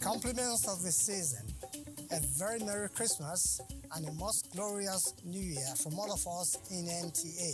compliments of the season, a very Merry Christmas and a most glorious New Year from all of us in NTA.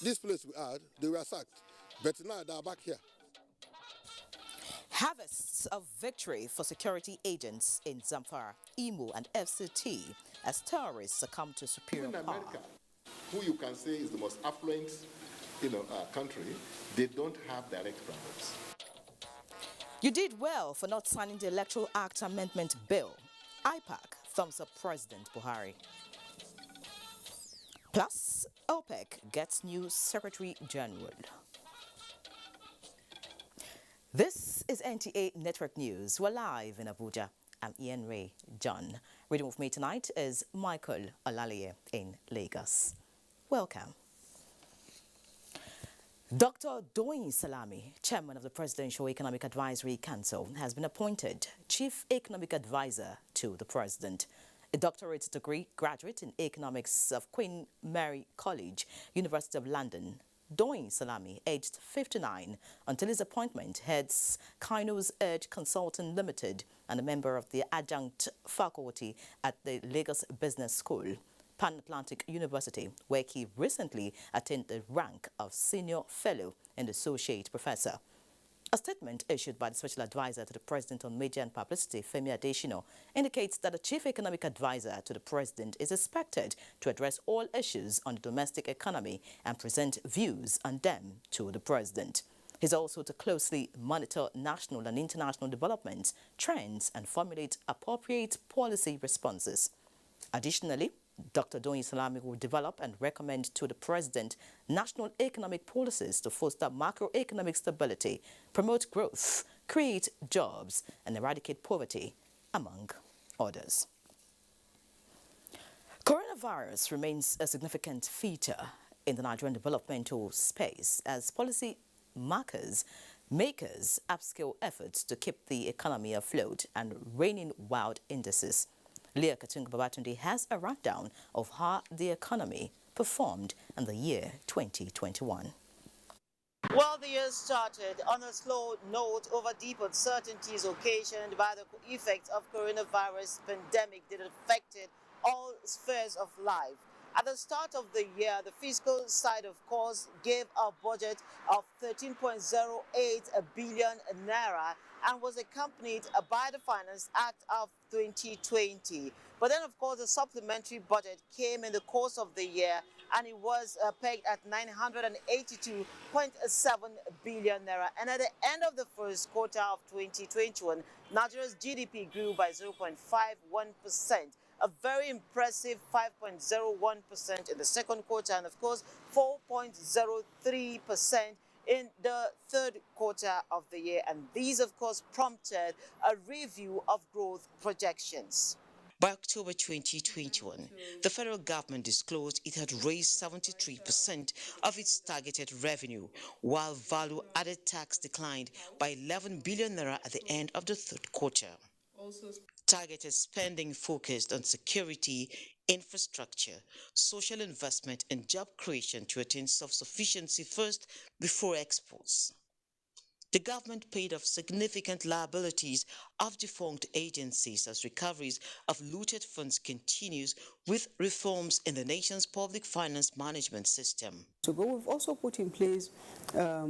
This place we had, they were sacked, but now they are back here. Harvests of victory for security agents in Zamfara, Imo and FCT as terrorists succumb to superior power. America, who you can say is the most affluent country, they don't have direct problems. You did well for not signing the Electoral Act Amendment Bill. IPAC thumbs up President Buhari. Plus, OPEC gets new Secretary General. This is NTA Network News. We're live in Abuja. I'm Ian Ray John. Reading with me tonight is Michael Olalaye in Lagos. Welcome. Dr. Doyin Salami, chairman of the Presidential Economic Advisory Council, has been appointed Chief Economic Advisor to the President. A doctorate degree graduate in economics of Queen Mary College, University of London, Doyin Salami, aged 59, until his appointment, heads Kainos Edge Consulting Limited and a member of the adjunct faculty at the Lagos Business School, Pan Atlantic University, where he recently attained the rank of Senior Fellow and Associate Professor. A statement issued by the Special Advisor to the President on Media and Publicity, Femi Adesina, indicates that the Chief Economic Advisor to the President is expected to address all issues on the domestic economy and present views on them to the President. He's also to closely monitor national and international developments, trends, and formulate appropriate policy responses. Additionally, Dr. Doyin Salami will develop and recommend to the President national economic policies to foster macroeconomic stability, promote growth, create jobs, and eradicate poverty, among others. Coronavirus remains a significant feature in the Nigerian developmental space as policy makers upscale efforts to keep the economy afloat and rein in wild indices. Leah Katunga Babatunde has a rundown of how the economy performed in the year 2021. Well, the year started on a slow note over deep uncertainties occasioned by the effects of coronavirus pandemic that affected all spheres of life. At the start of the year, the fiscal side, of course, gave a budget of 13.08 billion naira and was accompanied by the Finance Act of 2020. But then, of course, the supplementary budget came in the course of the year and it was pegged at 982.7 billion naira. And at the end of the first quarter of 2021, Nigeria's GDP grew by 0.51%. A very impressive 5.01% in the second quarter and, of course, 4.03% in the third quarter of the year, and these, of course, prompted a review of growth projections. By October 2021, the federal government disclosed it had raised 73% of its targeted revenue, while value-added tax declined by 11 billion naira at the end of the third quarter. Targeted spending focused on security, infrastructure, social investment, and job creation to attain self-sufficiency first before exports. The government paid off significant liabilities of defunct agencies as recoveries of looted funds continues with reforms in the nation's public finance management system. So we've also put in place a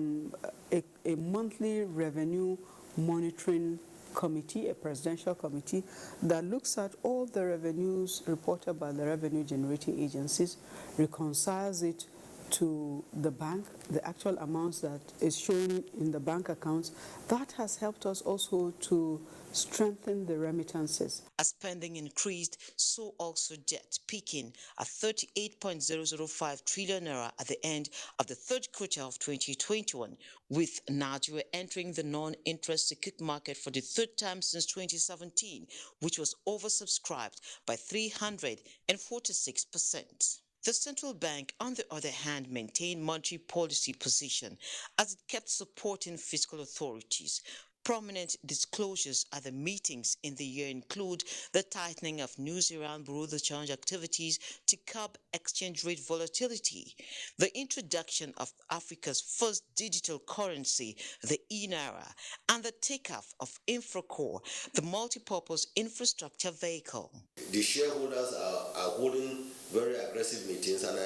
monthly revenue monitoring committee, a presidential committee that looks at all the revenues reported by the revenue generating agencies, reconciles it to the bank, the actual amounts that is shown in the bank accounts. That has helped us also to strengthen the remittances. As spending increased, so also debt, peaking at 38.005 trillion naira at the end of the third quarter of 2021, with Nigeria entering the non-interest secured market for the third time since 2017, which was oversubscribed by 346%. The central bank, on the other hand, maintained monetary policy position as it kept supporting fiscal authorities. Prominent disclosures at the meetings in the year include the tightening of New Zealand bureau de change activities to curb exchange rate volatility, the introduction of Africa's first digital currency, the e-Naira, and the takeoff of Infracore, the multipurpose infrastructure vehicle. The shareholders are holding very aggressive meetings, and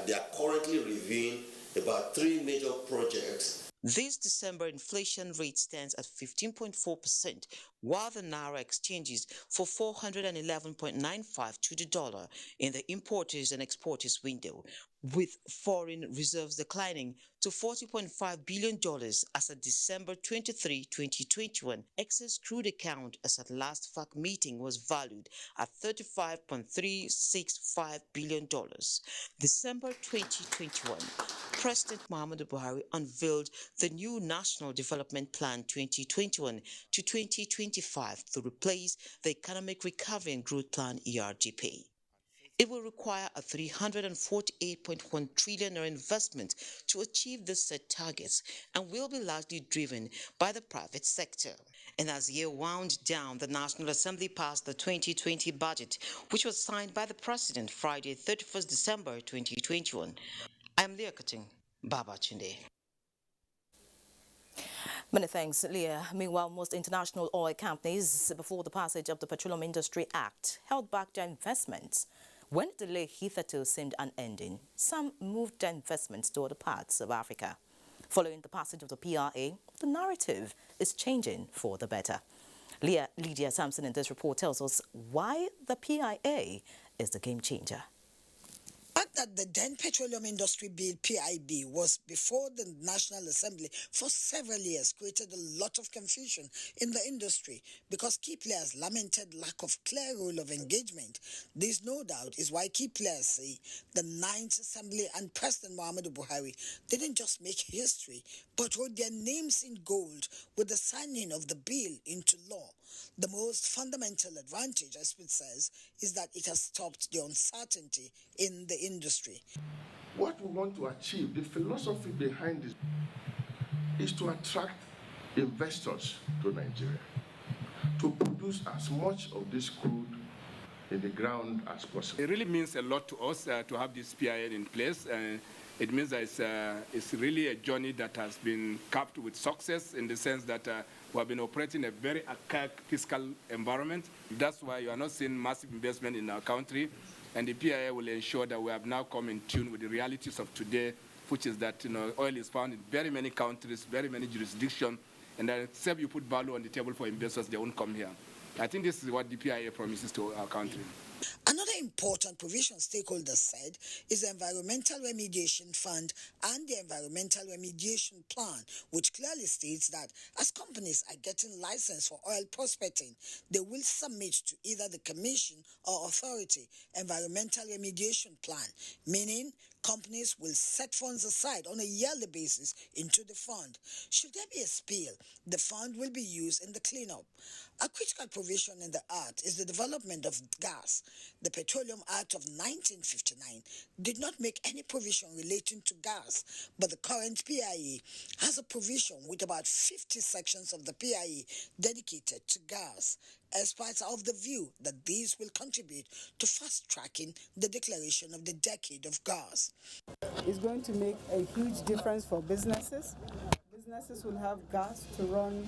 they are currently reviewing about 3 major projects. This December inflation rate stands at 15.4%, while the Naira exchanges for 411.95 to the dollar in the importers and exporters window, with foreign reserves declining to $40.5 billion as of December 23, 2021. Excess crude account as at last FAC meeting was valued at $35.365 billion. December 2021, President Muhammadu Buhari unveiled the new National Development Plan 2021 to 2025 to replace the Economic Recovery and Growth Plan ERGP. It will require a 348.1 trillion investment to achieve the set targets and will be largely driven by the private sector. And as the year wound down, the National Assembly passed the 2020 budget, which was signed by the President Friday, 31st December 2021. I'm Leah Kating, Baba Chinde. Many thanks, Leah. Meanwhile, most international oil companies, before the passage of the Petroleum Industry Act, held back their investments. When the delay hitherto seemed unending, some moved their investments to other parts of Africa. Following the passage of the PRA, the narrative is changing for the better. Lydia Sampson in this report tells us why the PIA is the game changer. The fact that the then Petroleum Industry Bill, PIB, was before the National Assembly for several years created a lot of confusion in the industry because key players lamented lack of clear rule of engagement. This, no doubt, is why key players say the 9th Assembly and President Muhammadu Buhari didn't just make history, but wrote their names in gold with the signing of the bill into law. The most fundamental advantage, as it says, is that it has stopped the uncertainty in the industry. What we want to achieve, the philosophy behind this, is to attract investors to Nigeria, to produce as much of this crude in the ground as possible. It really means a lot to us to have this PIA in place. It means that it's really a journey that has been capped with success in the sense that we have been operating a very archaic fiscal environment. That's why you are not seeing massive investment in our country. And the PIA will ensure that we have now come in tune with the realities of today, which is that oil is found in very many countries, very many jurisdictions, and that except you put value on the table for investors, they won't come here. I think this is what the PIA promises to our country. Another important provision stakeholders said is the Environmental Remediation Fund and the Environmental Remediation Plan, which clearly states that as companies are getting license for oil prospecting, they will submit to either the Commission or Authority Environmental Remediation Plan, meaning companies will set funds aside on a yearly basis into the fund. Should there be a spill, the fund will be used in the cleanup. A critical provision in the Act is the development of gas. The Petroleum Act of 1959 did not make any provision relating to gas, but the current PIA has a provision with about 50 sections of the PIA dedicated to gas. Experts are of the view that these will contribute to fast-tracking the declaration of the decade of gas. It's going to make a huge difference for businesses. Businesses will have gas to run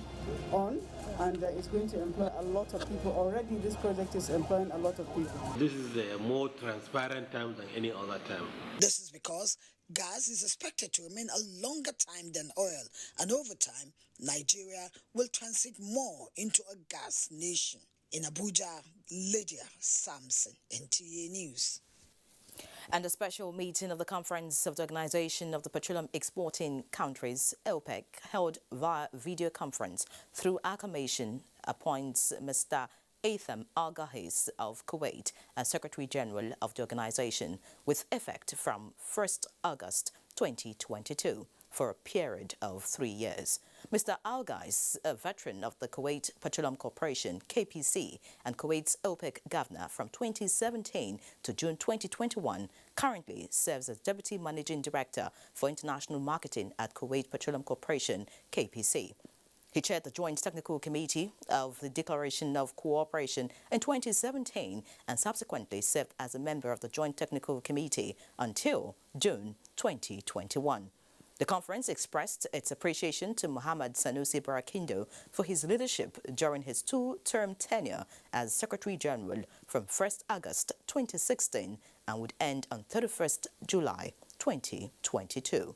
on, and it's going to employ a lot of people. Already this project is employing a lot of people. This is a more transparent time than any other time. This is because gas is expected to remain a longer time than oil, and over time, Nigeria will transit more into a gas nation. In Abuja, Lydia Samson, NTA News. And a special meeting of the Conference of the Organization of the Petroleum Exporting Countries, OPEC, held via video conference through acclamation, appoints Mr. Atham Al-Ghais of Kuwait as Secretary General of the organization with effect from 1st August 2022 for a period of 3 years. Mr. Al-Ghais, a veteran of the Kuwait Petroleum Corporation, KPC, and Kuwait's OPEC governor from 2017 to June 2021, currently serves as Deputy Managing Director for International Marketing at Kuwait Petroleum Corporation, KPC. He chaired the Joint Technical Committee of the Declaration of Cooperation in 2017 and subsequently served as a member of the Joint Technical Committee until June 2021. The conference expressed its appreciation to Mohammed Sanusi Barakindo for his leadership during his two-term tenure as Secretary General from 1st August 2016 and would end on 31st July 2022.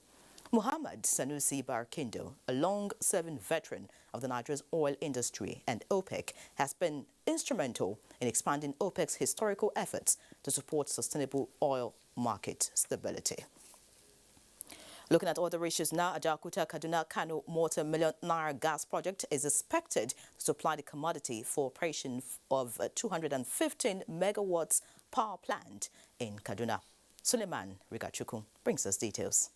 Mohammed Sanusi Barakindo, a long-serving veteran of the Nigeria's oil industry and OPEC, has been instrumental in expanding OPEC's historical efforts to support sustainable oil market stability. Looking at other issues now, Ajakuta Kaduna Kano multi-million naira gas project is expected to supply the commodity for operation of a 215 megawatts power plant in Kaduna. Suleiman Rigachukwu brings us details.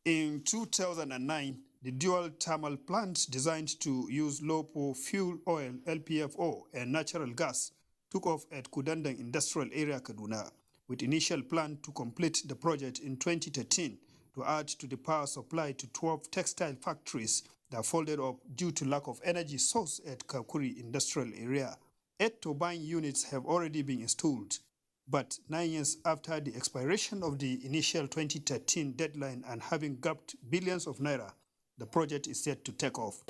In 2009, the dual thermal plant designed to use low-power fuel oil LPFO and natural gas took off at Kudandang Industrial Area, Kaduna, with initial plan to complete the project in 2013 to add to the power supply to 12 textile factories that folded up due to lack of energy source at Kakuri Industrial Area. 8 turbine units have already been installed, but 9 years after the expiration of the initial 2013 deadline and having gapped billions of naira, the project is set to take off.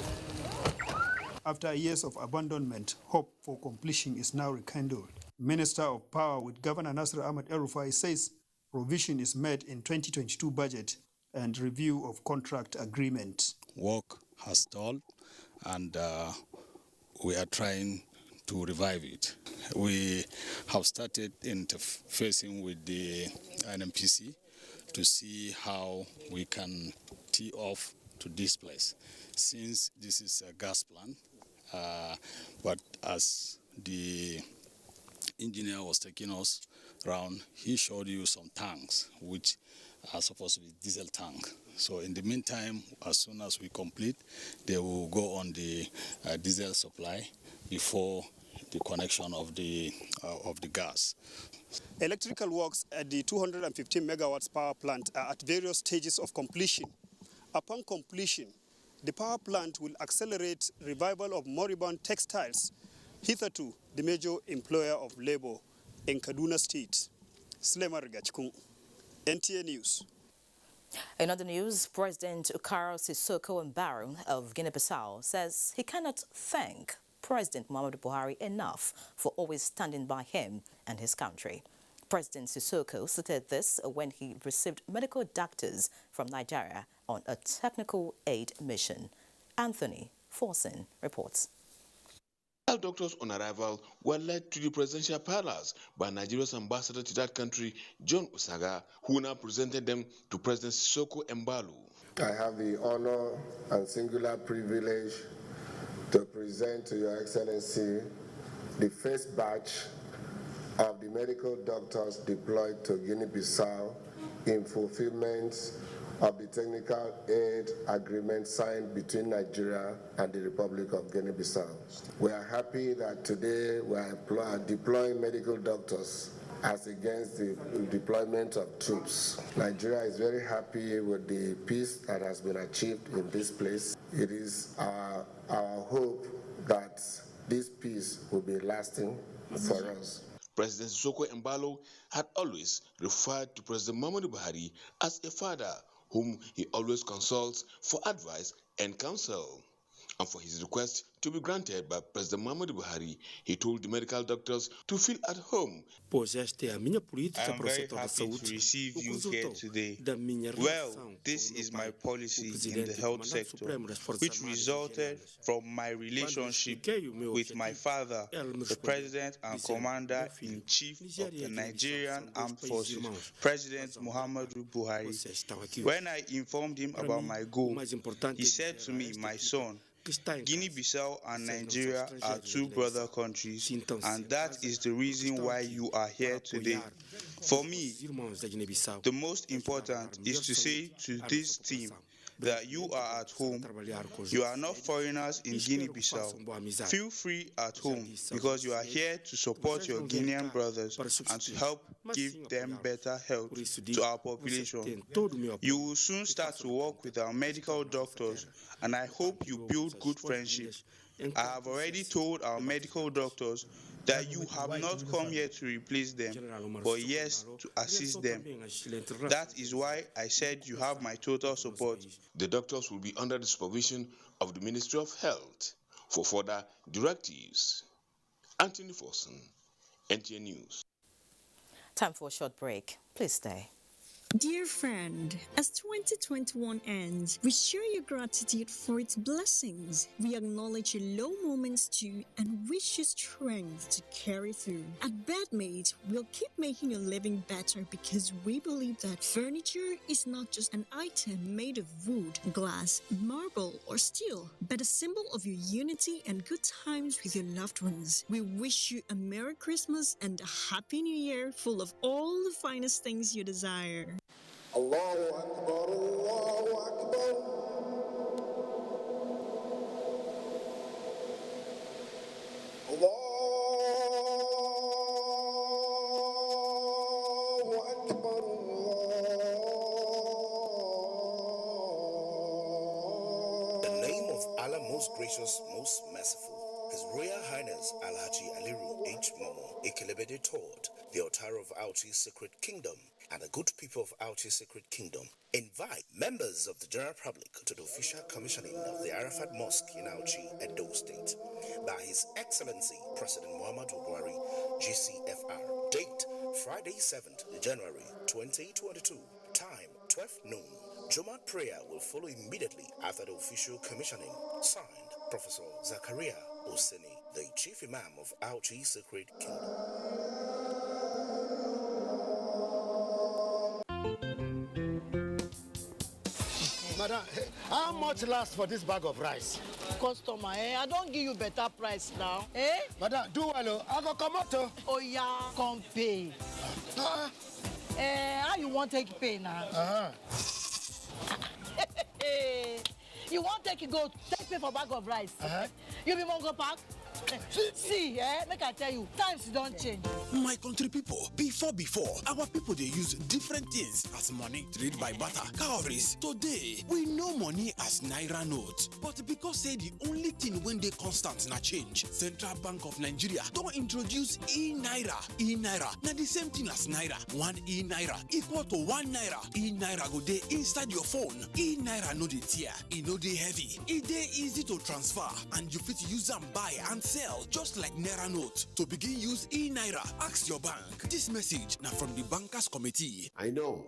After years of abandonment, hope for completion is now rekindled. Minister of Power with Governor Nasir Ahmed El-Rufai says provision is made in 2022 budget and review of contract agreement. Work has stalled and we are trying to revive it. We have started interfacing with the NMPC to see how we can tee off to this place. Since this is a gas plant, but as the engineer was taking us around, he showed you some tanks which are supposed to be diesel tank. So in the meantime, as soon as we complete, they will go on the diesel supply before the connection of the gas. Electrical works at the 215 megawatts power plant are at various stages of completion. Upon completion, the power plant will accelerate revival of moribund textiles, hitherto the major employer of labor in Kaduna State. Suleiman Rigachukwu, NTA News. In other news, President Ukaro Sissoco Mbaro of Guinea Bissau says he cannot thank President Muhammadu Buhari enough for always standing by him and his country. President Sissoco stated this when he received medical doctors from Nigeria on a technical aid mission. Anthony Forsen reports. Medical doctors on arrival were led to the presidential palace by Nigeria's ambassador to that country, John Usaga, who now presented them to President Sissoko Embalo. I have the honor and singular privilege to present to Your Excellency the first batch of the medical doctors deployed to Guinea Bissau in fulfillment of the technical aid agreement signed between Nigeria and the Republic of Guinea Bissau. We are happy that today we are deploying medical doctors as against the deployment of troops. Nigeria is very happy with the peace that has been achieved in this place. It is our hope that this peace will be lasting for us. President Sissoko Embalo had always referred to President Muhammadu Buhari as a father whom he always consults for advice and counsel. And for his request to be granted by President Muhammadu Buhari, he told the medical doctors to feel at home. I am very happy to receive you here today. Well, this is my policy in the health sector, which resulted from my relationship with my father, the President and Commander-in-Chief of the Nigerian Armed Forces, President Muhammadu Buhari. When I informed him about my goal, he said to me, "My son, Guinea-Bissau and Nigeria are two brother countries, and that is the reason why you are here today. For me, the most important is to say to this team that you are at home. You are not foreigners in Guinea-Bissau. Feel free at home because you are here to support your Guinean brothers and to help give them better health to our population. You will soon start to work with our medical doctors, and I hope you build good friendship. I have already told our medical doctors that you have not come here to replace them, but yes, to assist them. That is why I said you have my total support." The doctors will be under the supervision of the Ministry of Health for further directives. Anthony Forson, NTA News. Time for a short break. Please stay. Dear friend, as 2021 ends, we share your gratitude for its blessings. We acknowledge your low moments too and wish you strength to carry through. At Bedmate, we'll keep making your living better because we believe that furniture is not just an item made of wood, glass, marble, or steel, but a symbol of your unity and good times with your loved ones. We wish you a Merry Christmas and a Happy New Year full of all the finest things you desire. Allahu Akbar, Allahu Akbar. Allahu Akbar, The name of Allah, most gracious, most merciful, His Royal Highness Alhaji Aliru H. Momo Ikelebede Todd, the Otaro of Auchi's Sacred Kingdom, and the good people of Auchi's Sacred Kingdom invite members of the general public to the official commissioning of the Arafat Mosque in Auchi, Edo State, by His Excellency President Muhammadu Buhari, GCFR. Date, Friday, 7th January 2022. Time, 12 noon. Jumat prayer will follow immediately after the official commissioning. Signed, Professor Zakaria Oseni, the Chief Imam of Auchi's Sacred Kingdom. Madam, how much lasts for this bag of rice? Customer, I don't give you better price now. Madam, do well, I go come out. Oh yeah, come pay. How you want to take pay now? You want to take pay for bag of rice? You be Mongo Park? See, make I tell you, times don't change. My country people, before, our people they use different things as money, trade by barter, cowries. Today, we know money as Naira note. But because say the only thing when they constant na change, Central Bank of Nigeria don't introduce e-Naira. E-Naira, na the same thing as Naira. 1 e-Naira equal to 1 Naira. E-Naira go dey inside your phone. E-Naira no dey tear, e no dey heavy. E dey easy to transfer and you fit use them buy and sell just like Naira note. To begin use e-Naira, ask your bank. This message now from the Bankers Committee. I know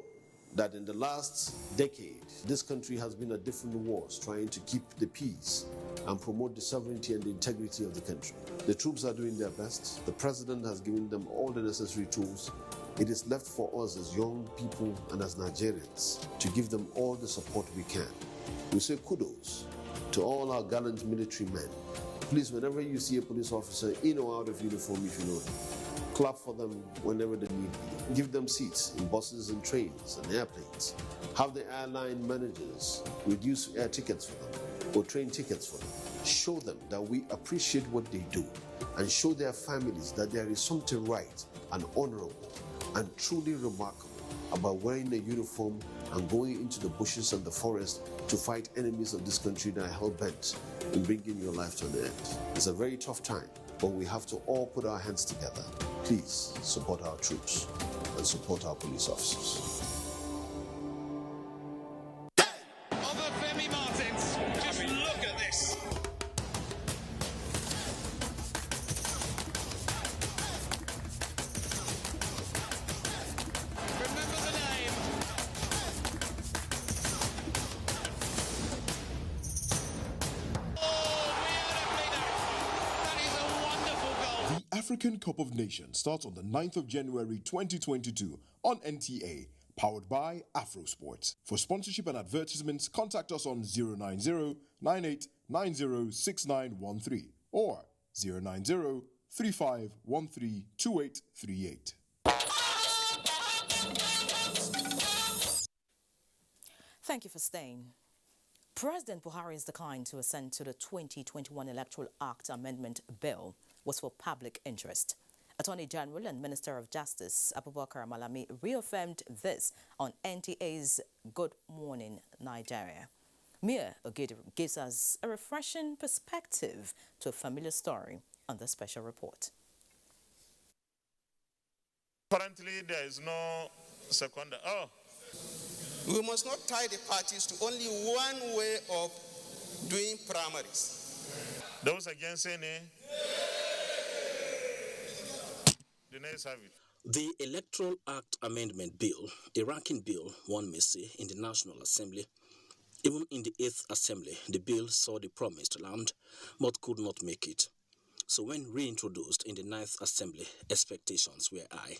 that in the last decade, this country has been at different wars trying to keep the peace. and promote the sovereignty and the integrity of the country. The troops are doing their best. The president has given them all the necessary tools. It is left for us as young people and as Nigerians to give them all the support we can. We say kudos to all our gallant military men. Please, whenever you see a police officer in or out of uniform, if you know them, clap for them whenever they need be. Give them seats in buses and trains and airplanes. Have the airline managers reduce air tickets for them or train tickets for them. Show them that we appreciate what they do and show their families that there is something right and honorable and truly remarkable about wearing a uniform and going into the bushes and the forest to fight enemies of this country that are hell-bent in bringing your life to an end. It's a very tough time, but we have to all put our hands together. Please support our troops and support our police officers. African Cup of Nations starts on the 9th of January 2022 on NTA, powered by AfroSport. For sponsorship and advertisements, contact us on 090-9890-6913 or 090-3513-2838. Thank you for staying. President Buhari's decline to assent to the 2021 Electoral Act Amendment Bill was for public interest. Attorney General and Minister of Justice Abubakar Malami reaffirmed this on NTA's Good Morning Nigeria. Mia Ogidi gives us a refreshing perspective to a familiar story on the special report. Currently, there is no second. We must not tie the parties to only one way of doing primaries. Those against any? The nays have it. The Electoral Act Amendment Bill, a ranking bill, one may say, in the National Assembly. Even in the 8th Assembly, the bill saw the promised land, but could not make it. So when reintroduced in the 9th Assembly, expectations were high.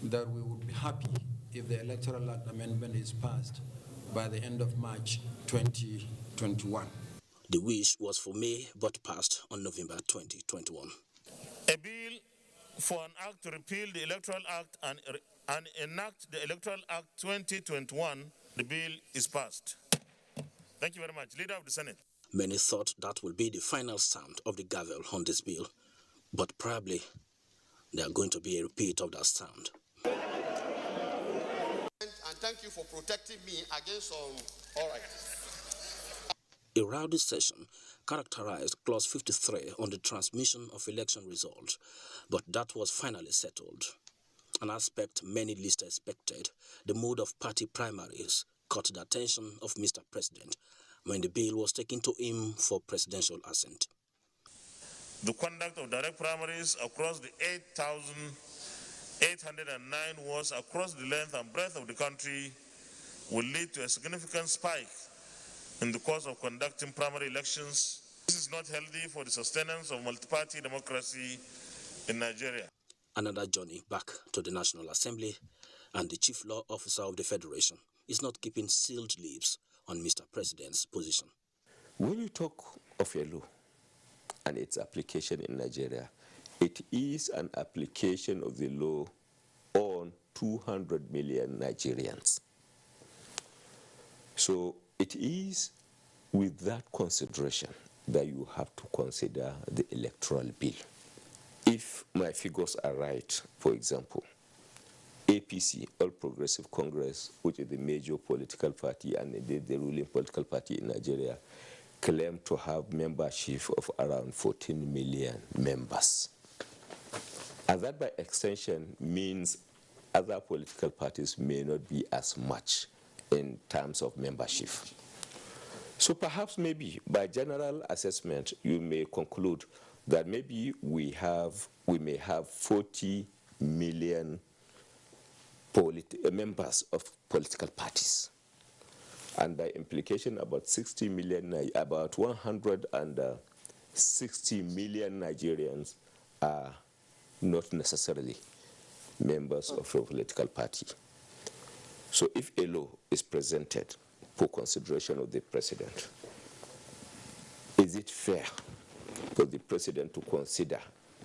That we would be happy if the Electoral Act Amendment is passed by the end of March 2021. The wish was for May, but passed on November 2021. A bill for an act to repeal the Electoral Act and enact the Electoral Act 2021, the bill is passed. Thank you very much. Leader of the Senate. Many thought that will be the final sound of the gavel on this bill, but probably there are going to be a repeat of that sound. And thank you for protecting me against all right. A rowdy session characterized Clause 53 on the transmission of election results, but that was finally settled. An aspect many least expected, the mode of party primaries, caught the attention of Mr. President when the bill was taken to him for presidential assent. The conduct of direct primaries across the 8,809 wards across the length and breadth of the country will lead to a significant spike in the course of conducting primary elections. This is not healthy for the sustenance of multi-party democracy in Nigeria. Another journey back to the National Assembly, and the Chief Law Officer of the Federation is not keeping sealed lips on Mr. President's position. When you talk of a law and its application in Nigeria, it is an application of the law on 200 million Nigerians. So it is with that consideration that you have to consider the electoral bill. If my figures are right, for example, APC, All Progressive Congress, which is the major political party and the ruling political party in Nigeria, claim to have membership of around 14 million members. And that by extension means other political parties may not be as much in terms of membership. So perhaps maybe by general assessment, you may conclude that maybe we may have 40 million members of political parties. And by implication, about 160 million Nigerians are not necessarily members of a political party. So if a law is presented for consideration of the president, is it fair for the president to consider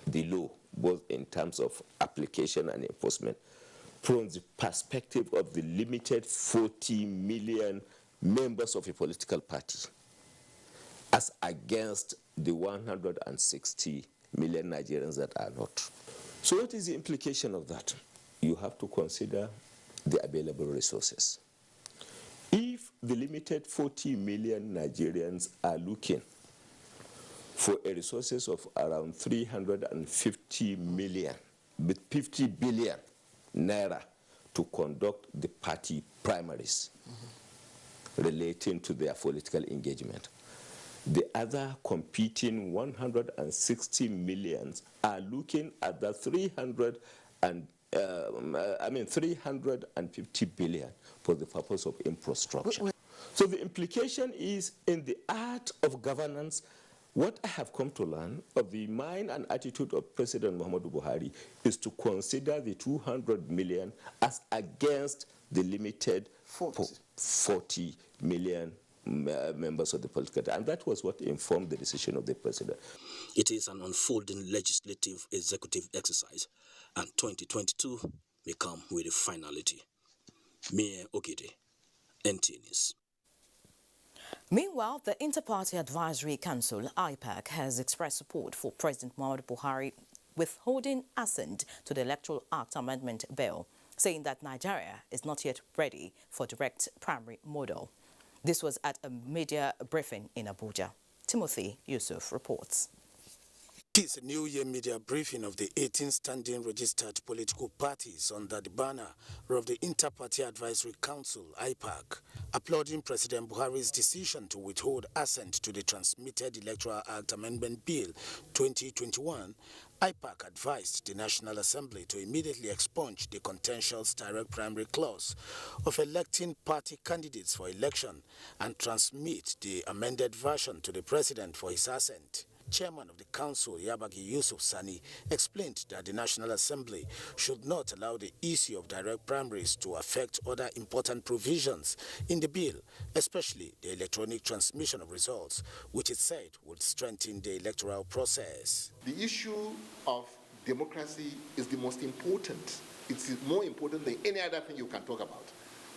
the law, both in terms of application and enforcement, from the perspective of the limited 40 million members of a political party, as against the 160 million Nigerians that are not? So what is the implication of that? You have to consider the available resources. If the limited 40 million Nigerians are looking for a resources of around 350 million, with 50 billion naira to conduct the party primaries relating to their political engagement, the other competing 160 millions are looking at the 350 billion for the purpose of infrastructure. So the implication is, in the art of governance, what I have come to learn of the mind and attitude of President Muhammadu Buhari is to consider the 200 million as against the limited 40 million members of the political party. And that was what informed the decision of the president. It is an unfolding legislative executive exercise, and 2022 may come with a finality. Mie Ogede, NTA News. Meanwhile, the Inter-Party Advisory Council, IPAC, has expressed support for President Muhammadu Buhari withholding assent to the Electoral Act Amendment Bill, saying that Nigeria is not yet ready for direct primary model. This was at a media briefing in Abuja. Timothy Yusuf reports. It is a New Year media briefing of the 18 standing registered political parties under the banner of the Inter-Party Advisory Council, IPAC, applauding President Buhari's decision to withhold assent to the transmitted Electoral Act Amendment Bill 2021. IPAC advised the National Assembly to immediately expunge the contentious direct primary clause of electing party candidates for election and transmit the amended version to the President for his assent. Chairman of the Council, Yabagi Yusuf Sani, explained that the National Assembly should not allow the issue of direct primaries to affect other important provisions in the bill, especially the electronic transmission of results, which it said would strengthen the electoral process. The issue of democracy is the most important. It's more important than any other thing you can talk about.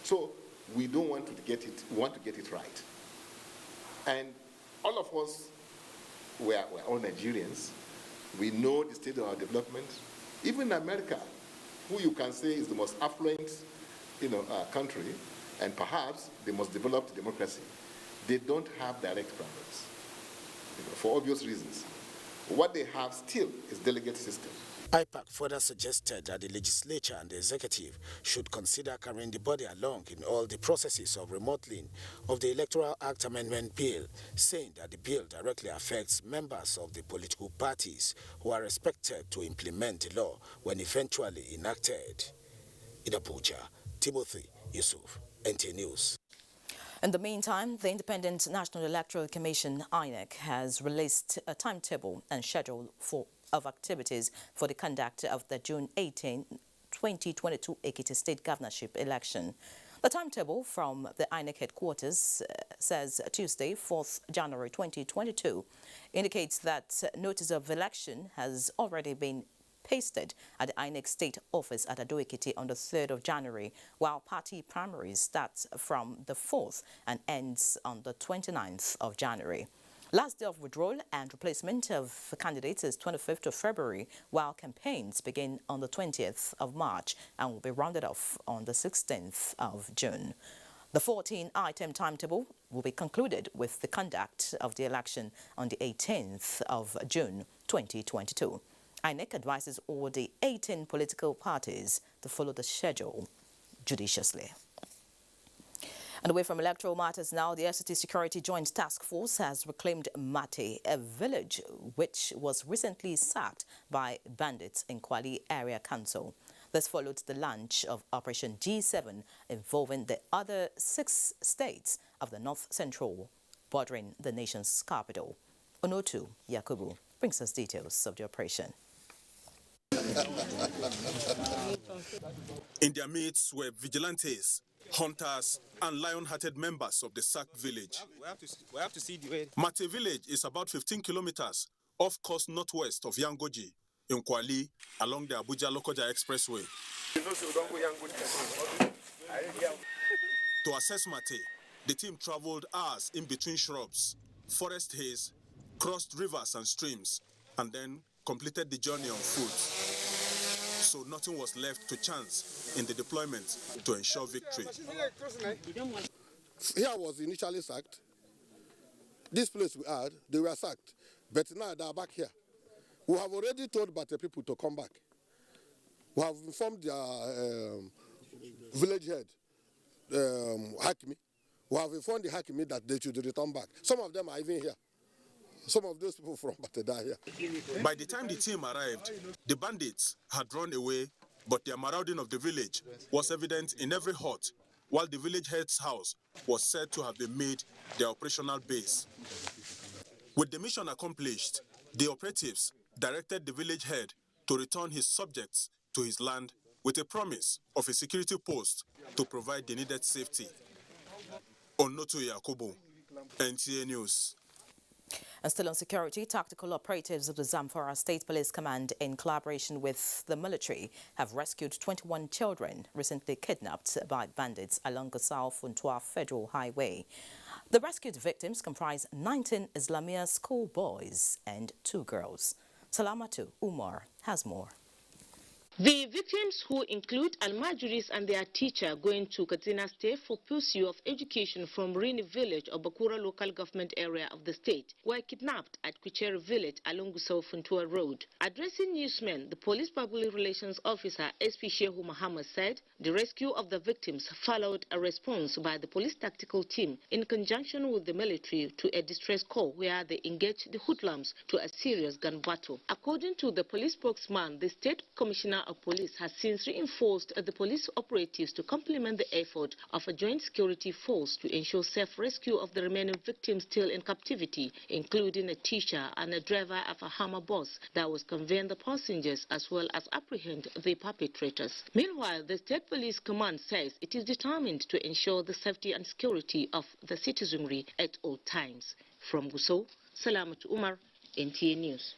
So we don't want to get it, we want to get it right. And all of us, we're all Nigerians. We know the state of our development. Even America, who you can say is the most affluent, country, and perhaps the most developed democracy, they don't have direct primaries, for obvious reasons. What they have still is delegate system. IPAC further suggested that the legislature and the executive should consider carrying the body along in all the processes of remodeling of the Electoral Act Amendment Bill, saying that the bill directly affects members of the political parties who are expected to implement the law when eventually enacted. In Abuja, Timothy Yusuf, NTA News. In the meantime, the Independent National Electoral Commission, INEC, has released a timetable and schedule of activities for the conduct of the June 18, 2022 Ekiti State Governorship election. The timetable from the INEC headquarters says Tuesday, 4th January 2022, indicates that notice of election has already been pasted at the INEC State Office at Ado-Ekiti on the 3rd of January, while party primaries starts from the 4th and ends on the 29th of January. Last day of withdrawal and replacement of candidates is 25th of February, while campaigns begin on the 20th of March and will be rounded off on the 16th of June. The 14-item timetable will be concluded with the conduct of the election on the 18th of June 2022. INEC advises all the 18 political parties to follow the schedule judiciously. And away from electoral matters now, the FCT Security Joint Task Force has reclaimed Mate, a village which was recently sacked by bandits in Kwali Area Council. This followed the launch of Operation G7 involving the other 6 states of the North Central bordering the nation's capital. Onotu Yakubu brings us details of the operation. In their midst were vigilantes, hunters, and lion-hearted members of the sacked village. We have to see the way. Mate village is about 15 kilometers off coast northwest of Yangoji, in Kwali, along the Abuja-Lokoja Expressway. To assess Mate, the team traveled hours in between shrubs, forest haze, crossed rivers and streams, and then completed the journey on foot. So nothing was left to chance in the deployment to ensure victory. Here was initially sacked. This place we had, they were sacked. But now they are back here. We have already told Bate people to come back. We have informed their village head, Hakimi. We have informed the Hakimi that they should return back. Some of them are even here. Some of those people from Bate are here. By the time the team arrived, the bandits had run away, but their marauding of the village was evident in every hut, while the village head's house was said to have been made their operational base. With the mission accomplished, the operatives directed the village head to return his subjects to his land with a promise of a security post to provide the needed safety. Onotu Yakubu, NTA News. And still on security, tactical operatives of the Zamfara State Police Command, in collaboration with the military, have rescued 21 children recently kidnapped by bandits along the Funtua Federal Highway. The rescued victims comprise 19 Islamia school boys and 2 girls. Salamatu Umar has more. The victims, who include Almajiris and their teacher going to Kaduna State for pursuit of education from Rini village of Bakura local government area of the state, were kidnapped at Kuchere village along Gusau Funtua Road. Addressing newsmen, the police public relations officer SP Shehu Muhammad said the rescue of the victims followed a response by the police tactical team in conjunction with the military to a distress call where they engaged the hoodlums to a serious gun battle. According to the police spokesman, the state commissioner of police has since reinforced the police operatives to complement the effort of a joint security force to ensure safe rescue of the remaining victims still in captivity, including a teacher and a driver of a Hammer bus that was conveying the passengers, as well as apprehend the perpetrators. Meanwhile, the State Police Command says it is determined to ensure the safety and security of the citizenry at all times. From Gusau, Salamatu Umar, NTA News.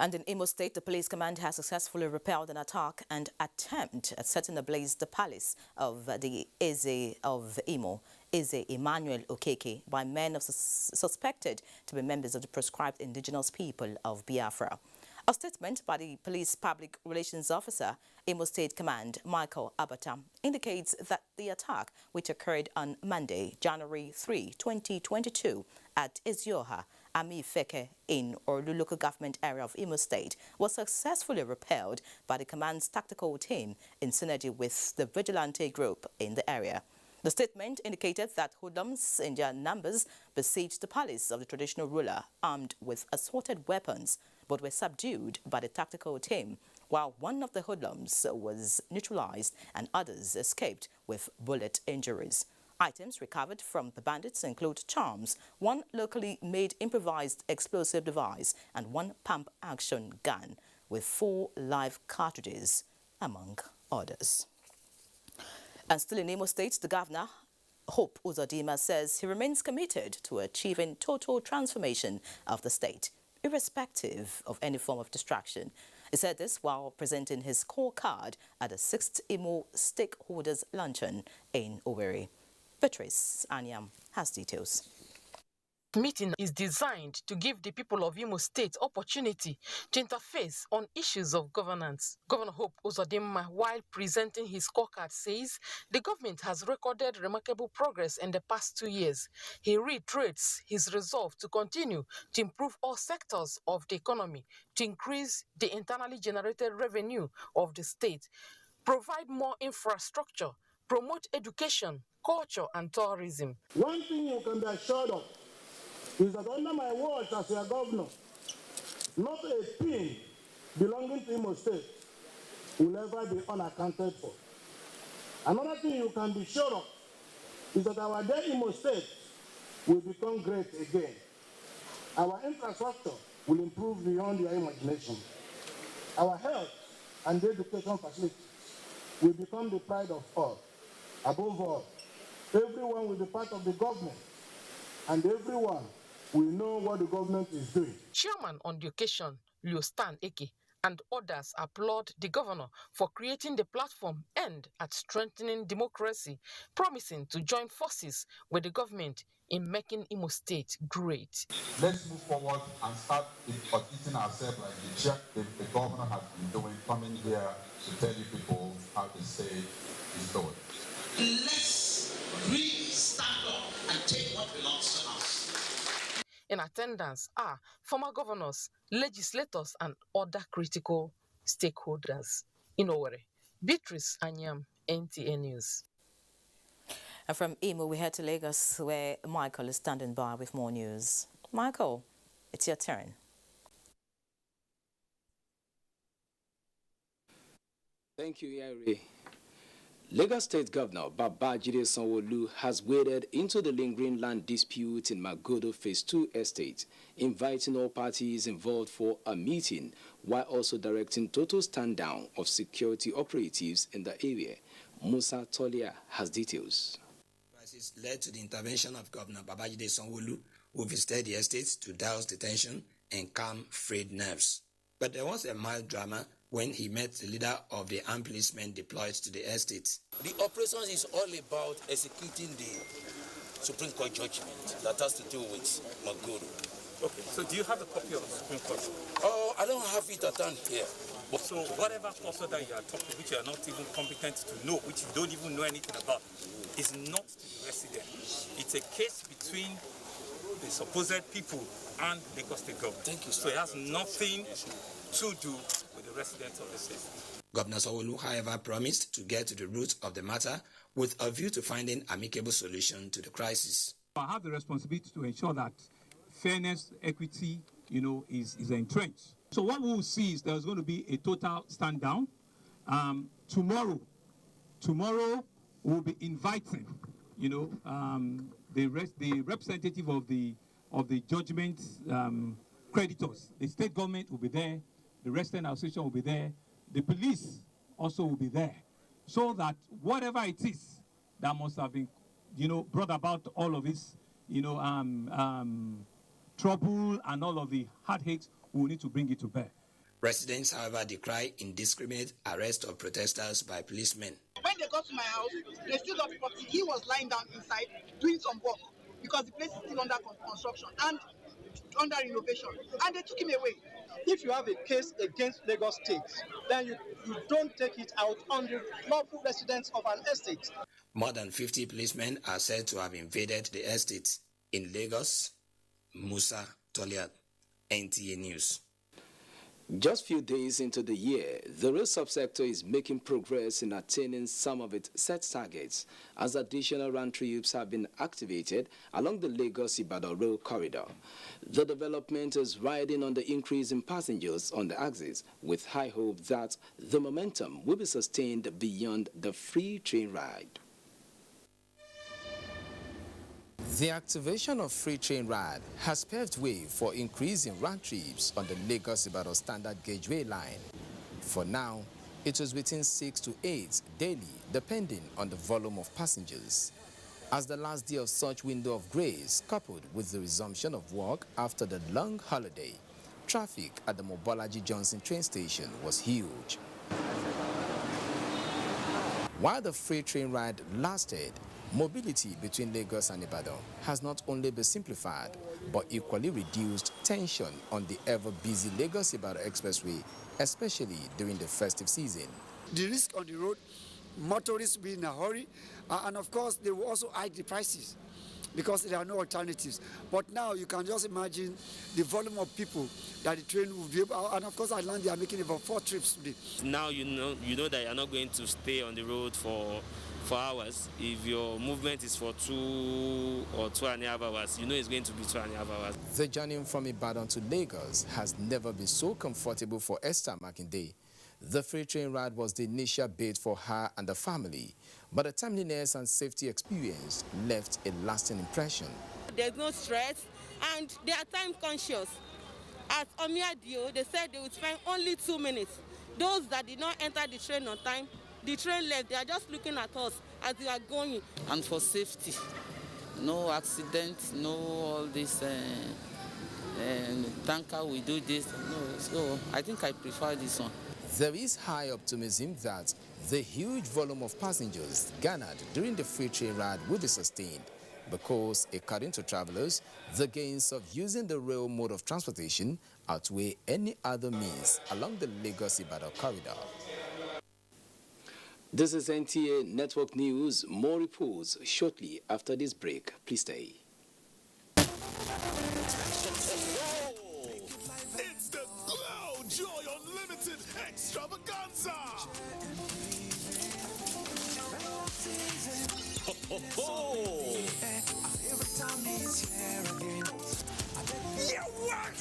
And in Imo State, the police command has successfully repelled an attack and attempt at setting ablaze the palace of the Eze of Imo, Eze Emmanuel Okeke, by men suspected to be members of the proscribed indigenous people of Biafra. A statement by the police public relations officer, Imo State Command, Michael Abata, indicates that the attack, which occurred on Monday, January 3, 2022, at Ezioha, Amifeke in Orlu local government area of Imo State, was successfully repelled by the command's tactical team in synergy with the vigilante group in the area. The statement indicated that hoodlums in their numbers besieged the palace of the traditional ruler armed with assorted weapons, but were subdued by the tactical team, while one of the hoodlums was neutralized and others escaped with bullet injuries. Items recovered from the bandits include charms, 1 locally made improvised explosive device, and 1 pump-action gun with 4 live cartridges, among others. And still in Imo State, the governor, Hope Uzodimma, says he remains committed to achieving total transformation of the state, irrespective of any form of distraction. He said this while presenting his scorecard at the 6th Imo Stakeholders Luncheon in Owerri. Beatrice Anyam has details. The meeting is designed to give the people of Imo State opportunity to interface on issues of governance. Governor Hope Uzodimma, while presenting his scorecard, says the government has recorded remarkable progress in the past 2 years. He reiterates his resolve to continue to improve all sectors of the economy, to increase the internally generated revenue of the state, provide more infrastructure, promote education, culture and tourism. One thing you can be assured of is that under my watch as your governor, not a pin belonging to Imo State will never be unaccounted for. Another thing you can be sure of is that our dear Imo State will become great again. Our infrastructure will improve beyond your imagination. Our health and education facilities will become the pride of all. Above all, everyone will be part of the government, and everyone will know what the government is doing. Chairman on the occasion, Leo Stan Eke, and others applaud the governor for creating the platform aimed at strengthening democracy, promising to join forces with the government in making Imo State great. Let's move forward and start auditing ourselves like the governor has been doing, coming here to tell you people how the state is doing. Let's really stand up and take what belongs to us. In attendance are former governors, legislators, and other critical stakeholders. In Owerri, Beatrice Anyam, NTA News. And from Imo, we head to Lagos, where Michael is standing by with more news. Michael, it's your turn. Thank you, Yari. Lagos State Governor Babajide Sanwo-Olu has waded into the lingering land dispute in Magodo Phase 2 estate, inviting all parties involved for a meeting, while also directing total stand-down of security operatives in the area. Musa Tolia has details. Crisis led to the intervention of Governor Babajide Sanwo-Olu, who visited the estate to douse the tension and calm frayed nerves. But there was a mild drama when he met the leader of the armed policemen deployed to the estate. The operation is all about executing the Supreme Court judgment that has to do with Magodo. Okay, so do you have a copy of the Supreme Court? Oh, I don't have it at hand here. But so whatever also that you are talking, which you are not even competent to know, which you don't even know anything about, is not the resident. It's a case between the supposed people and Lagos State government. Thank you, So sir. it has nothing to do with the residents of the state. Governor Sanwo-Olu, however, promised to get to the root of the matter with a view to finding amicable solution to the crisis. I have the responsibility to ensure that fairness, equity, is entrenched. So what we will see is there's going to be a total stand down. Tomorrow we'll be inviting, the representative of the judgment creditors. The state government will be there. The resident association will be there. The police also will be there. So that whatever it is that must have been, brought about all of this, trouble and all of the heartaches, we will need to bring it to bear. Residents, however, decry indiscriminate arrest of protesters by policemen. When they got to my house, they still got reporting he was lying down inside doing some work because the place is still under construction and under renovation, and they took him away. If you have a case against Lagos State, then you don't take it out on the lawful residents of an estate. More than 50 policemen are said to have invaded the estate. In Lagos, Musa Toliat, NTA News. Just few days into the year, the rail subsector is making progress in attaining some of its set targets as additional round trips have been activated along the Lagos-Ibadan rail corridor. The development is riding on the increase in passengers on the axis, with high hope that the momentum will be sustained beyond the free train ride. The activation of free train ride has paved way for increasing round trips on the Lagos-Ibadan standard gaugeway line. For now, it is between 6 to 8 daily, depending on the volume of passengers. As the last day of such window of grace, coupled with the resumption of work after the long holiday, traffic at the Mobolaji Johnson train station was huge. While the free train ride lasted, mobility between Lagos and Ibadan has not only been simplified, but equally reduced tension on the ever-busy Lagos-Ibadan expressway, especially during the festive season. The risk on the road, motorists will be in a hurry, and of course they will also hike the prices because there are no alternatives. But now you can just imagine the volume of people that the train will be able, and of course at land they are making about 4 trips today. Now you know that you're not going to stay on the road for hours. If your movement is for 2 or 2.5 hours, you know it's going to be 2.5 hours. The journey from Ibadan to Lagos has never been so comfortable for Esther Makinde. The free train ride was the initial bait for her and the family, but the timeliness and safety experience left a lasting impression. There's no stress and they are time conscious. At Omiadio, they said they would spend only 2 minutes. Those that did not enter the train on time, the train left. They are just looking at us as we are going. And for safety, no accident, no all this tanker we do this. No, so I think I prefer this one. There is high optimism that the huge volume of passengers garnered during the free train ride will be sustained because, according to travelers, the gains of using the rail mode of transportation outweigh any other means along the Lagos-Ibadan corridor. This is NTA Network News. More reports shortly after this break. Please stay. It's the Glow Joy Unlimited Extravaganza! Ho, ho, ho. Yeah, what?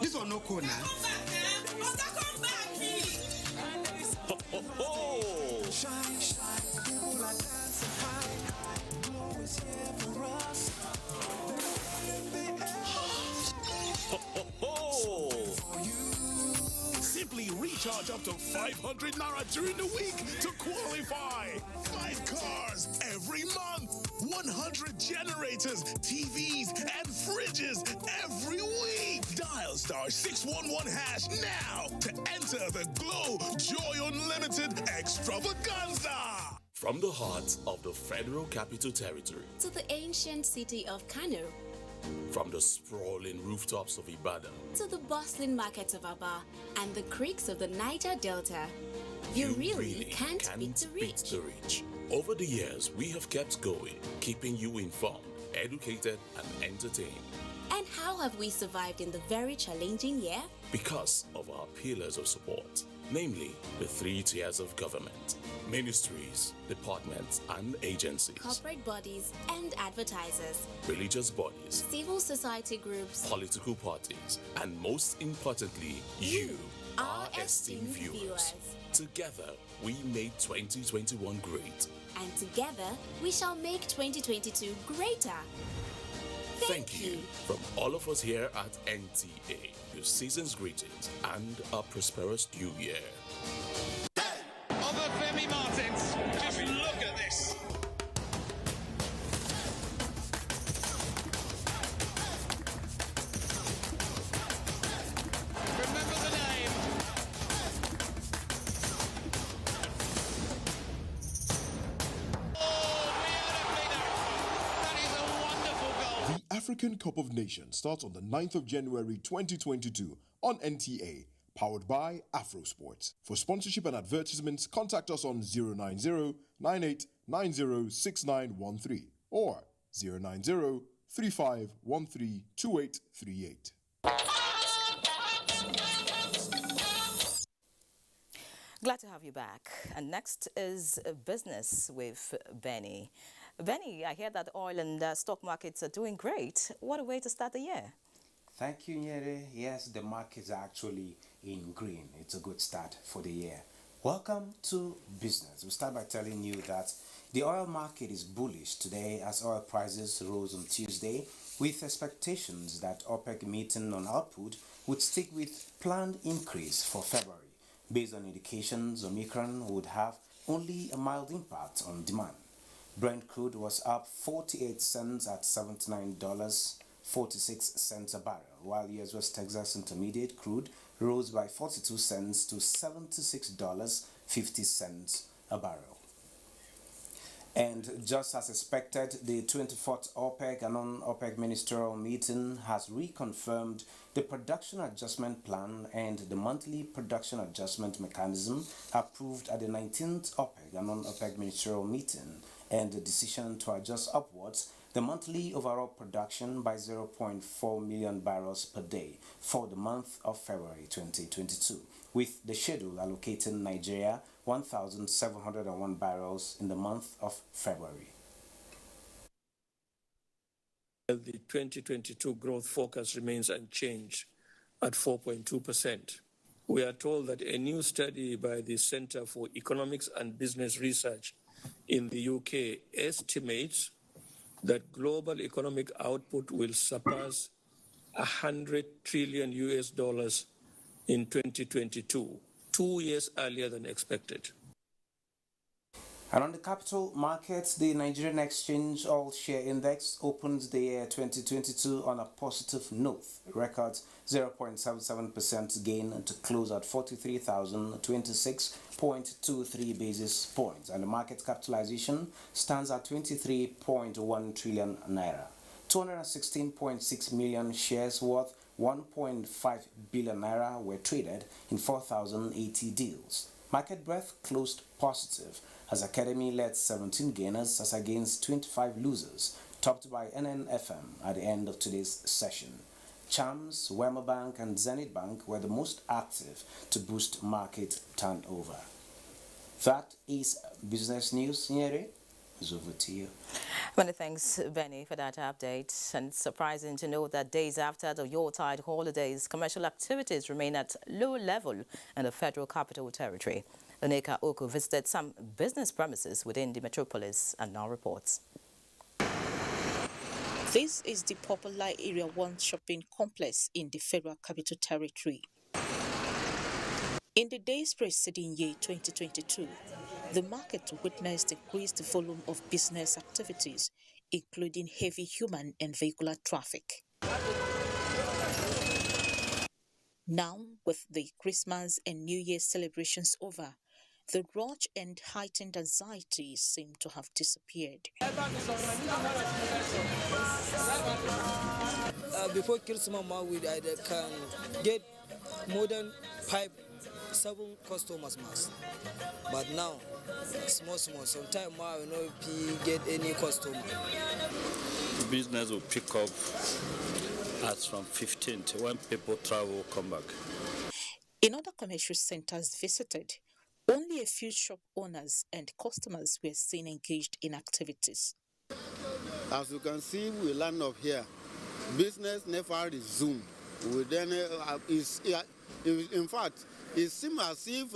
This one no cool now. Ho, ho, ho. Shine, shine, people are dancing high. Glow is here for us. Ho, ho, ho. Simply recharge up to 500 Naira during the week to qualify. 5 cars every month. 100 generators, TVs, and fridges every week. Dial *611# now to enter the Glow Joy Unlimited Extravaganza. From the heart of the Federal Capital Territory to the ancient city of Kano, from the sprawling rooftops of Ibadan to the bustling markets of Aba and the creeks of the Niger Delta, you really can't beat the reach. Over the years, we have kept going, keeping you informed, educated, and entertained. And how have we survived in the very challenging year? Because of our pillars of support, namely the 3 tiers of government: ministries, departments, and agencies, corporate bodies and advertisers, religious bodies, civil society groups, political parties, and most importantly, you, our esteemed viewers. Together, we made 2021 great. And together, we shall make 2022 greater. Thank you. From all of us here at NTA, your season's greetings and a prosperous new year. Other Femi Martins, just look at this. Remember the name. The African Cup of Nations starts on the 9th of January 2022 on NTA, powered by Afrosports. For sponsorship and advertisements, contact us on 090-9890-6913 or 090-3513-2838. Glad to have you back. And next is business with Benny. Benny, I hear that oil and stock markets are doing great. What a way to start the year. Thank you, Nyere. Yes, the markets are actually in green. It's a good start for the year. Welcome to business. We'll start by telling you that the oil market is bullish today as oil prices rose on Tuesday, with expectations that OPEC meeting on output would stick with planned increase for February. Based on indications, Omicron would have only a mild impact on demand. Brent crude was up 48 cents at $79.46 a barrel, while US West Texas Intermediate crude rose by 42 cents to $76.50 a barrel. And just as expected, the 24th OPEC and non-OPEC ministerial meeting has reconfirmed the production adjustment plan and the monthly production adjustment mechanism approved at the 19th OPEC and non-OPEC ministerial meeting, and the decision to adjust upwards the monthly overall production by 0.4 million barrels per day for the month of February 2022, with the schedule allocating Nigeria 1,701 barrels in the month of February. The 2022 growth forecast remains unchanged at 4.2%. We are told that a new study by the Center for Economics and Business Research in the UK estimates that global economic output will surpass $100 trillion in 2022, 2 years earlier than expected. And on the capital markets, the Nigerian Exchange All Share Index opens the year 2022 on a positive note, records 0.77% gain to close at 43,026.23 basis points, and the market capitalization stands at 23.1 trillion naira. 216.6 million shares worth 1.5 billion naira were traded in 4,080 deals. Market breadth closed positive as Academy led 17 gainers as against 25 losers, topped by NNFM at the end of today's session. Chams, Wema Bank and Zenith Bank were the most active to boost market turnover. That is business news. Nyere, is over to you. Many thanks, Benny, for that update. And it's surprising to know that days after the Yuletide holidays, commercial activities remain at low level in the Federal Capital Territory. Oneka Oku visited some business premises within the metropolis and now reports. This is the popular Area 1 shopping complex in the Federal Capital Territory. In the days preceding year 2022, the market witnessed increased volume of business activities, including heavy human and vehicular traffic. Now, with the Christmas and New Year celebrations over, the rush and heightened anxiety seem to have disappeared. Before Christmas, we can get more than 7 customers mass. But now, small. Sometimes I don't know if you get any customer. Business will pick up as from 15th when people travel come back. In other commercial centers visited, only a few shop owners and customers were seen engaged in activities. As you can see, we land up here. Business never resumed. In fact, it seems as if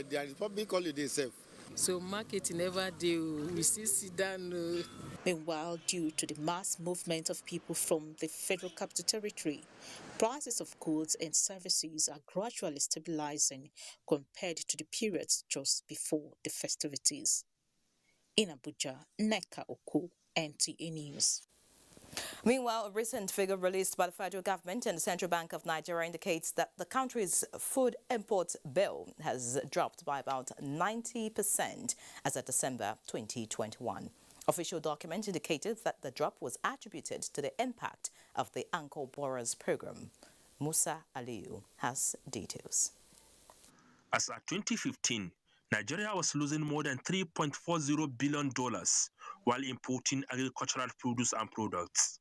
there is public holiday safe. So market never do. We still sit down. Meanwhile, due to the mass movement of people from the Federal Capital Territory, prices of goods and services are gradually stabilizing compared to the periods just before the festivities. In Abuja, Neka Oku, NTA News. Meanwhile, a recent figure released by the federal government and the Central Bank of Nigeria indicates that the country's food import bill has dropped by about 90% as of December 2021. Official documents indicated that the drop was attributed to the impact of the Anchor Borrowers Program. Musa Aliyu has details. As at 2015, Nigeria was losing more than $3.40 billion while importing agricultural produce and products.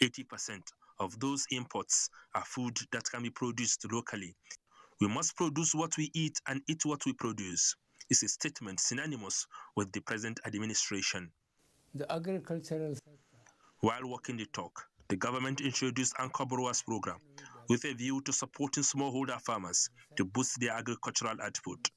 80% of those imports are food that can be produced locally. We must produce what we eat and eat what we produce. It's a statement synonymous with the present administration. The agricultural sector. While walking the talk, the government introduced Anchor Borrowers Program with a view to supporting smallholder farmers to boost their agricultural output.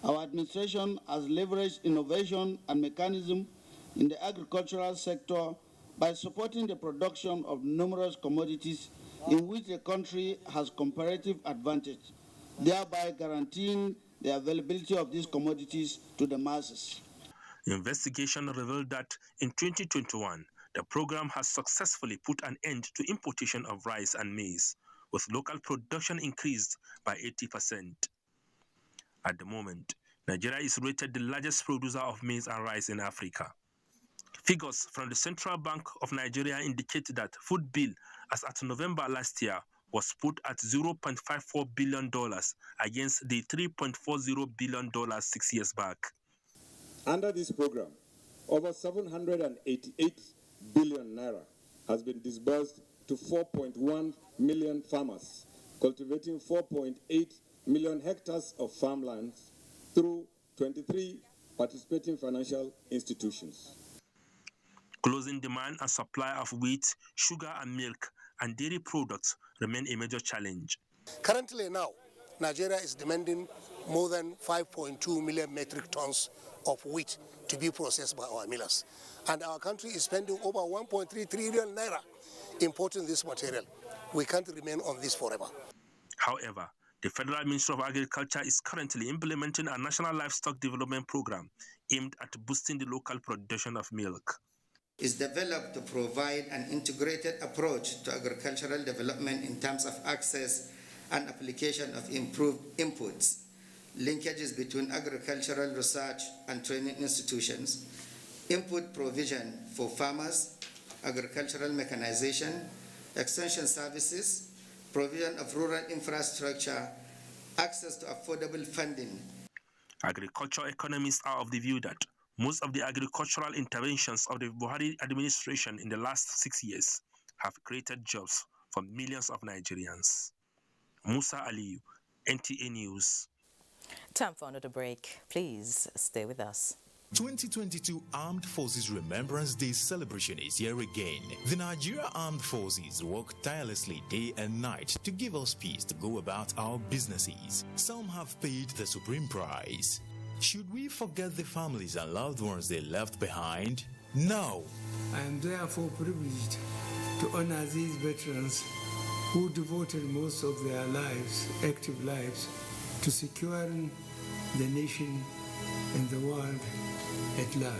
Our administration has leveraged innovation and mechanism in the agricultural sector by supporting the production of numerous commodities in which the country has comparative advantage, thereby guaranteeing the availability of these commodities to the masses. Investigation revealed that in 2021, the program has successfully put an end to importation of rice and maize, with local production increased by 80%. At the moment, Nigeria is rated the largest producer of maize and rice in Africa. Figures from the Central Bank of Nigeria indicate that food bill as at November last year was put at $0.54 billion against the $3.40 billion 6 years back. Under this program, over 788 billion naira has been disbursed to 4.1 million farmers, cultivating 4.8 million hectares of farmland through 23 participating financial institutions. Closing demand and supply of wheat, sugar and milk and dairy products remain a major challenge. Currently now, Nigeria is demanding more than 5.2 million metric tons of wheat to be processed by our millers. And our country is spending over 1.3 trillion naira importing this material. We can't remain on this forever. However, the Federal Ministry of Agriculture is currently implementing a national livestock development program aimed at boosting the local production of milk. Is developed to provide an integrated approach to agricultural development in terms of access and application of improved inputs, linkages between agricultural research and training institutions, input provision for farmers, agricultural mechanization, extension services, provision of rural infrastructure, access to affordable funding. Agriculture economists are of the view that most of the agricultural interventions of the Buhari administration in the last 6 years have created jobs for millions of Nigerians. Musa Aliyu, NTA News. Time for another break. Please stay with us. 2022 Armed Forces Remembrance Day celebration is here again. The Nigeria Armed Forces work tirelessly day and night to give us peace to go about our businesses. Some have paid the supreme price. Should we forget the families and loved ones they left behind? No. I am therefore privileged to honor these veterans who devoted most of their lives, active lives, to securing the nation and the world at large.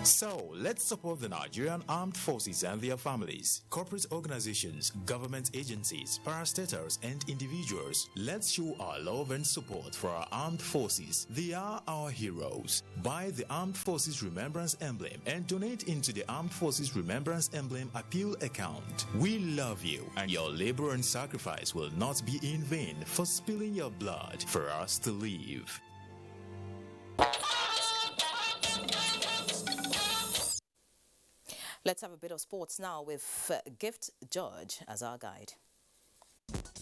So, let's support the Nigerian Armed Forces and their families, corporate organizations, government agencies, parastatals, and individuals. Let's show our love and support for our armed forces. They are our heroes. Buy the Armed Forces Remembrance Emblem and donate into the Armed Forces Remembrance Emblem Appeal account. We love you, and your labor and sacrifice will not be in vain for spilling your blood for us to live. Let's have a bit of sports now with Gift George as our guide.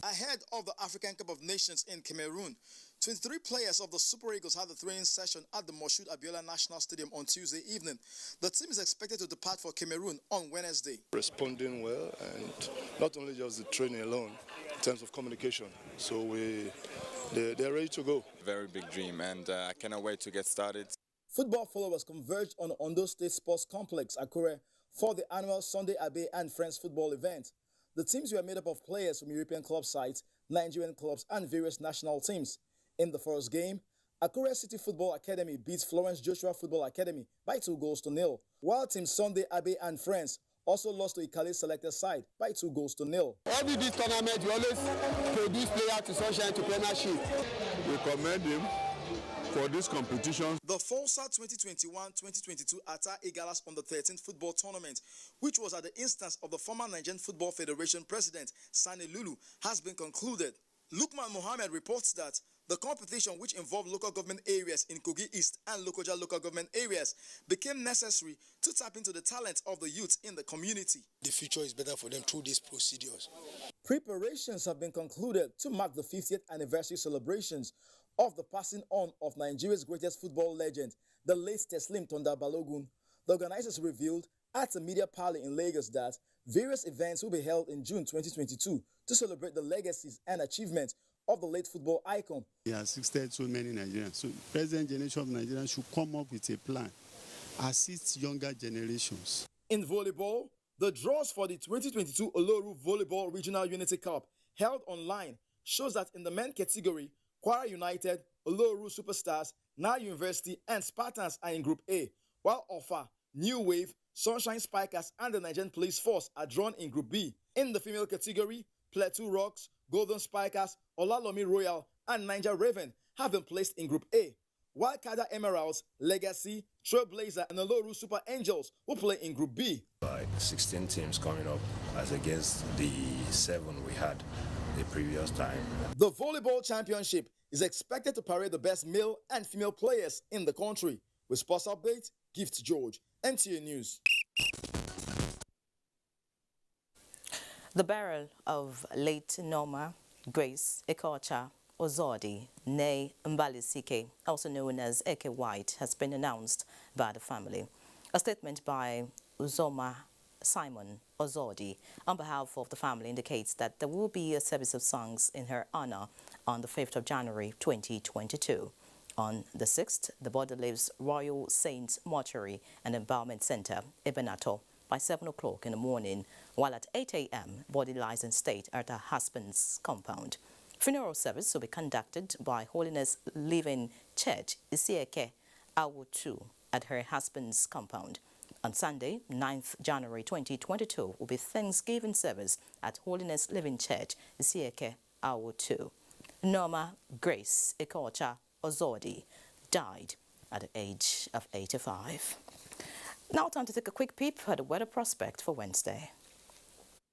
Ahead of the African Cup of Nations in Cameroon, 23 players of the Super Eagles had a training session at the Moshood Abiola National Stadium on Tuesday evening. The team is expected to depart for Cameroon on Wednesday. Responding well, and not only just the training alone, in terms of communication. So they're ready to go. Very big dream, and I cannot wait to get started. Football followers converged on Ondo State Sports Complex, Akure, for the annual Sunday Abe and Friends football event. The teams were made up of players from European club sides, Nigerian clubs, and various national teams. In the first game, Akure City Football Academy beat Florence Joshua Football Academy by 2-0, while Team Sunday Abe and Friends also lost to Ikale selected side by 2-0. Every this tournament, we always produce players to sunshine to premiership. We commend him for this competition. The FOSA 2021-2022 Ata Igalas on the 13th football tournament, which was at the instance of the former Nigerian Football Federation President Sani Lulu, has been concluded. Lukman Mohammed reports that the competition, which involved local government areas in Kogi East and Lokoja local government areas, became necessary to tap into the talent of the youth in the community. The future is better for them through these procedures. Preparations have been concluded to mark the 50th anniversary celebrations of the passing on of Nigeria's greatest football legend, the late Teslim Tonda Balogun. The organizers revealed at a media parley in Lagos that various events will be held in June 2022 to celebrate the legacies and achievements of the late football icon. He has assisted so many Nigerians. So present generation of Nigerians should come up with a plan, assist younger generations. In volleyball, the draws for the 2022 Oloru Volleyball Regional Unity Cup held online shows that in the men category, Kwara United, Oloru Superstars, Nile University, and Spartans are in Group A, while Offa, New Wave, Sunshine Spikers, and the Nigerian Police Force are drawn in Group B. In the female category, Plateau Rocks, Golden Spikers, Olalomi Royal, and Niger Raven have been placed in Group A, while Kada Emeralds, Legacy, Trailblazer, and Oloru Super Angels will play in Group B. Like 16 teams coming up as against the 7 we had the previous time. The Volleyball Championship is expected to parade the best male and female players in the country. With Sports Update, Gift George, NTA News. The burial of late Norma Grace Ekocha Ozodi, née Mbalisike, also known as Eke White, has been announced by the family. A statement by Uzoma Simon Ozodi, on behalf of the family, indicates that there will be a service of songs in her honor on the 5th of January 2022. On the 6th, the body leaves Royal Saints Mortuary and Embalmment Center, Ebenato, by 7 o'clock in the morning, while at 8 a.m., body lies in state at her husband's compound. Funeral service will be conducted by Holiness Living Church, Isieke Awutu, at her husband's compound. On Sunday, 9th January 2022, will be Thanksgiving service at Holiness Living Church, Isieke Awutu. Norma Grace Ikocha Ozodi died at the age of 85. Now time to take a quick peep at the weather prospect for Wednesday.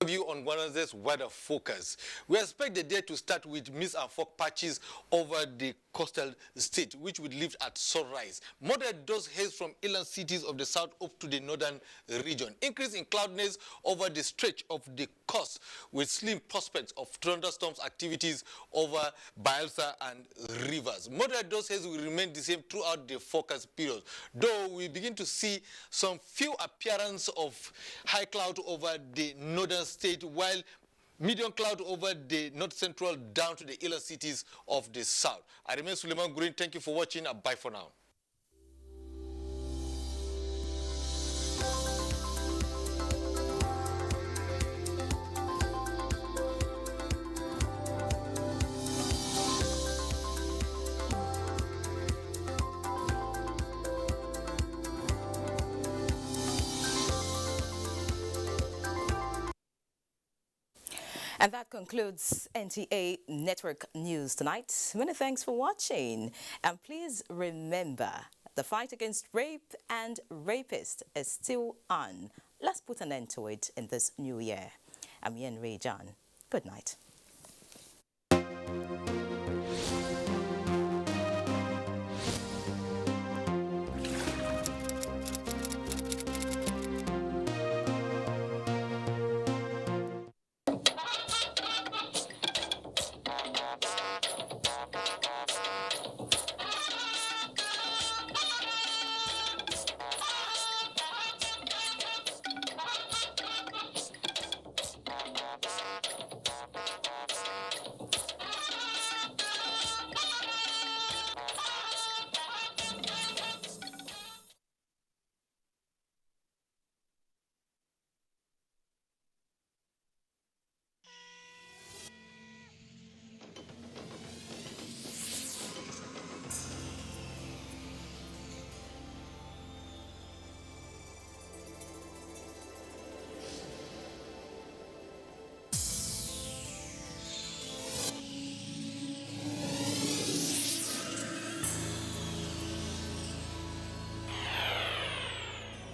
View on Wednesday's weather focus. We expect the day to start with mist and fog patches over the coastal state, which will lift at sunrise. Moderate dust haze from inland cities of the south up to the northern region. Increase in cloudiness over the stretch of the coast, with slim prospects of thunderstorms activities over Bayelsa and rivers. Moderate dust haze will remain the same throughout the forecast period, though we begin to see some few appearance of high cloud over the northern state, while medium cloud over the north central down to the inland cities of the south. I remain Suleiman Green. Thank you for watching. Bye for now. And that concludes NTA Network News tonight. Many thanks for watching. And please remember, the fight against rape and rapists is still on. Let's put an end to it in this new year. I'm Yen Ray John. Good night.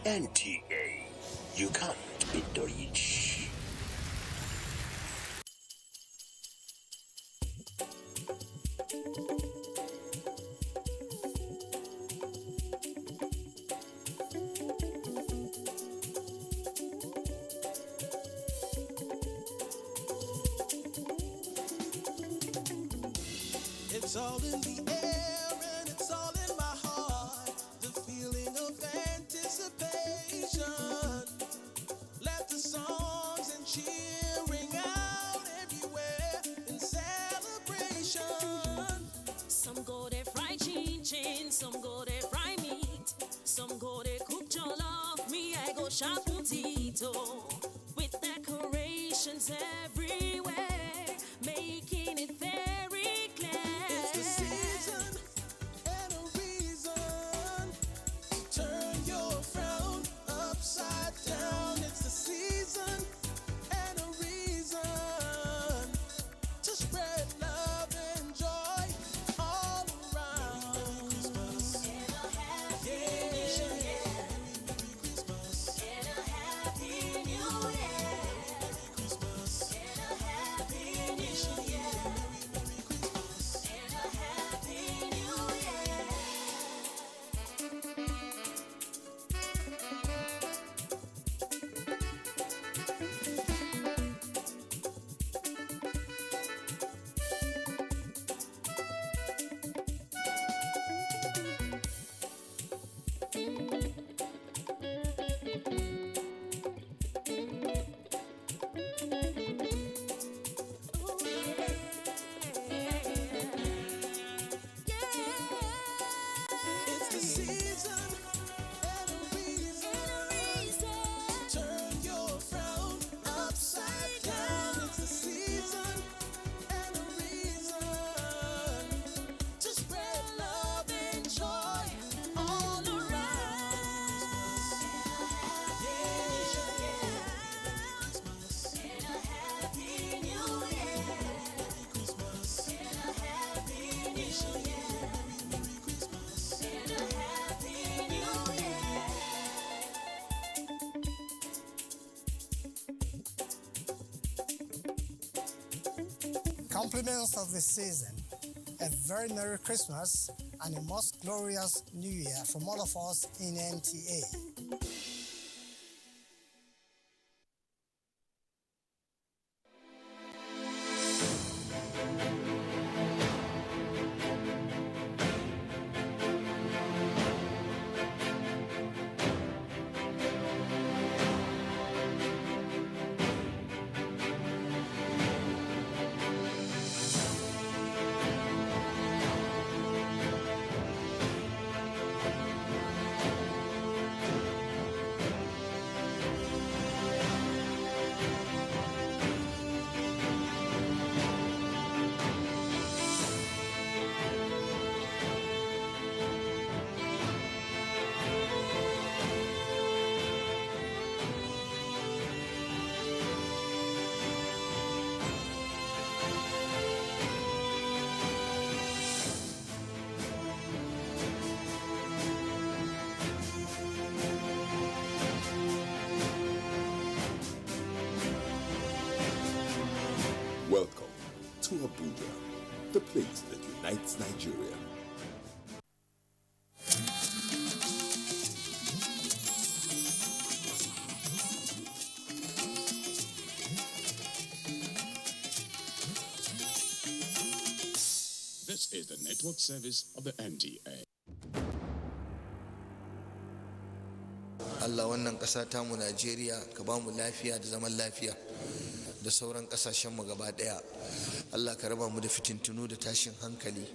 NTA, you can't beat the rich. It's all in the air and it's all in my heart. The feeling of anticipation. Let the songs and cheering out everywhere in celebration. Some go there fry chin, some go there fry meat, some go there cook jollof. Me, I go shop potato with decorations everywhere, making it very clear. It's the season and a reason to turn your frown upside down. It's the season and a reason to spread love and joy all around. Merry Christmas. Yeah. Merry Christmas. compliments of the season, a very Merry Christmas and a most glorious New Year from all of us in NTA. Welcome to Abuja, the place that unites Nigeria. This is the network service of the NTA. Allah wannan ƙasa tamu Najeriya ka ba mu lafiya da zaman lafiya da sauran ƙasashenmu gaba ɗaya. Allah ka raba mu da fitintunu da tashin hankali.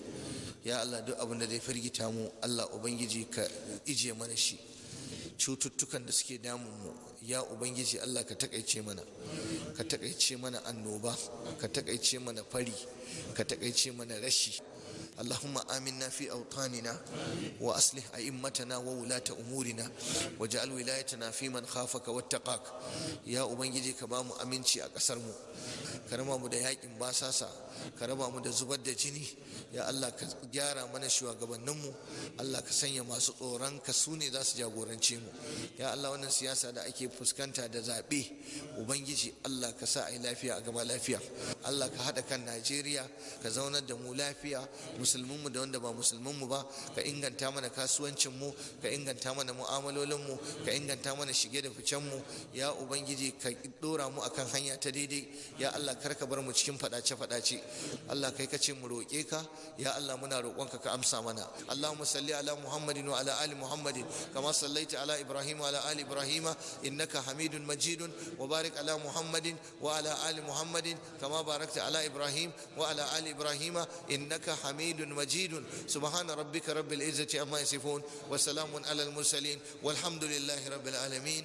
Ya Allah duk abin da zai firgita mu Allah Ubangiji ka ije mana shi. Cututtukan da suke damun mu ya Ubangiji Allah ka takaice mana annoba, ka takaice mana fari, ka takaice mana rashi. اللهم آمنا في أوطاننا وأصلح أئمتنا وولاة أمورنا واجعل ولايتنا في من خافك واتقاك يا أبنجي كبام أمينشي أكسرمو كرما مدهاك باساسا كرما مدزبد جني يا الله كجارة من شوى قبنمو الله كسنيا ما سطوران كسوني داس جاغوران شيمو يا الله وانا سياسة دا أكي فسكنتا دا زابي أبنجي الله كساعي لافيا أقبا لافيا الله كهذا كان نيجيريا كزونا دمو لافيا musulmanmu da wanda ba musulmanmu ba ka inganta mana kasuwancinmu ka inganta mana mu'amalolinmu ka inganta mana shige da ficenmu ya ubangiji ka dora mu akan hanya ta daidai ya Allah kar ka bar mu cikin fadace Allah kai kace mu roƙe ka ya Allah muna roƙonka ka amsa mana Allahumma salli ala Muhammadin wa ala ali Muhammadin kama sallaita ala Ibrahim wa ala ali Ibrahim innaka Hamidun Majidun wa barik ala Muhammadin wa ala ali Muhammadin kama barakta ala Ibrahim wa ala ali Ibrahim innaka Hamidun مجيد سبحان ربك رب العزة عما يصفون وسلام على المرسلين والحمد لله رب العالمين.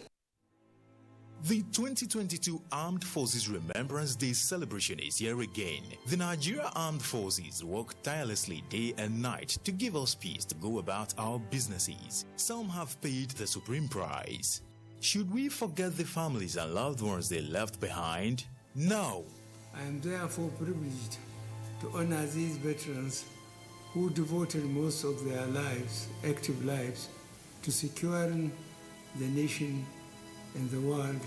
The 2022 Armed Forces Remembrance Day celebration is here again. The Nigeria Armed Forces work tirelessly day and night to give us peace to go about our businesses. Some have paid the supreme price. Should we forget the families and loved ones they left behind? No. I am therefore privileged to honor these veterans who devoted most of their lives, active lives, to securing the nation and the world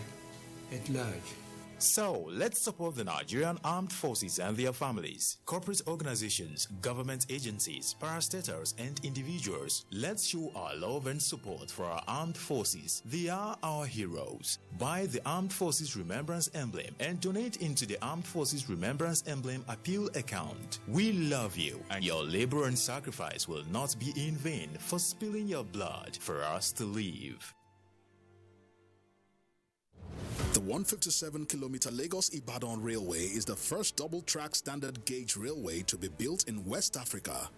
at large. So, let's support the Nigerian Armed Forces and their families, corporate organizations, government agencies, parastatals, and individuals. Let's show our love and support for our armed forces. They are our heroes. Buy the Armed Forces Remembrance Emblem and donate into the Armed Forces Remembrance Emblem Appeal account. We love you, and your labor and sacrifice will not be in vain for spilling your blood for us to live. The 157-kilometer Lagos-Ibadan Railway is the first double-track standard gauge railway to be built in West Africa.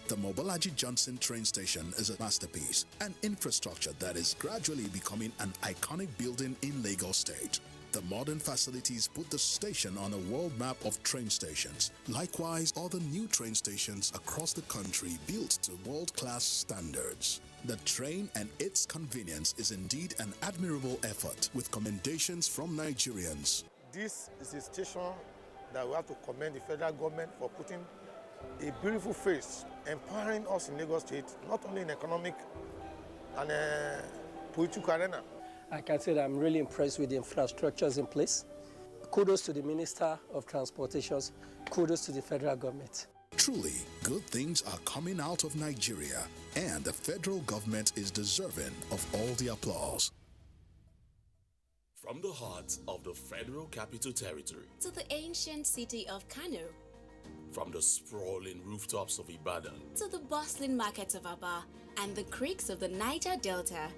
The Mobolaji Johnson train station is a masterpiece, an infrastructure that is gradually becoming an iconic building in Lagos State. The modern facilities put the station on a world map of train stations. Likewise, other new train stations across the country built to world-class standards. The train and its convenience is indeed an admirable effort, with commendations from Nigerians. This is a station that we have to commend the federal government for putting a beautiful face, empowering us in Lagos State, not only in economic and political arena. I can say that I'm really impressed with the infrastructures in place. Kudos to the Minister of Transportations. Kudos to the federal government. Truly, good things are coming out of Nigeria, and the federal government is deserving of all the applause. From the heart of the Federal Capital Territory to the ancient city of Kano, from the sprawling rooftops of Ibadan to the bustling markets of Aba and the creeks of the Niger Delta,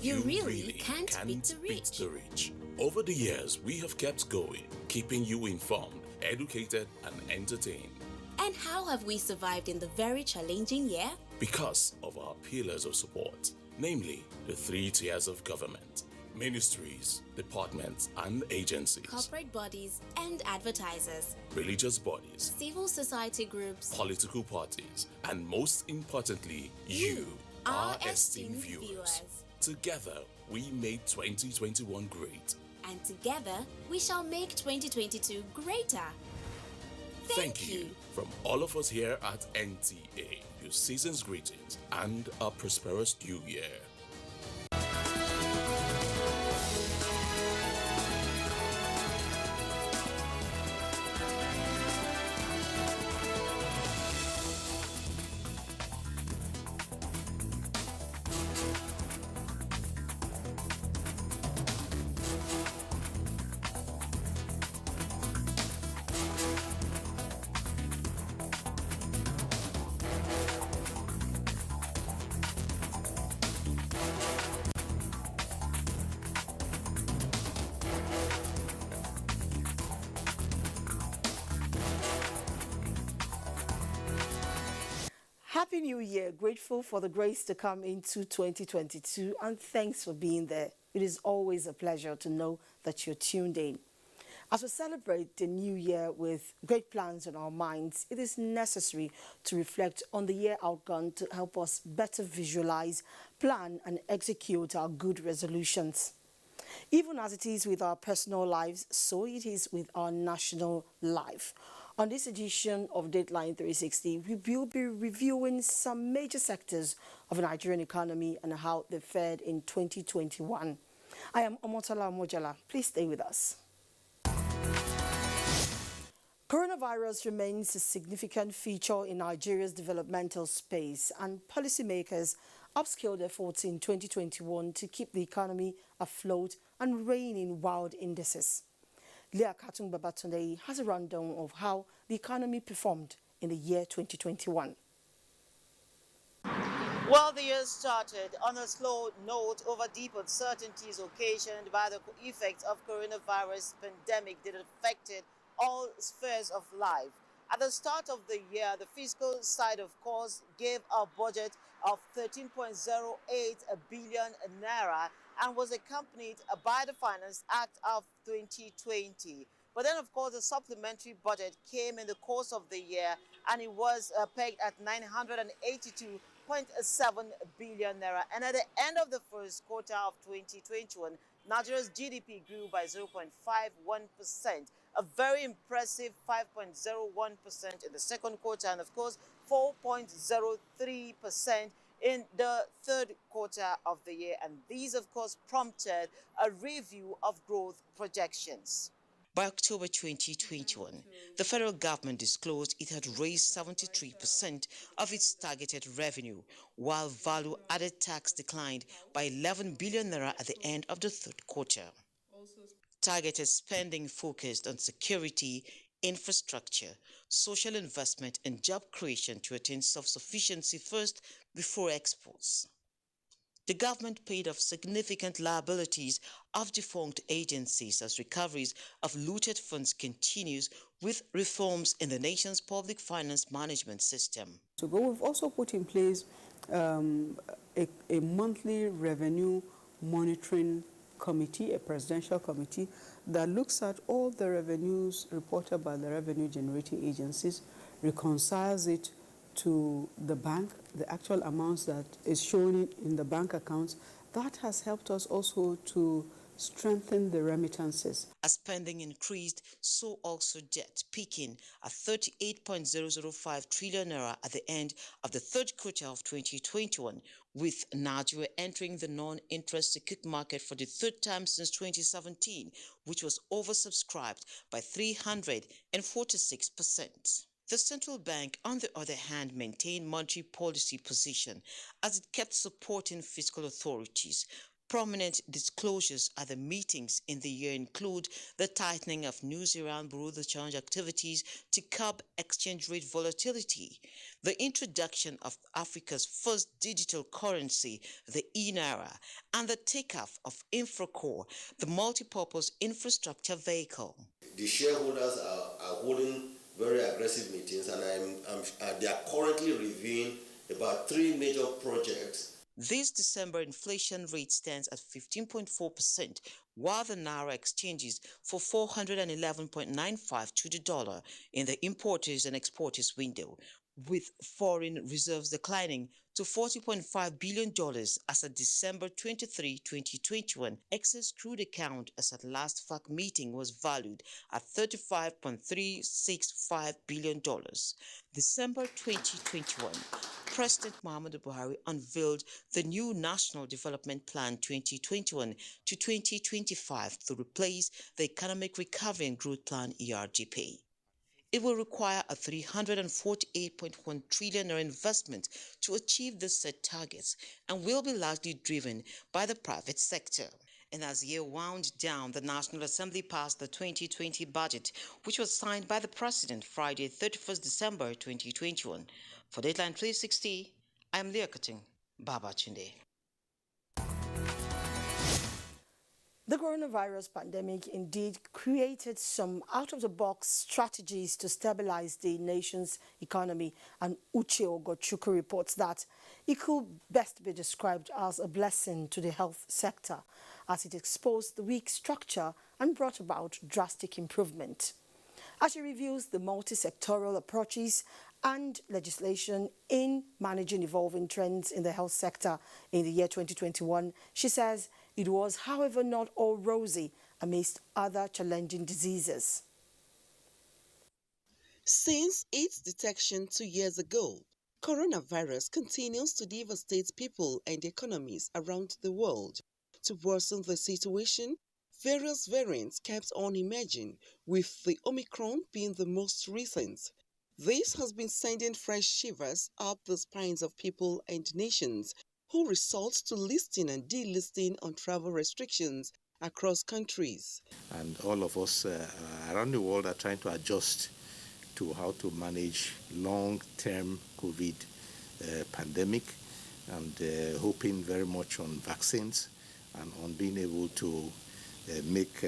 you really can't beat the rich. Over the years, we have kept going, keeping you informed, educated, and entertained. And how have we survived in the very challenging year? Because of our pillars of support, namely the 3 tiers of government: ministries, departments, and agencies, corporate bodies and advertisers, religious bodies, civil society groups, political parties, and most importantly, you, our esteemed viewers. Together, we made 2021 great. And together, we shall make 2022 greater. Thank you. From all of us here at NTA, your season's greetings and a prosperous new year. Happy New Year. Grateful for the grace to come into 2022, and thanks for being there. It is always a pleasure to know that you're tuned in. As we celebrate the new year with great plans in our minds, it is necessary to reflect on the year outgone to help us better visualize, plan, and execute our good resolutions. Even as it is with our personal lives, so it is with our national life. On this edition of Deadline 360, we will be reviewing some major sectors of the Nigerian economy and how they fared in 2021. I am Omotola Mojala. Please stay with us. Coronavirus remains a significant feature in Nigeria's developmental space, and policymakers upscaled efforts in 2021 to keep the economy afloat and rein in wild indices. Leah Katung Babatunde has a rundown of how the economy performed in the year 2021. Well, the year started on a slow note over deep uncertainties occasioned by the effects of coronavirus pandemic that affected all spheres of life. At the start of the year, the fiscal side, of course, gave a budget of 13.08 billion naira and was accompanied by the Finance Act of 2020. But then, of course, the supplementary budget came in the course of the year, and it was pegged at 982.7 billion naira. And at the end of the first quarter of 2021, Nigeria's GDP grew by 0.51%, a very impressive 5.01% in the second quarter, and of course 4.03% in the third quarter of the year. And these, of course, prompted a review of growth projections. By October 2021, the federal government disclosed it had raised 73% of its targeted revenue, while value-added tax declined by 11 billion naira at the end of the third quarter. Targeted spending focused on security, infrastructure, social investment, and job creation to attain self-sufficiency first before exports. The government paid off significant liabilities of defunct agencies as recoveries of looted funds continues with reforms in the nation's public finance management system. So we've also put in place a monthly revenue monitoring committee, a presidential committee that looks at all the revenues reported by the revenue generating agencies, reconciles it to the bank, the actual amounts that is shown in the bank accounts. That has helped us also to strengthen the remittances. As spending increased, so also debt, peaking at 38.005 trillion naira at the end of the third quarter of 2021, with Nigeria entering the non-interest secured market for the third time since 2017, which was oversubscribed by 346%. The central bank, on the other hand, maintained monetary policy position as it kept supporting fiscal authorities. Prominent disclosures at the meetings in the year include the tightening of New Zealand bureau de change activities to curb exchange rate volatility, the introduction of Africa's first digital currency, the e-Naira, and the takeoff of Infracore, the multipurpose infrastructure vehicle. The shareholders are holding very aggressive meetings, and they are currently reviewing about 3 major projects. This December inflation rate stands at 15.4%, while the Naira exchanges for 411.95 to the dollar in the importers and exporters window, with foreign reserves declining to $40.5 billion as of December 23, 2021. Excess crude account as at last FAC meeting was valued at $35.365 billion. December 2021. President Muhammadu Buhari unveiled the new National Development Plan 2021 to 2025 to replace the Economic Recovery and Growth Plan ERGP. It will require a 348.1 trillion investment to achieve the set targets and will be largely driven by the private sector. And as the year wound down, the National Assembly passed the 2020 budget, which was signed by the President Friday, 31st December 2021. For Dateline 360, I'm Leokating Babachinde. The coronavirus pandemic indeed created some out-of-the-box strategies to stabilize the nation's economy, and Uche Ogochukwu reports that it could best be described as a blessing to the health sector, as it exposed the weak structure and brought about drastic improvement. As she reviews the multi-sectoral approaches and legislation in managing evolving trends in the health sector in the year 2021, she says it was, however, not all rosy amidst other challenging diseases. Since its detection 2 years ago, coronavirus continues to devastate people and economies around the world. To worsen the situation, various variants kept on emerging, with the Omicron being the most recent. This has been sending fresh shivers up the spines of people and nations who resort to listing and delisting on travel restrictions across countries. And all of us around the world are trying to adjust to how to manage long-term COVID pandemic, and hoping very much on vaccines and on being able to make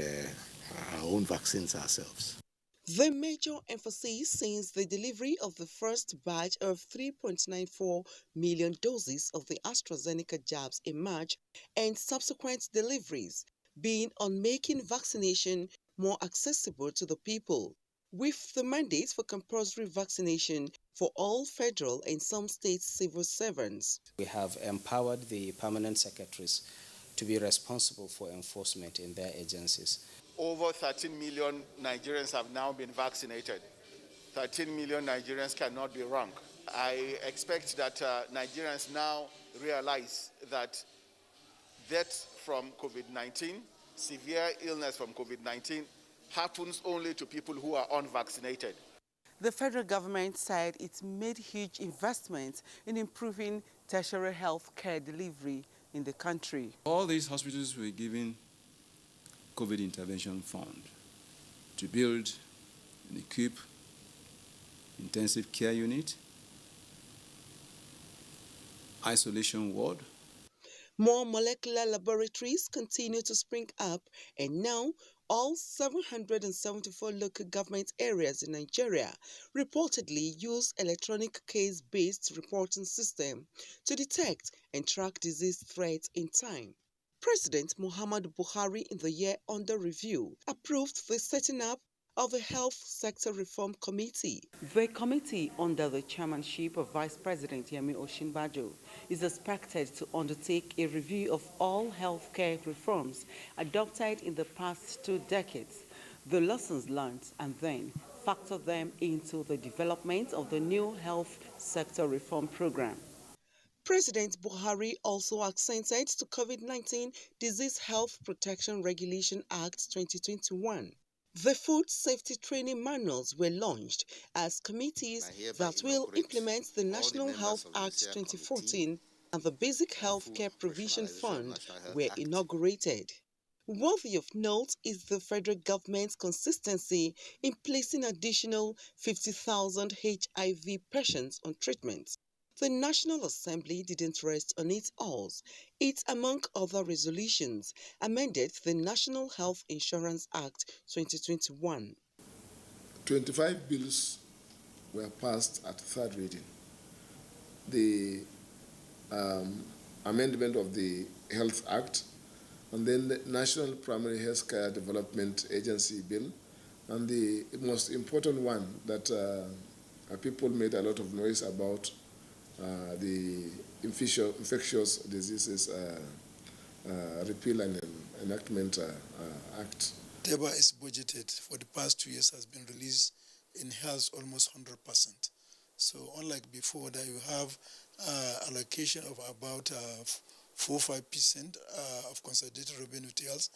our own vaccines ourselves. The major emphasis since the delivery of the first batch of 3.94 million doses of the AstraZeneca jabs in March and subsequent deliveries being on making vaccination more accessible to the people, with the mandate for compulsory vaccination for all federal and some state civil servants. We have empowered the permanent secretaries to be responsible for enforcement in their agencies. Over 13 million Nigerians have now been vaccinated. 13 million Nigerians cannot be wrong. I expect that Nigerians now realize that death from COVID-19, severe illness from COVID-19, happens only to people who are unvaccinated. The federal government said it made huge investments in improving tertiary health care delivery in the country. All these hospitals were given COVID intervention fund to build and equip intensive care unit, isolation ward. More molecular laboratories continue to spring up, and now all 774 local government areas in Nigeria reportedly use electronic case-based reporting system to detect and track disease threats in time. President Muhammadu Buhari, in the year under review, approved the setting up of a Health Sector Reform Committee. The committee, under the chairmanship of Vice President Yemi Osinbajo, is expected to undertake a review of all healthcare reforms adopted in the past 2 decades, the lessons learned, and then factor them into the development of the new Health Sector Reform Program. President Buhari also accented to COVID-19 Disease Health Protection Regulation Act 2021. The food safety training manuals were launched as committees that will implement the National Health Act 2014 and the Basic Healthcare Provision Fund were inaugurated. Worthy of note is the federal government's consistency in placing additional 50,000 HIV patients on treatment. The National Assembly didn't rest on its oars. It, among other resolutions, amended the National Health Insurance Act 2021. 25 bills were passed at third reading. The amendment of the Health Act, and then the National Primary Health Care Development Agency Bill, and the most important one that people made a lot of noise about, the Infectious Diseases Repeal and Enactment Act. Whatever is budgeted for the past 2 years has been released in health almost 100%. So unlike before that you have allocation of about 4-5% of consolidated revenue to health,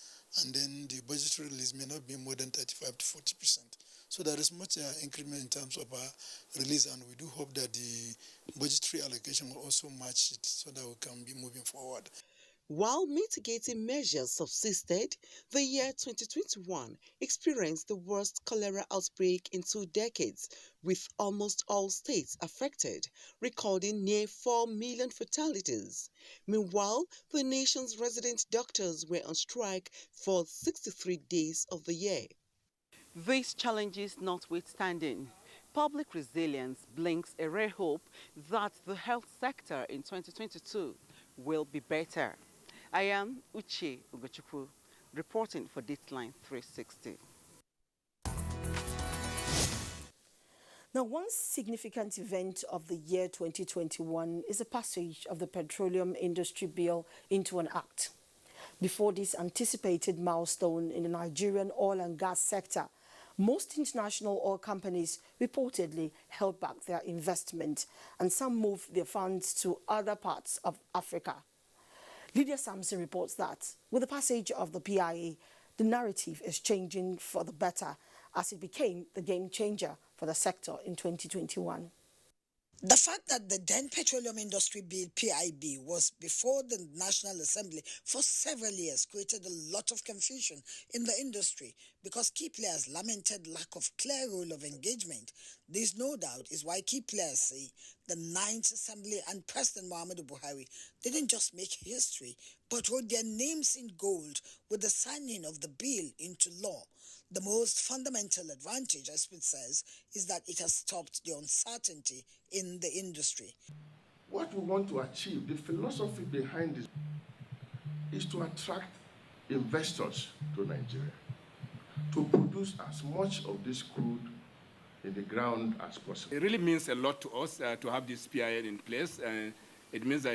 and then the budgetary release may not be more than 35 to 40%. So there is much increment in terms of release, and we do hope that the budgetary allocation will also match it so that we can be moving forward. While mitigating measures subsisted, the year 2021 experienced the worst cholera outbreak in 2 decades, with almost all states affected, recording near 4 million fatalities. Meanwhile, the nation's resident doctors were on strike for 63 days of the year. These challenges notwithstanding, public resilience blinks a rare hope that the health sector in 2022 will be better. I am Uche Ugochukwu, reporting for Dateline 360. Now, one significant event of the year 2021 is the passage of the Petroleum Industry Bill into an act. Before this anticipated milestone in the Nigerian oil and gas sector, most international oil companies reportedly held back their investment, and some moved their funds to other parts of Africa. Lydia Sampson reports that with the passage of the PIA, the narrative is changing for the better as it became the game changer for the sector in 2021. The fact that the then Petroleum Industry Bill, PIB, was before the National Assembly for several years created a lot of confusion in the industry because key players lamented lack of clear rule of engagement. This, no doubt, is why key players say the Ninth Assembly and President Muhammadu Buhari didn't just make history, but wrote their names in gold with the signing of the bill into law. The most fundamental advantage, as it says, is that it has stopped the uncertainty in the industry. What we want to achieve, the philosophy behind this, is to attract investors to Nigeria, to produce as much of this crude in the ground as possible. It really means a lot to us to have this PIA in place. It means that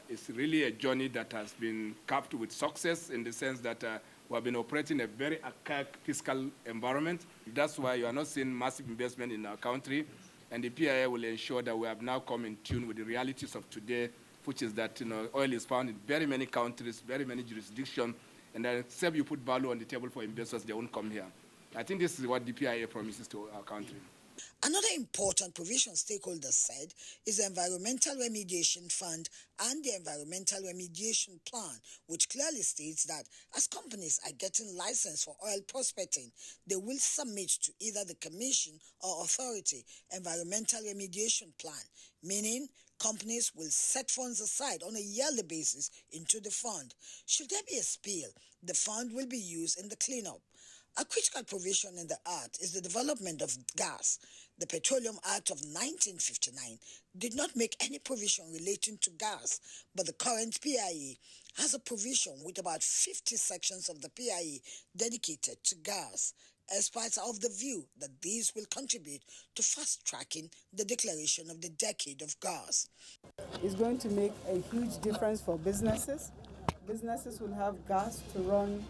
it's really a journey that has been capped with success in the sense that we have been operating a very archaic fiscal environment. That's why you are not seeing massive investment in our country. And the PIA will ensure that we have now come in tune with the realities of today, which is that oil is found in very many countries, very many jurisdictions, and that except you put value on the table for investors, they won't come here. I think this is what the PIA promises to our country. Another important provision stakeholders said is the Environmental Remediation Fund and the Environmental Remediation Plan, which clearly states that as companies are getting licensed for oil prospecting, they will submit to either the Commission or Authority Environmental Remediation Plan, meaning companies will set funds aside on a yearly basis into the fund. Should there be a spill, the fund will be used in the cleanup. A critical provision in the Act is the development of gas. The Petroleum Act of 1959 did not make any provision relating to gas, but the current PIA has a provision with about 50 sections of the PIA dedicated to gas. experts are of the view that these will contribute to fast-tracking the declaration of the decade of gas. It's going to make a huge difference for businesses. Businesses will have gas to run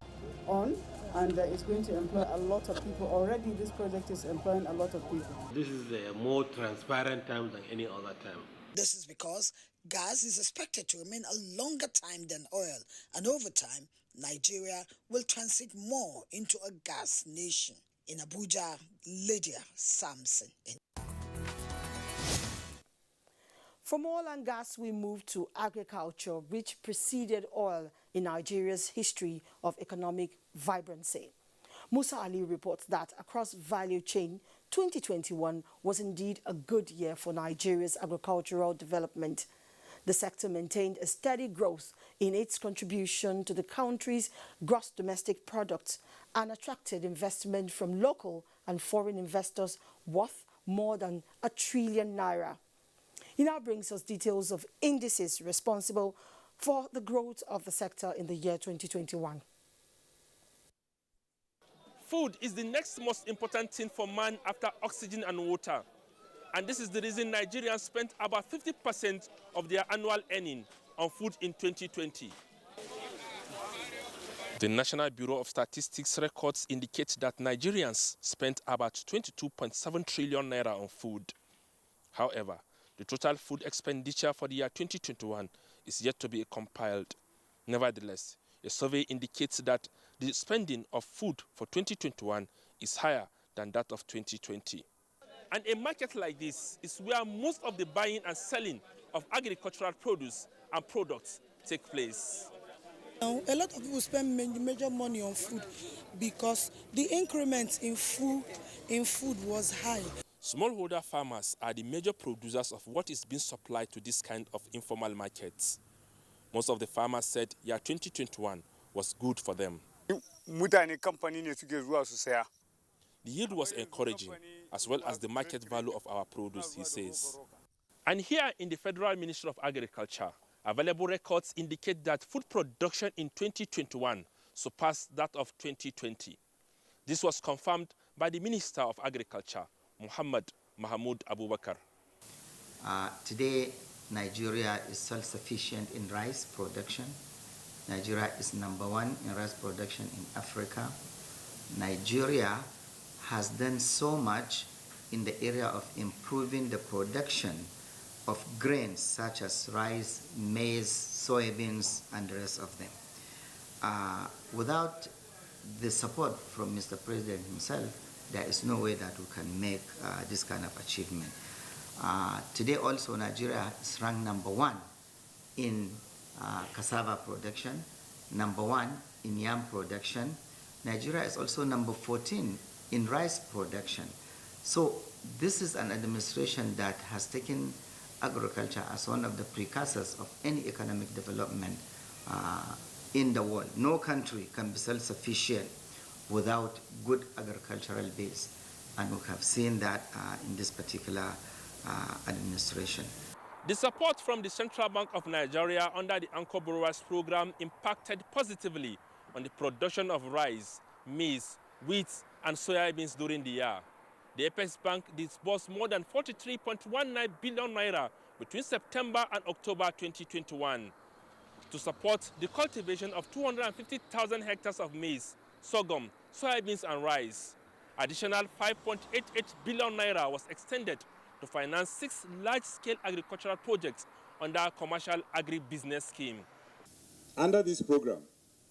on, and it's going to employ a lot of people. Already this project is employing a lot of people. This is a more transparent time than any other time. This is because gas is expected to remain a longer time than oil, and over time, Nigeria will transit more into a gas nation. In Abuja, Lydia Sampson. From oil and gas, we move to agriculture, which preceded oil in Nigeria's history of economic vibrancy. Musa Ali reports that across value chain, 2021 was indeed a good year for Nigeria's agricultural development. The sector maintained a steady growth in its contribution to the country's gross domestic product and attracted investment from local and foreign investors worth more than ₦1 trillion. He now brings us details of indices responsible for the growth of the sector in the year 2021. Food is the next most important thing for man after oxygen and water. And this is the reason Nigerians spent about 50% of their annual earning on food in 2020. The National Bureau of Statistics records indicate that Nigerians spent about 22.7 trillion naira on food. However, the total food expenditure for the year 2021 is yet to be compiled. Nevertheless, a survey indicates that the spending of food for 2021 is higher than that of 2020. And a market like this is where most of the buying and selling of agricultural produce and products take place. Now, a lot of people spend major money on food because the increment in food was high. Smallholder farmers are the major producers of what is being supplied to this kind of informal markets. Most of the farmers said year 2021 was good for them. The yield was encouraging, as well as the market value of our produce, he says. And here in the Federal Ministry of Agriculture, available records indicate that food production in 2021 surpassed that of 2020. This was confirmed by the Minister of Agriculture, Muhammad Mahmoud Abubakar. Today, Nigeria is self-sufficient in rice production. Nigeria is #1 in rice production in Africa. Nigeria has done so much in the area of improving the production of grains such as rice, maize, soybeans, and the rest of them. Without the support from Mr. President himself, there is no way that we can make this kind of achievement. Today also Nigeria is ranked #1 in cassava production, #1 in yam production. Nigeria is also #14 in rice production. So this is an administration that has taken agriculture as one of the precursors of any economic development in the world. No country can be self-sufficient without good agricultural base, and we have seen that in this particular administration. The support from the Central Bank of Nigeria under the Anchor Borrowers Program impacted positively on the production of rice, maize, wheat, and soybeans during the year. The Apex Bank disbursed more than 43.19 billion naira between September and October 2021 to support the cultivation of 250,000 hectares of maize, sorghum, soybeans, and rice. Additional 5.88 billion naira was extended to finance 6 large-scale agricultural projects under a commercial agri-business scheme. Under this program,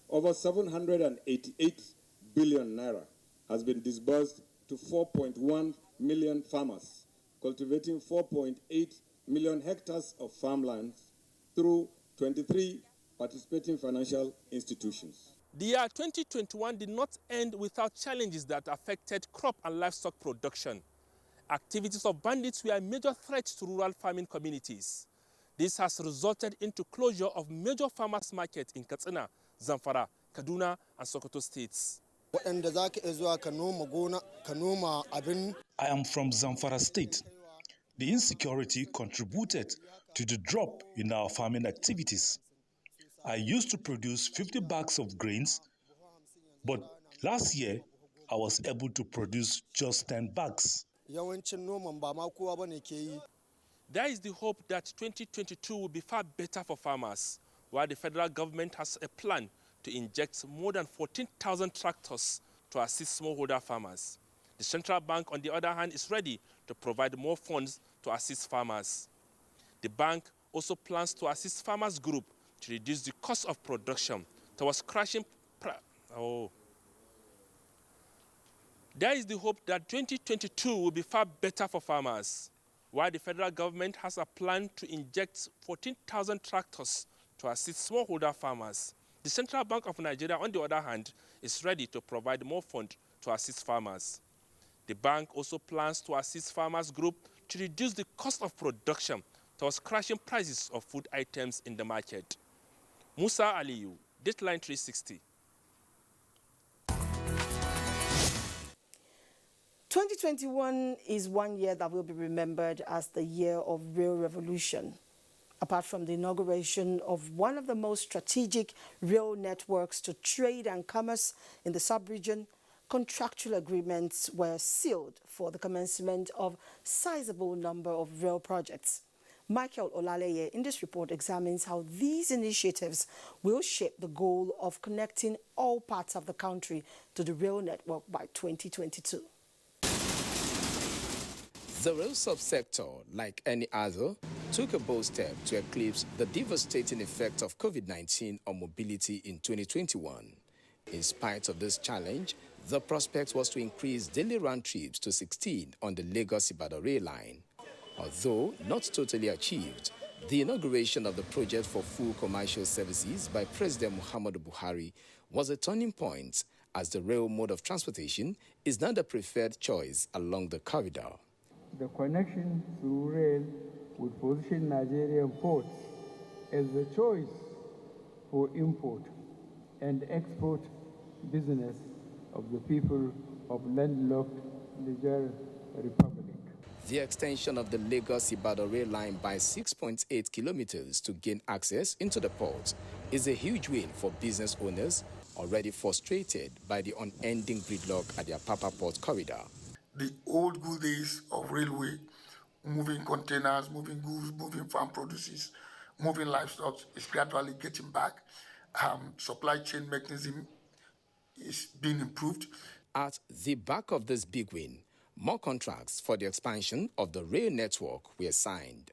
over 788 billion naira has been disbursed to 4.1 million farmers, cultivating 4.8 million hectares of farmlands through 23 participating financial institutions. The year 2021 did not end without challenges that affected crop and livestock production. Activities of bandits were a major threat to rural farming communities. This has resulted into closure of major farmers' markets in Katsina, Zamfara, Kaduna, and Sokoto states. I am from Zamfara State. The insecurity contributed to the drop in our farming activities. I used to produce 50 bags of grains, but last year I was able to produce just 10 bags. There is the hope that 2022 will be far better for farmers, while the federal government has a plan to inject more than 14,000 tractors to assist smallholder farmers. The central bank, on the other hand, is ready to provide more funds to assist farmers. The bank also plans to assist farmers group to reduce the cost of production towards crashing. There is the hope that 2022 will be far better for farmers, while the federal government has a plan to inject 14,000 tractors to assist smallholder farmers. The Central Bank of Nigeria, on the other hand, is ready to provide more funds to assist farmers. The bank also plans to assist farmers group to reduce the cost of production towards crashing prices of food items in the market. Musa Aliyu, Deadline 360. 2021 is one year that will be remembered as the year of rail revolution. Apart from the inauguration of one of the most strategic rail networks to trade and commerce in the sub-region, contractual agreements were sealed for the commencement of sizable number of rail projects. Michael Olaleye in this report examines how these initiatives will shape the goal of connecting all parts of the country to the rail network by 2022. The rail subsector, like any other, took a bold step to eclipse the devastating effect of COVID-19 on mobility in 2021. In spite of this challenge, the prospect was to increase daily round trips to 16 on the Lagos-Ibadan rail line. Although not totally achieved, the inauguration of the project for full commercial services by President Muhammadu Buhari was a turning point, as the rail mode of transportation is now the preferred choice along the corridor. The connection through rail would position Nigerian ports as the choice for import and export business of the people of landlocked Niger Republic. The extension of the Lagos-Ibadan rail line by 6.8 kilometers to gain access into the port is a huge win for business owners already frustrated by the unending gridlock at the Apapa Port corridor. The old good days of railway, moving containers, moving goods, moving farm produces, moving livestock is gradually getting back. Supply chain mechanism is being improved. At the back of this big win, more contracts for the expansion of the rail network were signed.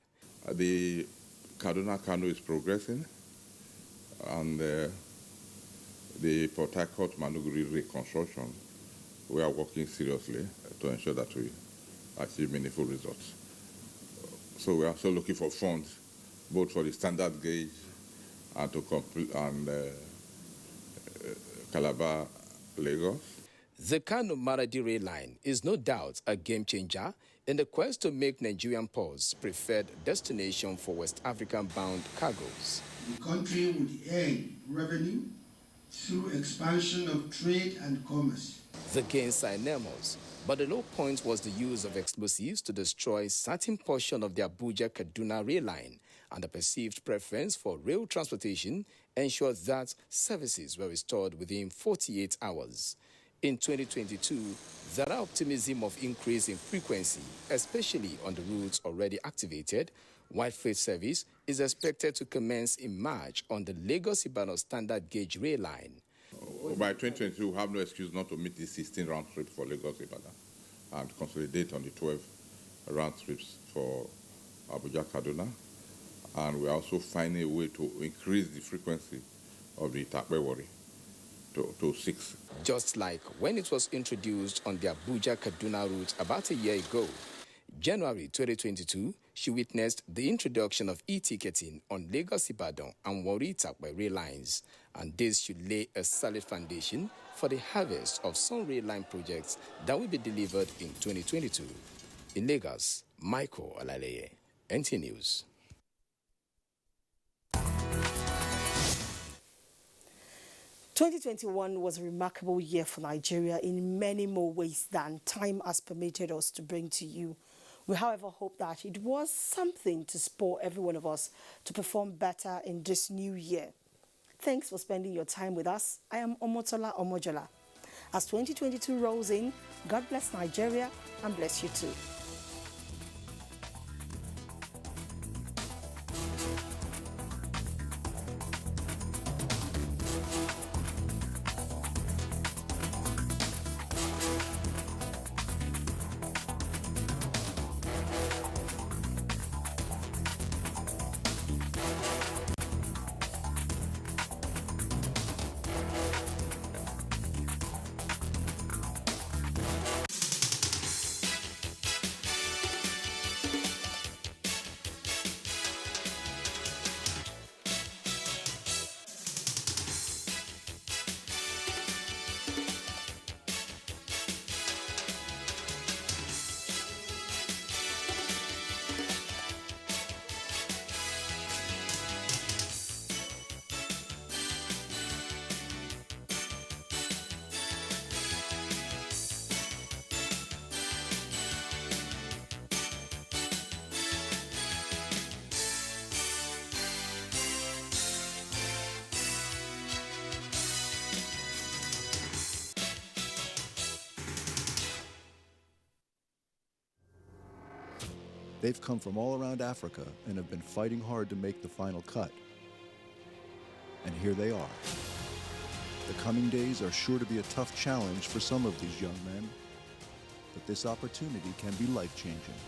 The Kaduna Kano is progressing, and the Port Harcourt Manuguri reconstruction, we are working seriously to ensure that we achieve meaningful results. So we are also looking for funds, both for the standard gauge and to complete Calabar, Lagos. The Kano-Maradi rail line is no doubt a game changer in the quest to make Nigerian ports preferred destination for West African-bound cargoes. The country would earn revenue through expansion of trade and commerce. The gains are enormous, but the low point was the use of explosives to destroy certain portion of the Abuja-Kaduna rail line, and the perceived preference for rail transportation ensured that services were restored within 48 hours. In 2022, there are optimism of increase in frequency, especially on the routes already activated, while freight service is expected to commence in March on the Lagos-Ibadan standard gauge rail line. By 2022, we have no excuse not to meet the 16 round trips for Lagos-Ibadan and consolidate on the 12 round trips for Abuja-Kaduna. And we are also finding a way to increase the frequency of the Takpewari to 6. Just like when it was introduced on the Abuja-Kaduna route about a year ago, January 2022, she witnessed the introduction of e-ticketing on Lagos-Ibadan and Warri-Takpe rail lines, and this should lay a solid foundation for the harvest of some rail line projects that will be delivered in 2022. In Lagos, Michael Olaleye, NTA News. "2021 was a remarkable year for Nigeria in many more ways than time has permitted us to bring to you. We, however, hope that it was something to spur every one of us to perform better in this new year. Thanks for spending your time with us. I am Omotola Omojola. As 2022 rolls in, God bless Nigeria and bless you too. They've come from all around Africa and have been fighting hard to make the final cut. And here they are. The coming days are sure to be a tough challenge for some of these young men, but this opportunity can be life-changing.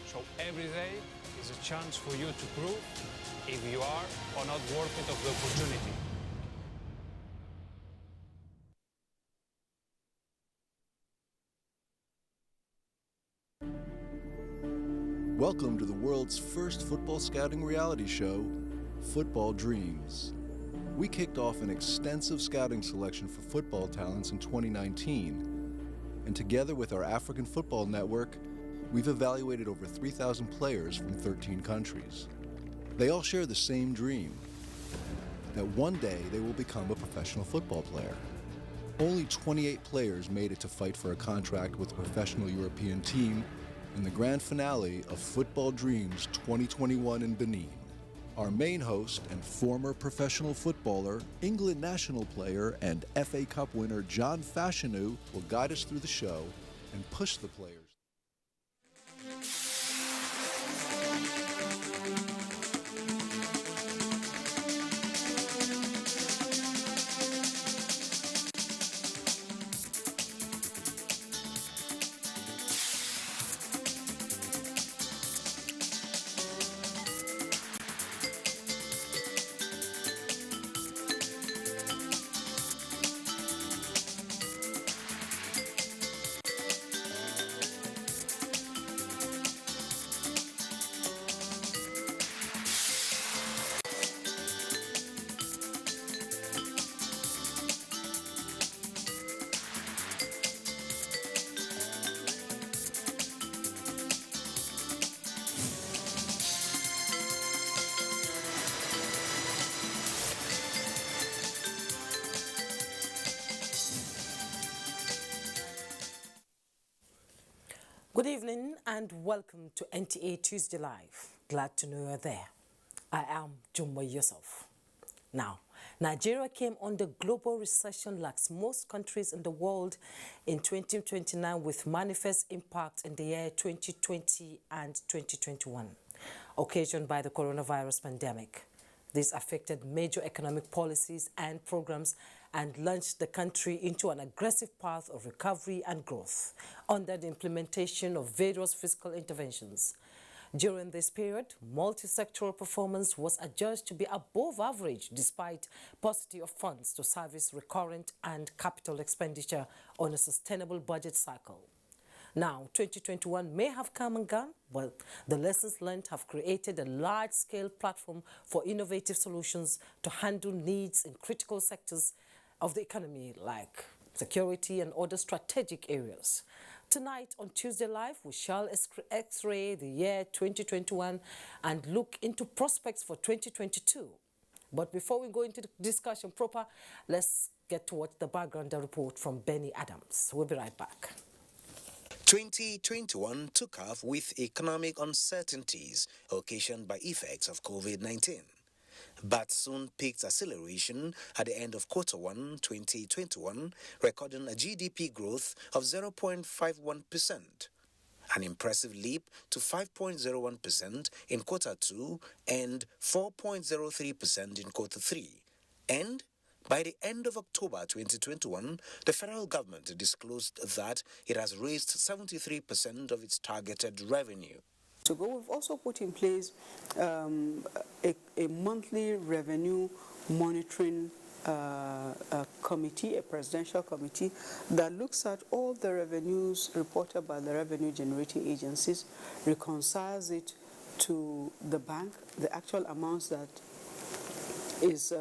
So every day is a chance for you to prove if you are or not worth it of the opportunity. Welcome to the world's first football scouting reality show, Football Dreams. We kicked off an extensive scouting selection for football talents in 2019, and together with our African Football Network, we've evaluated over 3,000 players from 13 countries. They all share the same dream, that one day they will become a professional football player. Only 28 players made it to fight for a contract with a professional European team in the grand finale of Football Dreams 2021 in Benin. Our main host and former professional footballer, England national player, and FA Cup winner John Fashanu will guide us through the show and push the players. Good evening and welcome to NTA Tuesday Live. Glad to know you're there. I am Jumbo Yusuf. Now, Nigeria came under global recession like most countries in the world in 2029 with manifest impact in the year 2020 and 2021, occasioned by the coronavirus pandemic. This affected major economic policies and programs and launched the country into an aggressive path of recovery and growth under the implementation of various fiscal interventions. During this period, multi-sectoral performance was adjudged to be above average despite paucity of funds to service recurrent and capital expenditure on a sustainable budget cycle. Now, 2021 may have come and gone, but the lessons learned have created a large-scale platform for innovative solutions to handle needs in critical sectors of the economy like security and other strategic areas. Tonight on Tuesday Live, we shall x-ray the year 2021 and look into prospects for 2022. But before we go into the discussion proper, let's get towards the background report from Benny Adams. We'll be right back. 2021 took off with economic uncertainties occasioned by effects of COVID-19. but soon picked acceleration at the end of Q1 2021, recording a GDP growth of 0.51%, an impressive leap to 5.01% in Q2 and 4.03% in Q3. And by the end of October 2021, the federal government disclosed that it has raised 73% of its targeted revenue. To go, we've also put in place a monthly revenue monitoring committee, a presidential committee that looks at all the revenues reported by the revenue generating agencies, reconciles it to the bank, the actual amounts that is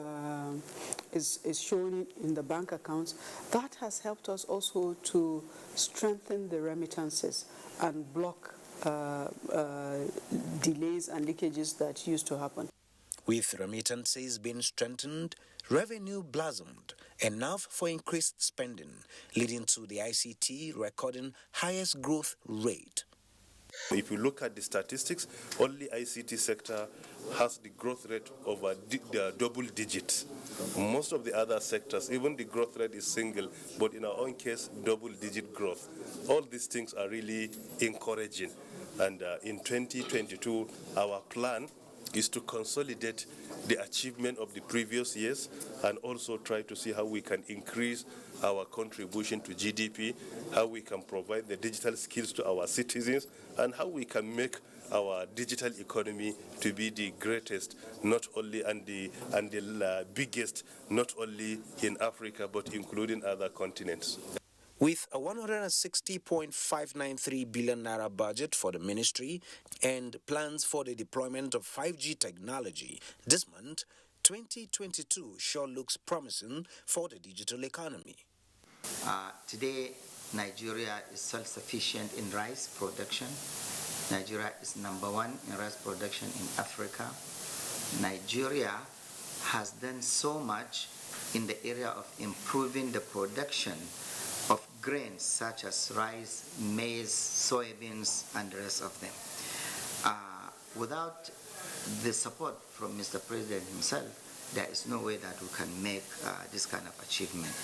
shown in the bank accounts. That has helped us also to strengthen the remittances and block delays and leakages that used to happen. With remittances being strengthened, revenue blossomed, enough for increased spending, leading to the ICT recording highest growth rate. If you look at the statistics, only ICT sector has the growth rate of double digits. Most of the other sectors, even the growth rate is single, but in our own case, double-digit growth. All these things are really encouraging. And in 2022, our plan is to consolidate the achievement of the previous years and also try to see how we can increase our contribution to GDP, how we can provide the digital skills to our citizens, and how we can make our digital economy to be the greatest, not only and the biggest, not only in Africa, but including other continents. With a 160.593 billion naira budget for the ministry and plans for the deployment of 5G technology this month, 2022 sure looks promising for the digital economy. Today, Nigeria is self-sufficient in rice production. Nigeria is #1 in rice production in Africa. Nigeria has done so much in the area of improving the production of grains such as rice, maize, soybeans, and the rest of them. Without the support from Mr. President himself, there is no way that we can make this kind of achievement.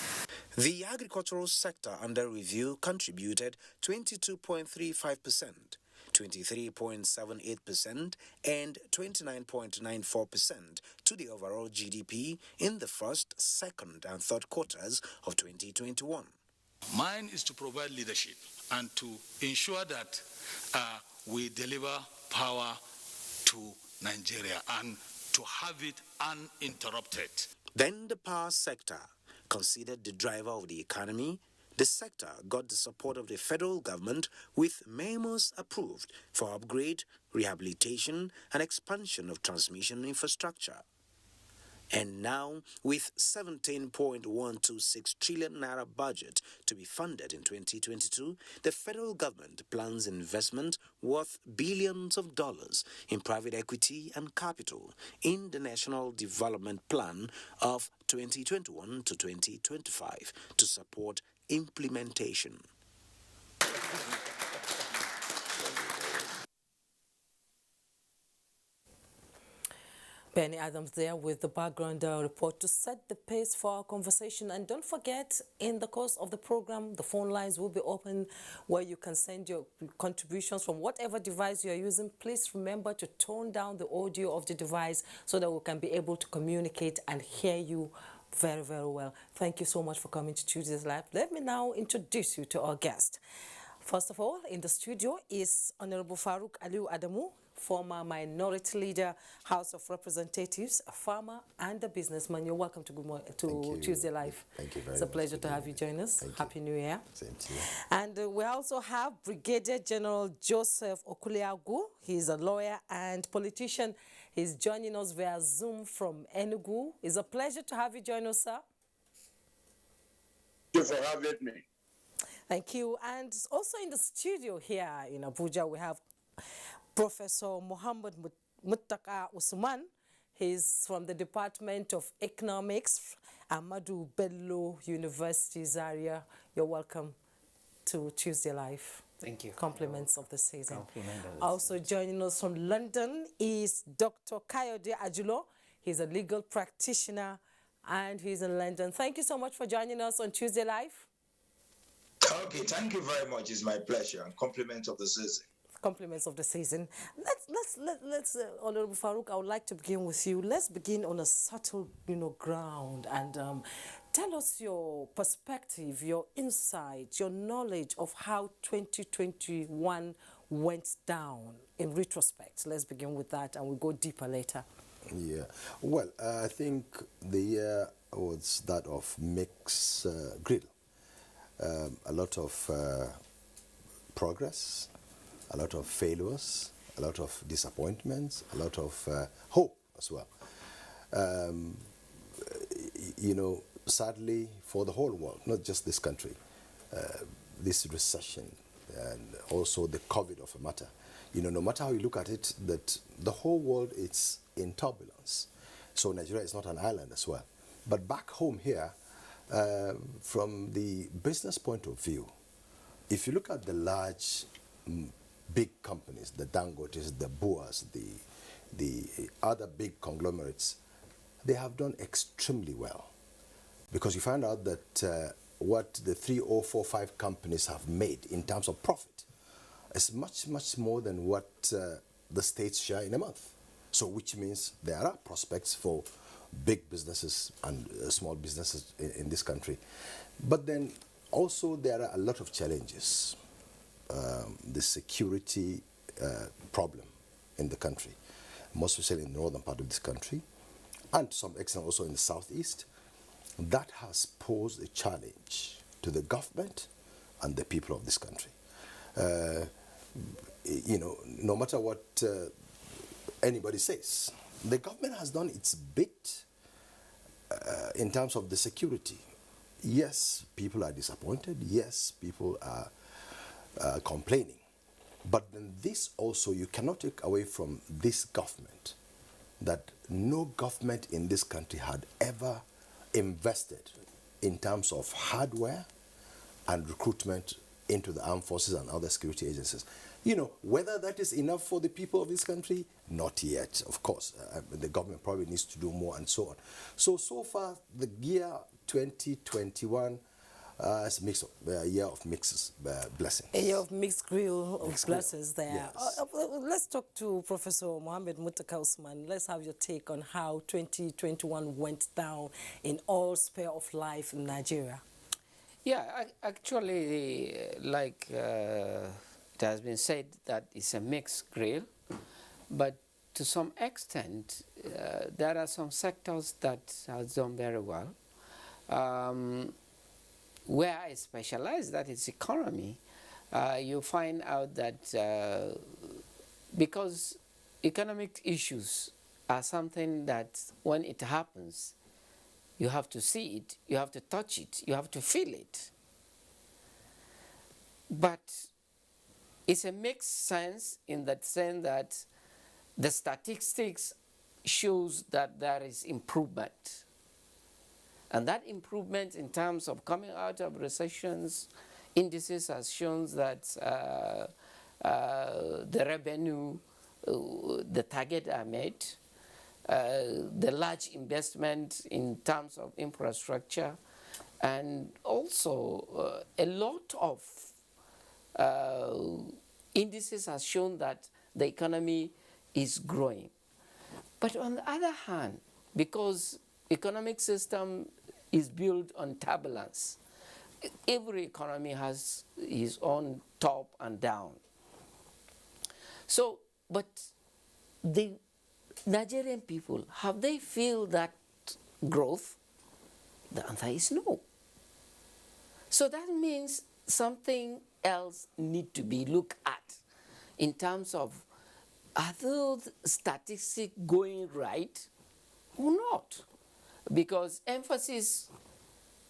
The agricultural sector under review contributed 22.35%, 23.78%, and 29.94% to the overall GDP in the first, second, and third quarters of 2021. Mine is to provide leadership and to ensure that we deliver power to Nigeria and to have it uninterrupted. Then the power sector, considered the driver of the economy, the sector got the support of the federal government with memos approved for upgrade, rehabilitation, and expansion of transmission infrastructure. And now, with 17.126 trillion naira budget to be funded in 2022, the federal government plans investment worth billions of dollars in private equity and capital in the National Development Plan of 2021 to 2025 to support implementation. Benny Adams there with the background report to set the pace for our conversation. And don't forget, in the course of the program, the phone lines will be open where you can send your contributions from whatever device you're using. Please remember to tone down the audio of the device so that we can be able to communicate and hear you very, very well. Thank you so much for coming to Tuesday's Live. Let me now introduce you to our guest. First of all, in the studio is Honorable Farouk Aliu Adamu, former Minority Leader, House of Representatives, a farmer and a businessman. You're welcome to Tuesday Live. Thank you very much. It's a pleasure to have you join us. Happy New Year. Same to you. And we also have Brigadier General Joseph Okuleagu. He's a lawyer and politician. He's joining us via Zoom from Enugu. It's a pleasure to have you join us, sir. Thank you for having me. Thank you. And also in the studio here in Abuja, we have Professor Muhammad Muttaka Usman. He's from the Department of Economics, Ahmadu Bello University, Zaria. You're welcome to Tuesday Live. Thank you. Compliments of the season. Also joining us from London is Dr. Kayode Ajulo. He's a legal practitioner and he's in London. Thank you so much for joining us on Tuesday Live. Okay, thank you very much. It's my pleasure, and compliments of the season. Compliments of the season. Let's Honorable Farouk, I would like to begin with you. Let's begin on a subtle, ground, and tell us your perspective, your insight, your knowledge of how 2021 went down in retrospect. Let's begin with that, and we'll go deeper later. Yeah, well, I think the year was that of mixed grill. A lot of progress, a lot of failures, a lot of disappointments, a lot of hope as well. Sadly for the whole world, not just this country, this recession and also the COVID of a matter, no matter how you look at it, that the whole world is in turbulence. So Nigeria is not an island as well. But back home here, from the business point of view, if you look at the large, big companies, the Dangotes, the Boas, the other big conglomerates, they have done extremely well. Because you find out that what the 3 or 4, 5 companies have made in terms of profit is much, much more than what the states share in a month. So which means there are prospects for big businesses and small businesses in this country. But then also there are a lot of challenges. The security problem in the country, most especially in the northern part of this country, and to some extent also in the southeast, that has posed a challenge to the government and the people of this country. No matter what anybody says, the government has done its bit in terms of the security. Yes, people are disappointed. Yes, people are complaining. But then this also, you cannot take away from this government that no government in this country had ever invested in terms of hardware and recruitment into the armed forces and other security agencies. Whether that is enough for the people of this country, not yet, of course. The government probably needs to do more and so on. So far, the year 2021 is a year of mixed blessings. A year of mixed grill of blessings there. Yes. Let's talk to Professor Mohammed Muttaka Usman. Let's have your take on how 2021 went down in all sphere of life in Nigeria. Yeah, actually, like it has been said, that it's a mixed grill, but to some extent, there are some sectors that have done very well. Where I specialize, that is economy, you find out that because economic issues are something that when it happens, you have to see it, you have to touch it, you have to feel it. But it's a mixed sense in that sense that the statistics shows that there is improvement. And that improvement in terms of coming out of recessions, indices has shown that the revenue, the target are met, the large investment in terms of infrastructure, and also a lot of indices has shown that the economy is growing. But on the other hand, because economic system is built on turbulence, every economy has its own top and down. So, but the Nigerian people, have they feel that growth? The answer is no. So that means something else need to be looked at in terms of, are those statistics going right or not? Because emphasis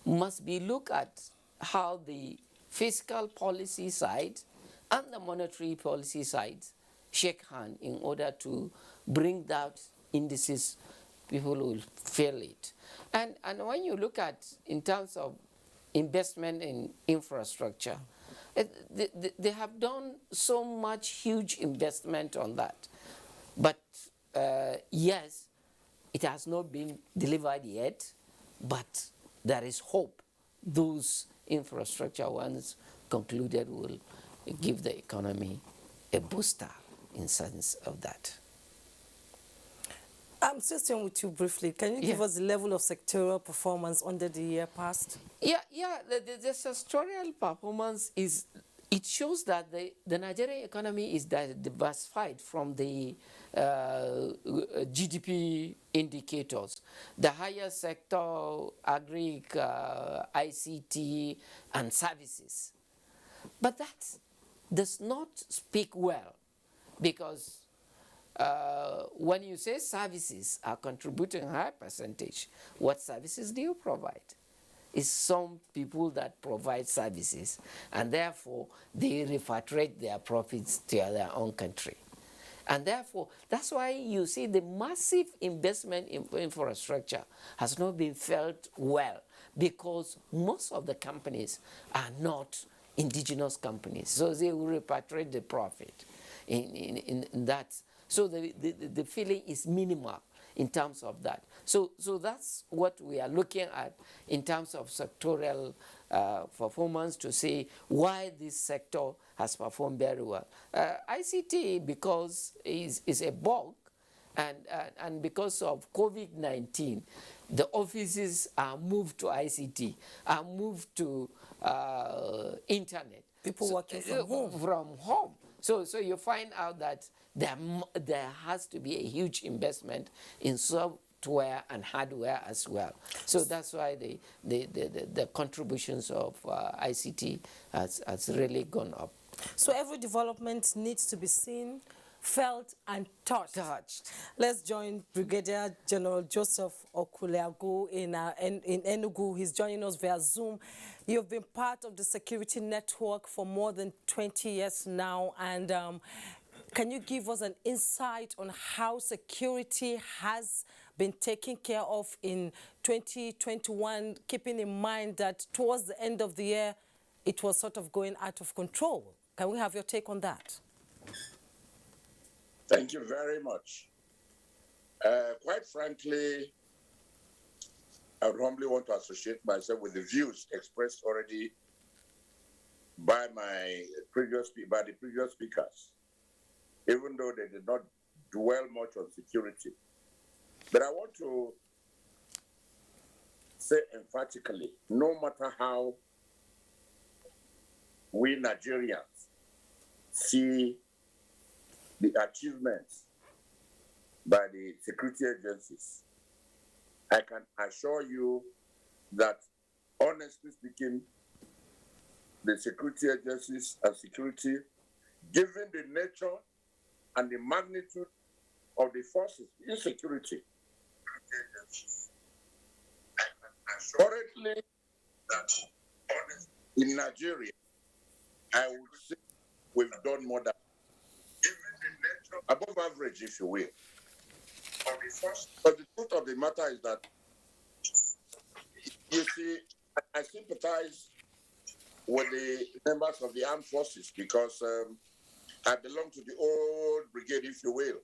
must be looked at how the fiscal policy side and the monetary policy side shake hands in order to bring that indices, people will feel it. And when you look at in terms of investment in infrastructure, they have done so much huge investment on that. But yes, It has not been delivered yet, but there is hope. Those infrastructure ones concluded will give the economy a booster in sense of that. I'm still staying with you briefly. Can you give us the level of sectoral performance under the year past? Yeah. The sectoral performance is, it shows that the Nigerian economy is diversified from the GDP indicators. The higher sector, agri, ICT, and services. But that does not speak well, because when you say services are contributing a high percentage, what services do you provide? It's some people that provide services, and therefore they repatriate their profits to their own country. And therefore, that's why you see the massive investment in infrastructure has not been felt well, because most of the companies are not indigenous companies, so they will repatriate the profit in that. So the feeling is minimal in terms of that. So that's what we are looking at in terms of sectoral performance, to see why this sector has performed very well. ICT, because is a bulk, and because of COVID-19, the offices are moved to ICT, are moved to internet. People working from home. So you find out that there has to be a huge investment in software and hardware as well. So that's why the contributions of ICT has really gone up. So every development needs to be seen, felt, and touched. Let's join Brigadier General Joseph Okuleagu in Enugu. He's joining us via Zoom. You've been part of the security network for more than 20 years now, and can you give us an insight on how security has been taken care of in 2021, keeping in mind that towards the end of the year, it was sort of going out of control? Can we have your take on that? Thank you very much. Quite frankly, I would humbly want to associate myself with the views expressed already by the previous speakers, even though they did not dwell much on security. But I want to say emphatically, no matter how we Nigerians see the achievements by the security agencies, I can assure you that, honestly speaking, the security agencies and security, given the nature and the magnitude of the forces in security, currently in Nigeria, I would say we've done more than above average, if you will. But the truth of the matter is that, you see, I sympathize with the members of the armed forces, because I belong to the old brigade, if you will.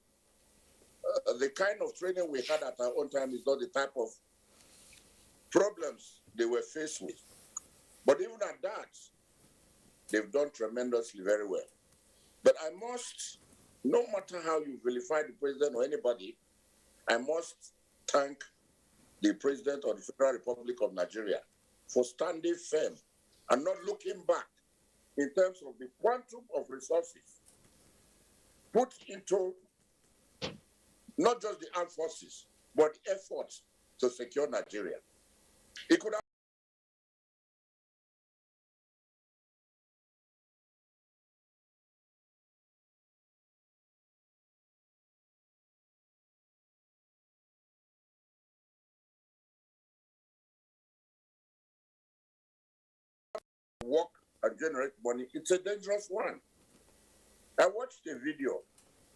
The kind of training we had at our own time is not the type of problems they were faced with. But even at that, they've done tremendously very well. But I must, no matter how you vilify the president or anybody, I must thank the president of the Federal Republic of Nigeria for standing firm and not looking back in terms of the quantum of resources put into not just the armed forces, but the efforts to secure Nigeria. It could have work and generate money. It's a dangerous one. I watched a video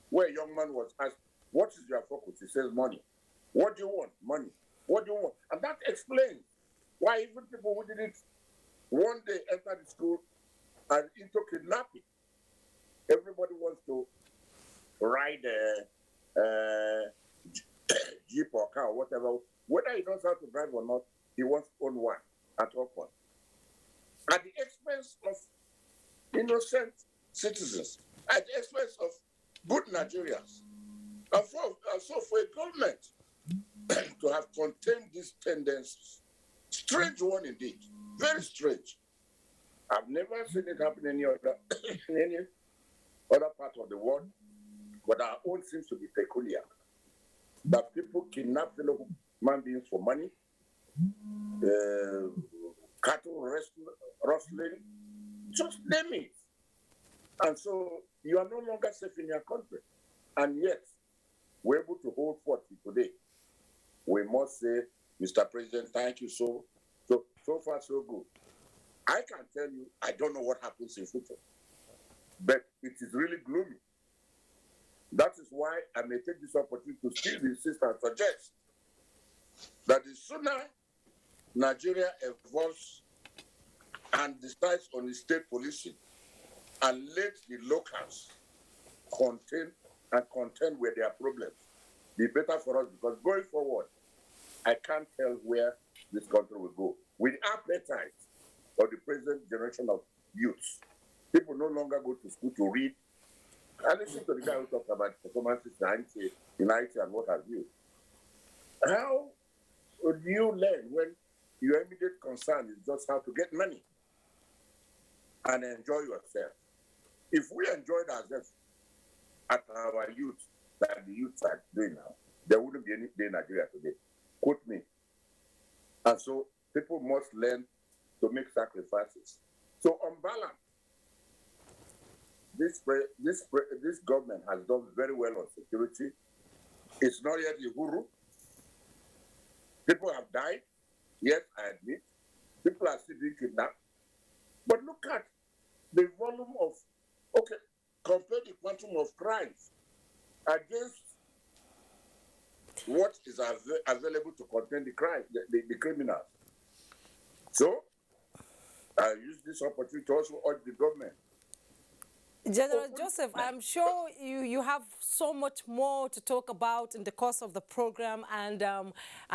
where a young man was asked, "What is your focus?" He says, "Money." "What do you want?" "Money." "What do you want?" And that explains why even people who didn't one day enter the school and into kidnapping, everybody wants to ride jeep or car or whatever, whether he knows how to drive or not, he wants to own one at all points. At the expense of innocent citizens, at the expense of good Nigerians. And so for a government to have contained these tendencies, strange one indeed, very strange. I've never seen it happen in any other part of the world, but our own seems to be peculiar. That people kidnap fellow human beings for money, cattle rustling, just name it. And so you are no longer safe in your country. And yet, we're able to hold forth today. We must say, Mr. President, thank you so far, so good. I can tell you, I don't know what happens in future, but it is really gloomy. That is why I may take this opportunity to still insist and suggest that the sooner Nigeria evolves and decides on its state policing and let the locals contend with their problems, the better for us, because going forward, I can't tell where this country will go. With the appetite of the present generation of youths, people no longer go to school to read. I listen to the guy who talks about performances in IT and what have you. How would you learn when your immediate concern is just how to get money and enjoy yourself? If we enjoyed ourselves at our youth, like the youths are doing now, there wouldn't be any day in Nigeria today. Quote me. And so people must learn to make sacrifices. So on balance, this government has done very well on security. It's not yet a guru. People have died. Yes, I admit. People are still being kidnapped. But look at the volume of, compare the quantum of crimes against what is available to contain the crime, the criminals. So, I use this opportunity to also urge the government. General Joseph, I'm sure you have so much more to talk about in the course of the program, and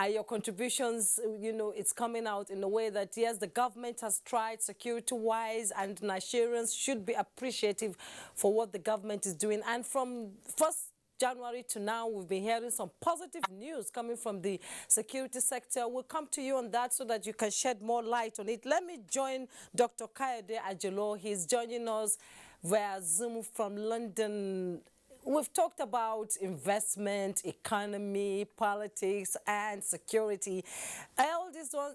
your contributions, it's coming out in a way that, yes, the government has tried security-wise, and Nigerians should be appreciative for what the government is doing. And from 1st January to now, we've been hearing some positive news coming from the security sector. We'll come to you on that so that you can shed more light on it. Let me join Dr. Kayode Ajelo. He's joining us via Zoom from London. We've talked about investment, economy, politics, and security.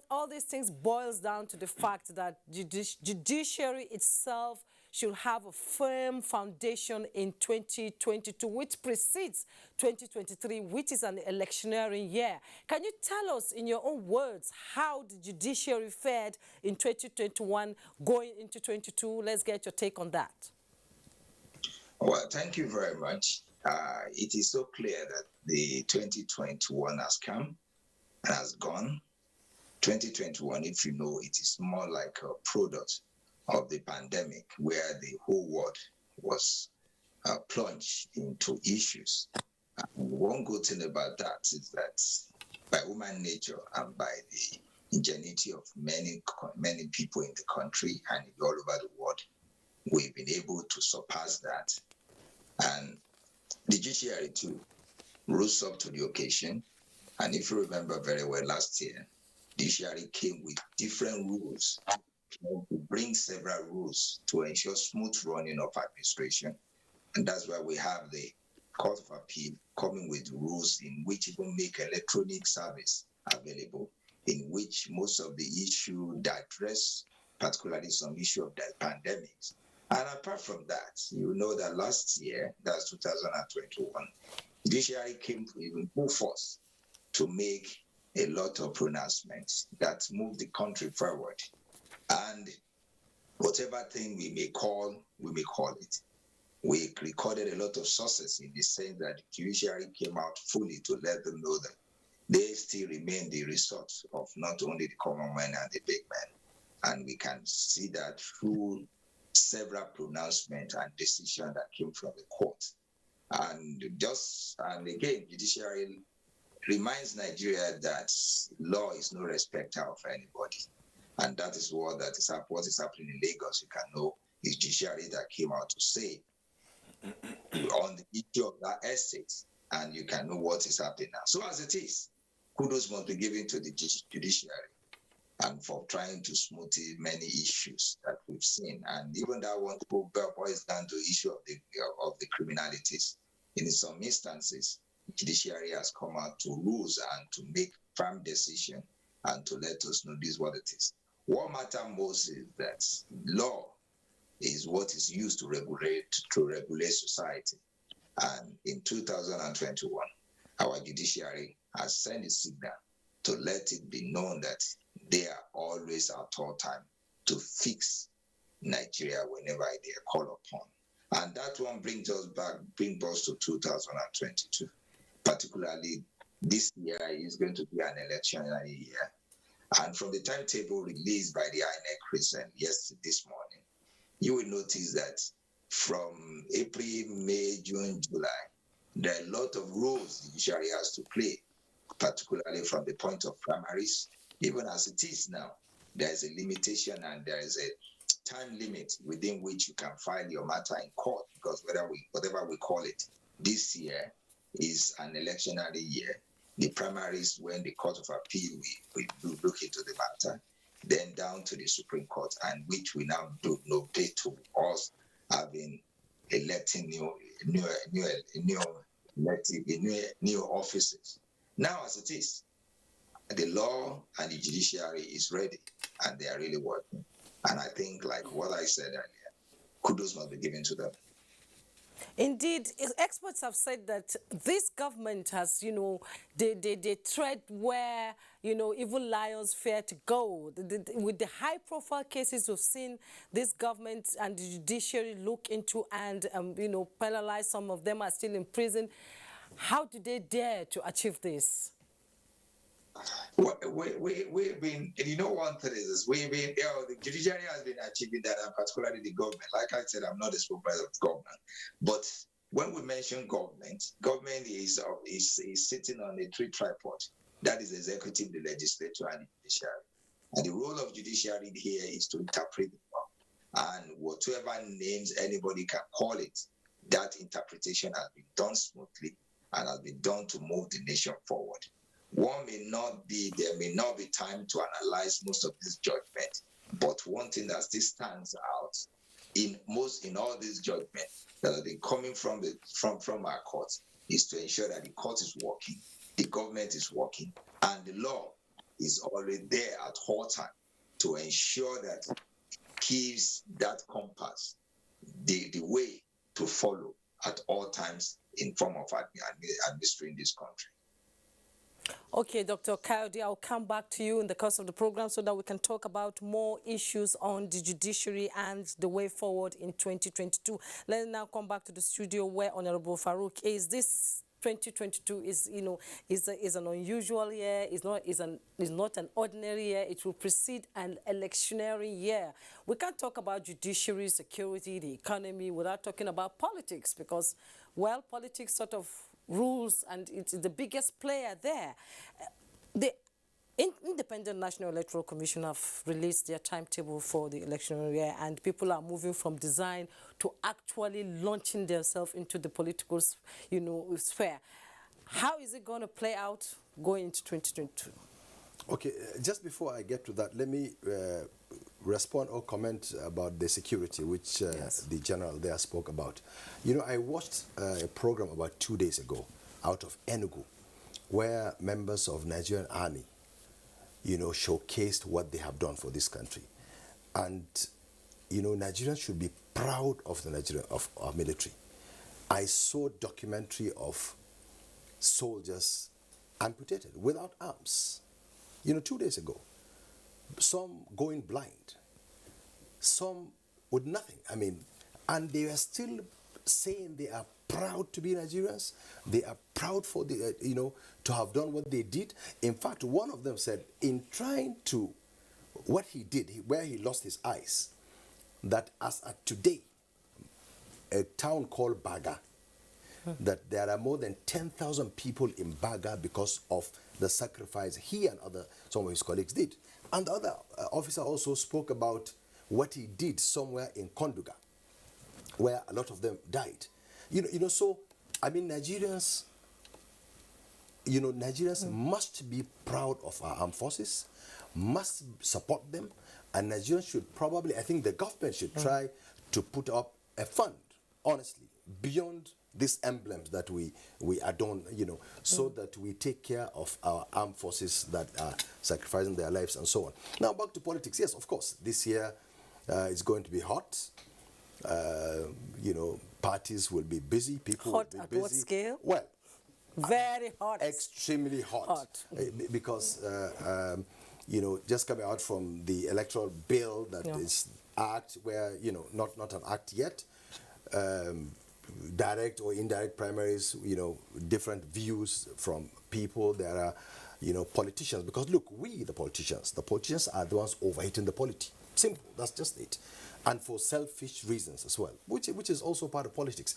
All these things boils down to the fact that judiciary itself should have a firm foundation in 2022, which precedes 2023, which is an electioneering year. Can you tell us, in your own words, how the judiciary fared in 2021 going into 2022? Let's get your take on that. Well, thank you very much. It is so clear that the 2021 has come and has gone. 2021, if you know, it is more like a product of the pandemic, where the whole world was plunged into issues. And one good thing about that is that by human nature and by the ingenuity of many people in the country and all over the world, we've been able to surpass that. And the judiciary too rose up to the occasion. And if you remember very well, last year, the judiciary came with different rules, to bring several rules to ensure smooth running of administration. And that's why we have the Court of Appeal coming with rules in which it will make electronic service available, in which most of the issue that address, particularly some issue of the pandemics. And apart from that, you know that last year, that's 2021, the judiciary came in full force to make a lot of pronouncements that moved the country forward. And whatever thing we may call it. We recorded a lot of sources in the sense that the judiciary came out fully to let them know that they still remain the resource of not only the common man and the big man. And we can see that through several pronouncements and decisions that came from the court. And again, judiciary reminds Nigeria that law is no respecter of anybody. And that is what is happening in Lagos. You can know the judiciary that came out to say on the issue of that estate, and you can know what is happening now. So as it is, kudos must be given to the judiciary and for trying to smoothie many issues that we've seen. And even that one boils down to the issue of the criminalities. In some instances, the judiciary has come out to rules and to make firm decision and to let us know this is what it is. What matters most is that law is what is used to regulate society. And in 2021, our judiciary has sent a signal to let it be known that they are always at all time to fix Nigeria whenever they are called upon. And that one brings us to 2022. Particularly this year is going to be an electionary year. And from the timetable released by the INEC this morning, you will notice that from April, May, June, July, there are a lot of roles the judiciary has to play, particularly from the point of primaries. Even as it is now, there is a limitation and there is a time limit within which you can file your matter in court, because whatever we call it, this year is an electionary year. The primaries, when the Court of Appeal, we look into the matter, then down to the Supreme Court, and which we now do no date to us electing new offices. Now, as it is, the law and the judiciary is ready, and they are really working. And I think, like what I said earlier, kudos must be given to them. Indeed, experts have said that this government has, they tread where, evil lions fear to go. With the high-profile cases we've seen this government and the judiciary look into and, penalize, some of them are still in prison. How do they dare to achieve this? Well, we've been, one thing is this, the judiciary has been achieving that, and particularly the government. Like I said, I'm not a spokesperson of government, but when we mention government is sitting on a three tripod. That is executive, the legislature, and the judiciary. And the role of judiciary here is to interpret the law. And whatever names anybody can call it, that interpretation has been done smoothly and has been done to move the nation forward. There may not be time to analyze most of this judgment, but one thing that still stands out in all these judgments that have been coming from our courts is to ensure that the court is working, the government is working, and the law is already there at all time to ensure that it gives that compass the way to follow at all times in form of administering this country. Okay, Dr. Kayode, I'll come back to you in the course of the program so that we can talk about more issues on the judiciary and the way forward in 2022. Let's now come back to the studio where Honorable Farouk is. This 2022 is an unusual year. It's not an ordinary year. It will precede an electionary year. We can't talk about judiciary, security, the economy without talking about politics because, well, politics sort of rules and it's the biggest player there. The Independent National Electoral Commission have released their timetable for the electionary year, and people are moving from design to actually launching themselves into the political, sphere. How is it going to play out going into 2022? Okay, just before I get to that, let me respond or comment about the security, which the general there spoke about. I watched a program about 2 days ago out of Enugu, where members of Nigerian Army, showcased what they have done for this country. And, Nigerians should be proud of of our military. I saw a documentary of soldiers amputated without arms, 2 days ago. Some going blind, some with nothing. And they are still saying they are proud to be Nigerians. They are proud for to have done what they did. In fact, one of them said, in trying to, what he did, where he lost his eyes, that as at today, a town called Baga, that there are more than 10,000 people in Baga because of the sacrifice he and some of his colleagues did. And the other officer also spoke about what he did somewhere in Konduga, where a lot of them died. So, I mean, Nigerians must be proud of our armed forces, must support them, and Nigerians should probably, I think the government should try to put up a fund, honestly, beyond these emblems that we adorn, so that we take care of our armed forces that are sacrificing their lives and so on. Now, back to politics. Yes, of course, this year is going to be hot. Parties will be busy, people hot will be at busy. What scale? Well, very hot. Extremely hot. Because, just coming out from the electoral bill that is act where, not an act yet, direct or indirect primaries, different views from people. There are, politicians. Because look, the politicians are the ones overeating the polity. Simple, that's just it. And for selfish reasons as well, which is also part of politics.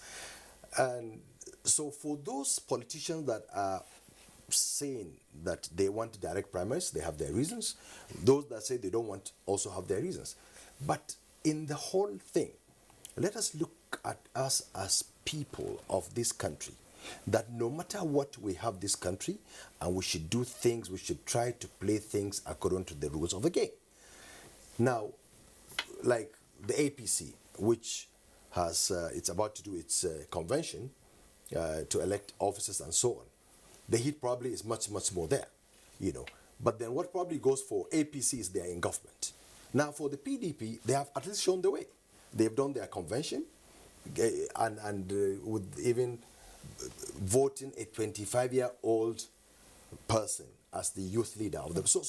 And so for those politicians that are saying that they want direct primaries, they have their reasons. Those that say they don't want also have their reasons. But in the whole thing, let us look at us as people of this country, that no matter what, we have this country, and we should do things, we should try to play things according to the rules of the game. Now, like the APC, which has it's about to do its convention to elect officers and so on, the heat probably is much more there, But then what probably goes for APC is they are in government. Now for the PDP, they have at least shown the way. They've done their convention, and with even voting a 25-year-old person as the youth leader of them. So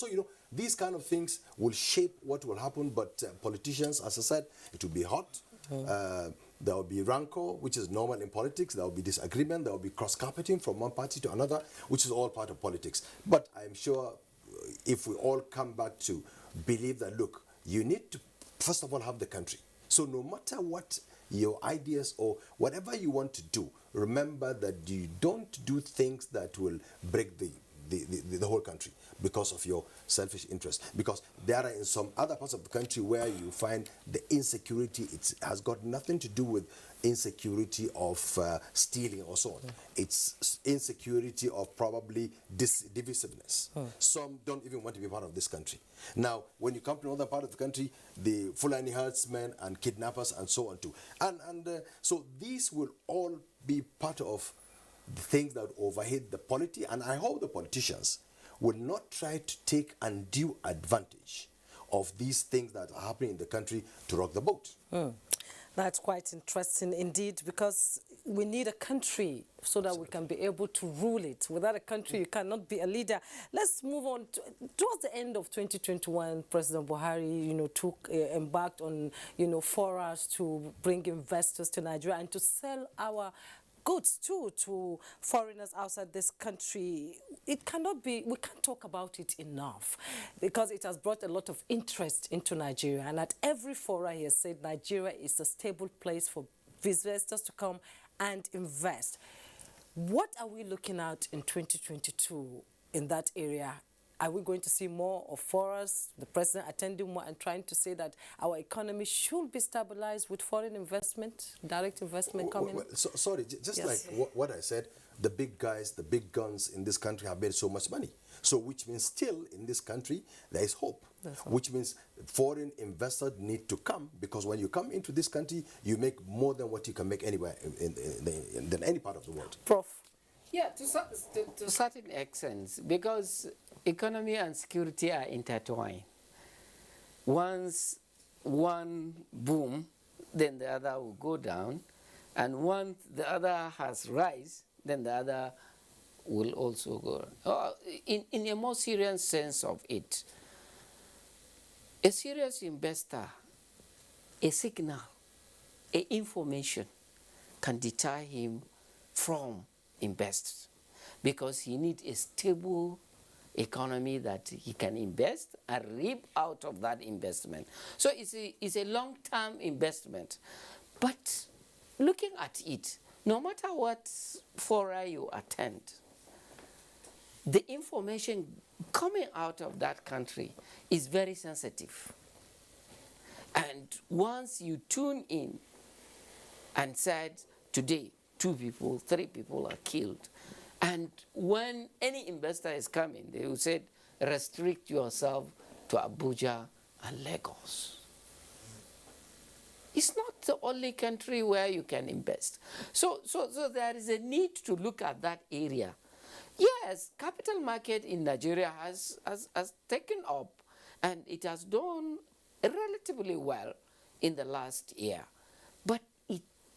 these kind of things will shape what will happen. But politicians, as I said, it will be hot. There will be rancor, which is normal in politics. There will be disagreement. There will be cross-carpeting from one party to another, which is all part of politics. But I'm sure if we all come back to believe that, look, you need to, first of all, have the country. So no matter what your ideas or whatever you want to do, remember that you don't do things that will break the whole country because of your selfish interest. Because there are in some other parts of the country where you find the insecurity, it has got nothing to do with insecurity of stealing or so on. It's insecurity of probably divisiveness. Some don't even want to be part of this country. Now, when you come to another part of the country, the Fulani herdsmen and kidnappers and so on too. And so these will all be part of the things that overhead the polity, and I hope the politicians will not try to take undue advantage of these things that are happening in the country to rock the boat. That's quite interesting indeed, because we need a country so that we can be able to rule it. Without a country, you cannot be a leader. Let's move on. Towards the end of 2021, President Buhari, embarked on, forums to bring investors to Nigeria and to sell our goods too to foreigners outside this country. It cannot be, we can't talk about it enough, because it has brought a lot of interest into Nigeria. And at every forum he has said Nigeria is a stable place for investors to come and invest. What are we looking at in 2022 in that area? Are we going to see more of forums, the president attending more and trying to say that our economy should be stabilized with foreign investment, direct investment coming? Sorry, just like what I said, the big guys, the big guns in this country have made so much money. So which means still in this country, there is hope. Which means foreign investors need to come, because when you come into this country, you make more than what you can make anywhere than any part of the world. Prof. Yeah, to certain extent, because economy and security are intertwined. Once one boom, then the other will go down, and once the other has rise, then the other will also go. In a more serious sense of it, a serious investor, a signal, a information can deter him from invest, because he needs a stable economy that he can invest and reap out of that investment. So it's a long-term investment. But looking at it, No matter what fora you attend, the information coming out of that country is very sensitive. And once you tune in and said, today, 2 people, 3 people are killed, and when any investor is coming, they will say, restrict yourself to Abuja and Lagos. It's not the only country where you can invest. So there is a need to look at that area. Yes, capital market in Nigeria has taken up, and it has done relatively well in the last year. But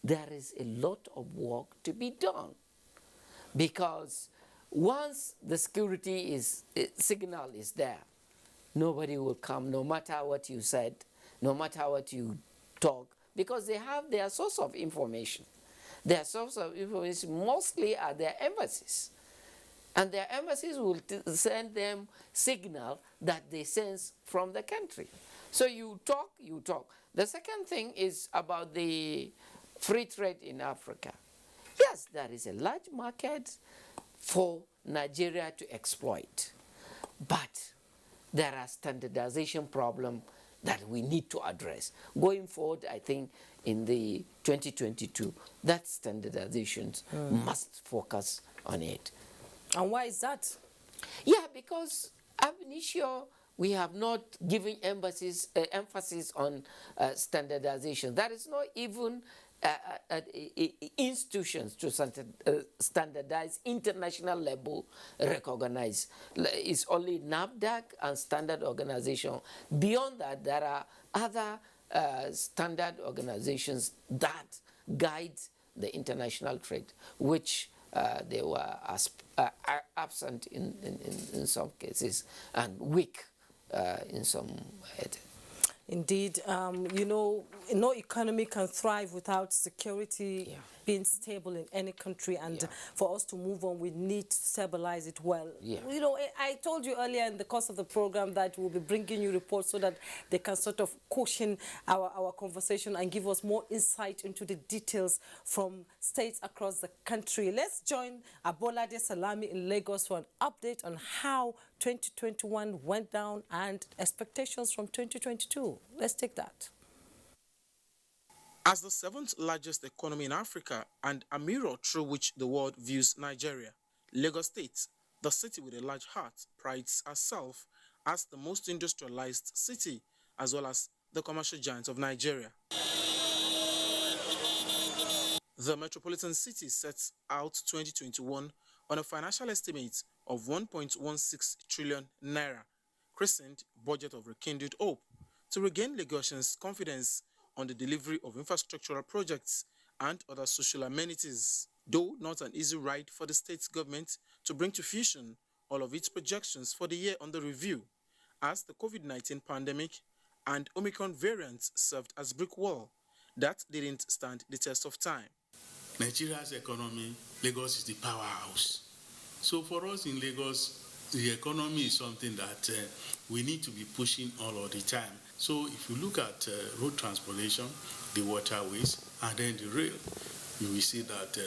there is a lot of work to be done, because once the security signal is there, nobody will come, no matter what you said, no matter what you talk, because they have their source of information. Their source of information mostly are their embassies. And their embassies will send them signal that they sense from the country. So you talk. The second thing is about the free trade in Africa. Yes, there is a large market for Nigeria to exploit, but there are standardization problems that we need to address. Going forward, I think in the 2022, that standardizations must focus on it. And why is that? Yeah, because ab initio, we have not given emphasis on standardization. There is not even institutions to standardize, international level recognized. It's only NAFDAC and standard organization. Beyond that, there are other standard organizations that guide the international trade, which they were absent in some cases and weak in some. Indeed, no economy can thrive without security being stable in any country, and for us to move on, we need to stabilize it well. I told you earlier in the course of the program that we'll be bringing you reports so that they can sort of cushion our conversation and give us more insight into the details from states across the country. Let's join Abolade Salami in Lagos for an update on how 2021 went down and expectations from 2022. Let's take that. As the 7th largest economy in Africa and a mirror through which the world views Nigeria, Lagos State, the city with a large heart, prides herself as the most industrialized city as well as the commercial giant of Nigeria. The metropolitan city sets out 2021 on a financial estimate of 1.16 trillion naira, christened Budget of Rekindled Hope, to regain Lagosians' confidence on the delivery of infrastructural projects and other social amenities. Though not an easy ride for the state government to bring to fruition all of its projections for the year under review, as the COVID-19 pandemic and Omicron variants served as brick wall that didn't stand the test of time. Nigeria's economy, Lagos is the powerhouse. So for us in Lagos, the economy is something that we need to be pushing all of the time. So if you look at road transportation, the waterways, and then the rail, you will see that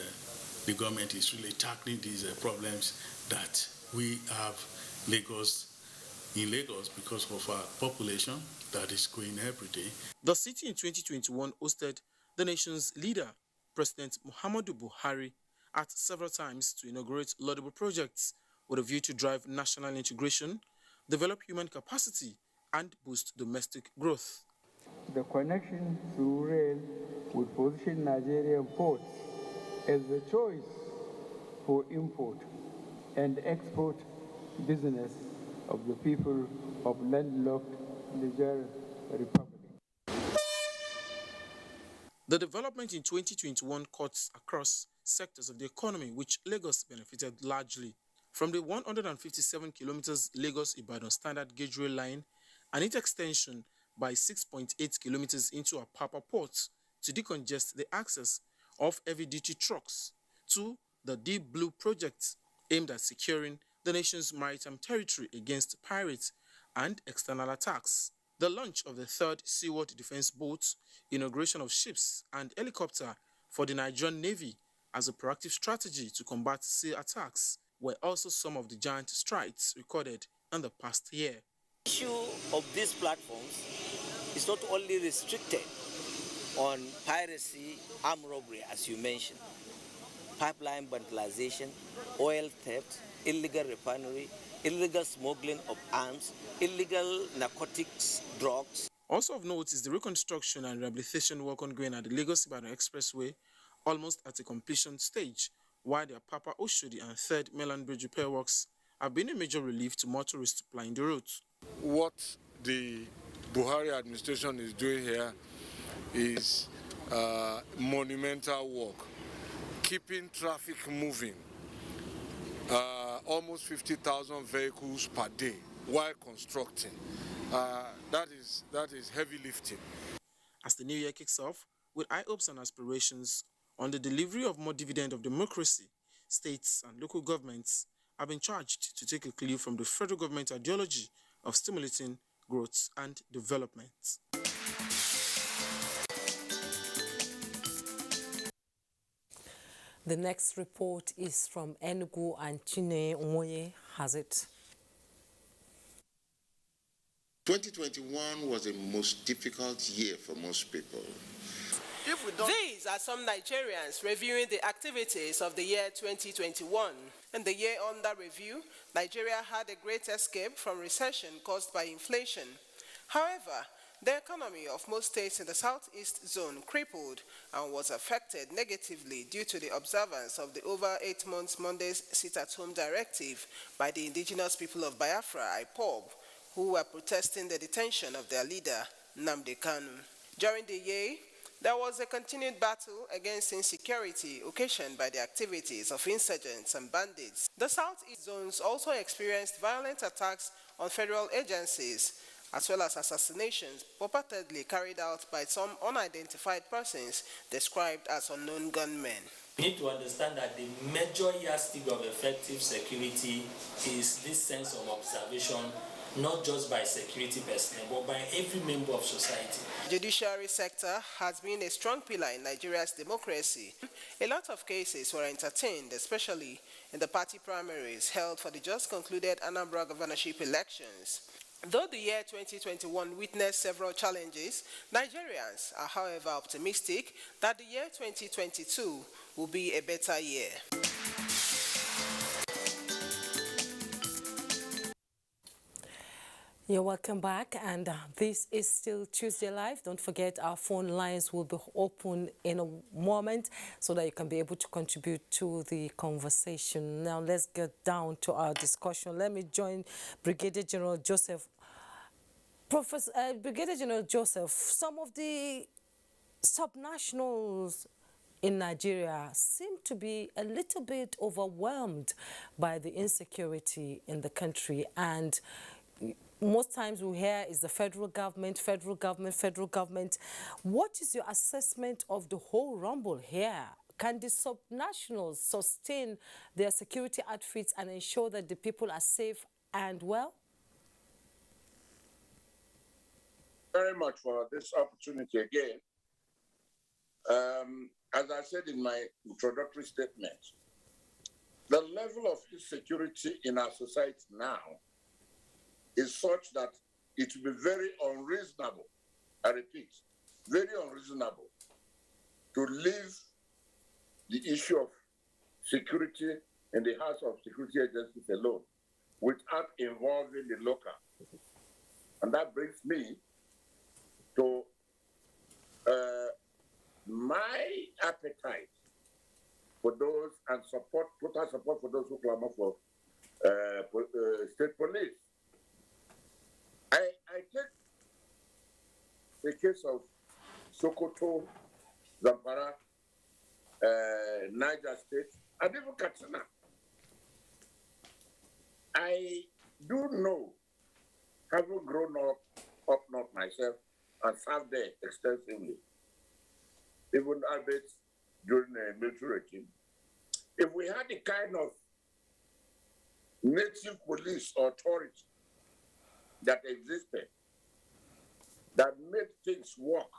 the government is really tackling these problems that we have in Lagos because of our population that is growing every day. The city in 2021 hosted the nation's leader, President Muhammadu Buhari, at several times to inaugurate laudable projects with a view to drive national integration, develop human capacity, and boost domestic growth. The connection through rail would position Nigerian ports as the choice for import and export business of the people of landlocked Niger Republic. The development in 2021 cuts across sectors of the economy which Lagos benefited largely, from the 157 kilometers Lagos-Ibadan standard gauge rail line and its extension by 6.8 kilometers into Apapa Port to decongest the access of heavy-duty trucks, to the Deep Blue project aimed at securing the nation's maritime territory against pirates and external attacks, the launch of the 3rd Seaworld Defense Boat, inauguration of ships and helicopter for the Nigerian Navy, as a proactive strategy to combat sea attacks were also some of the giant strides recorded in the past year. The issue of these platforms is not only restricted on piracy, armed robbery, as you mentioned, pipeline vandalization, oil theft, illegal refinery, illegal smuggling of arms, illegal narcotics, drugs. Also of note is the reconstruction and rehabilitation work ongoing at the Lagos-Ibadan Expressway, almost at a completion stage, while the Apapa Oshodi and Third Mainland Bridge repair works have been a major relief to motorists plying the route. What the Buhari administration is doing here is monumental work, keeping traffic moving, almost 50,000 vehicles per day while constructing. That is heavy lifting. As the new year kicks off, with high hopes and aspirations on the delivery of more dividend of democracy, states and local governments have been charged to take a cue from the federal government ideology of stimulating growth and development. The next report is from Enugu, and Chine Nwoye has it. 2021 was the most difficult year for most people. These are some Nigerians reviewing the activities of the year 2021. In the year under review, Nigeria had a great escape from recession caused by inflation. However, the economy of most states in the southeast zone crippled and was affected negatively due to the observance of the over 8 months Monday's sit-at-home directive by the indigenous people of Biafra, IPAC, who were protesting the detention of their leader, Nnamdi Kanu. During the year, there was a continued battle against insecurity occasioned by the activities of insurgents and bandits. The southeast zones also experienced violent attacks on federal agencies, as well as assassinations purportedly carried out by some unidentified persons described as unknown gunmen. We need to understand that the major yardstick of effective security is this sense of observation, not just by security personnel, but by every member of society. The judiciary sector has been a strong pillar in Nigeria's democracy. A lot of cases were entertained, especially in the party primaries held for the just concluded Anambra governorship elections. Though the year 2021 witnessed several challenges, Nigerians are, however, optimistic that the year 2022 will be a better year. You're welcome back, and this is still Tuesday Live. Don't forget our phone lines will be open in a moment so that you can be able to contribute to the conversation. Now let's get down to our discussion. Let me join Brigadier General Joseph. Brigadier General Joseph, some of the subnationals in Nigeria seem to be a little bit overwhelmed by the insecurity in the country, and most times we hear is the federal government. What is your assessment of the whole rumble here? Can the subnationals sustain their security outfits and ensure that the people are safe and well? Very much for this opportunity again. As I said in my introductory statement, the level of insecurity in our society now is such that it will be very unreasonable, I repeat, very unreasonable to leave the issue of security in the hands of security agencies alone without involving the local. And that brings me to my appetite for those and total support for those who clamor for state police. I take the case of Sokoto, Zamfara, Niger State, and even Kaduna. I do know, having grown up north myself and served there extensively, even albeit during the military regime, if we had the kind of native police authority that existed, that made things work,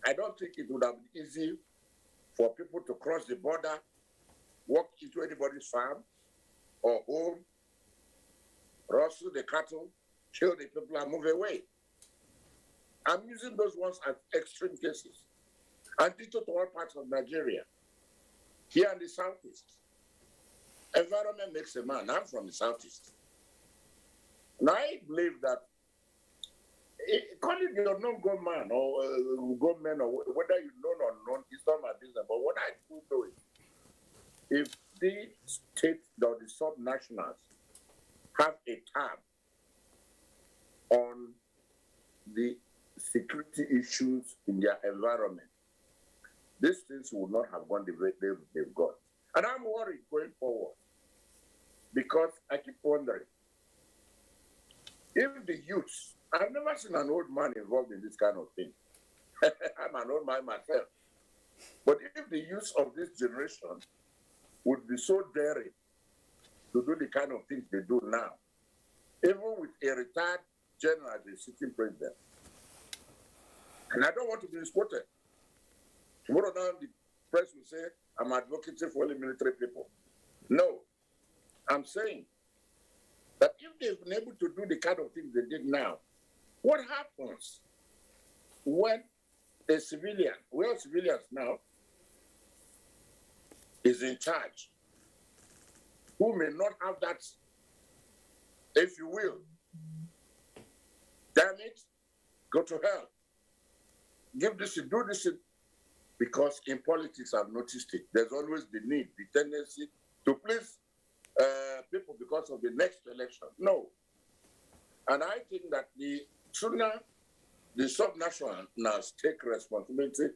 I don't think it would have been easy for people to cross the border, walk into anybody's farm or home, rustle the cattle, kill the people and move away. I'm using those ones as extreme cases. And ditto to all parts of Nigeria. Here in the southeast. Environment makes a man. I'm from the southeast. And I believe that calling your non-gunman or gunman or whether you know or not, it's not my business. But what I do know is if the state or the sub-nationals have a tab on the security issues in their environment, these things would not have gone the way they've gone. And I'm worried going forward because I keep wondering if the youths, I've never seen an old man involved in this kind of thing. I'm an old man myself. But if the youths of this generation would be so daring to do the kind of things they do now, even with a retired general as a sitting president, and I don't want to be misquoted. Tomorrow now the press will say, I'm advocating for only military people. No. I'm saying that if they've been able to do the kind of things they did now, what happens when a civilian, we are civilians now, is in charge, who may not have that, if you will, damn it, go to hell. Give this, do this, because in politics I've noticed it. There's always the need, the tendency to please people because of the next election. No. And I think that the sooner the sub-nationals take responsibility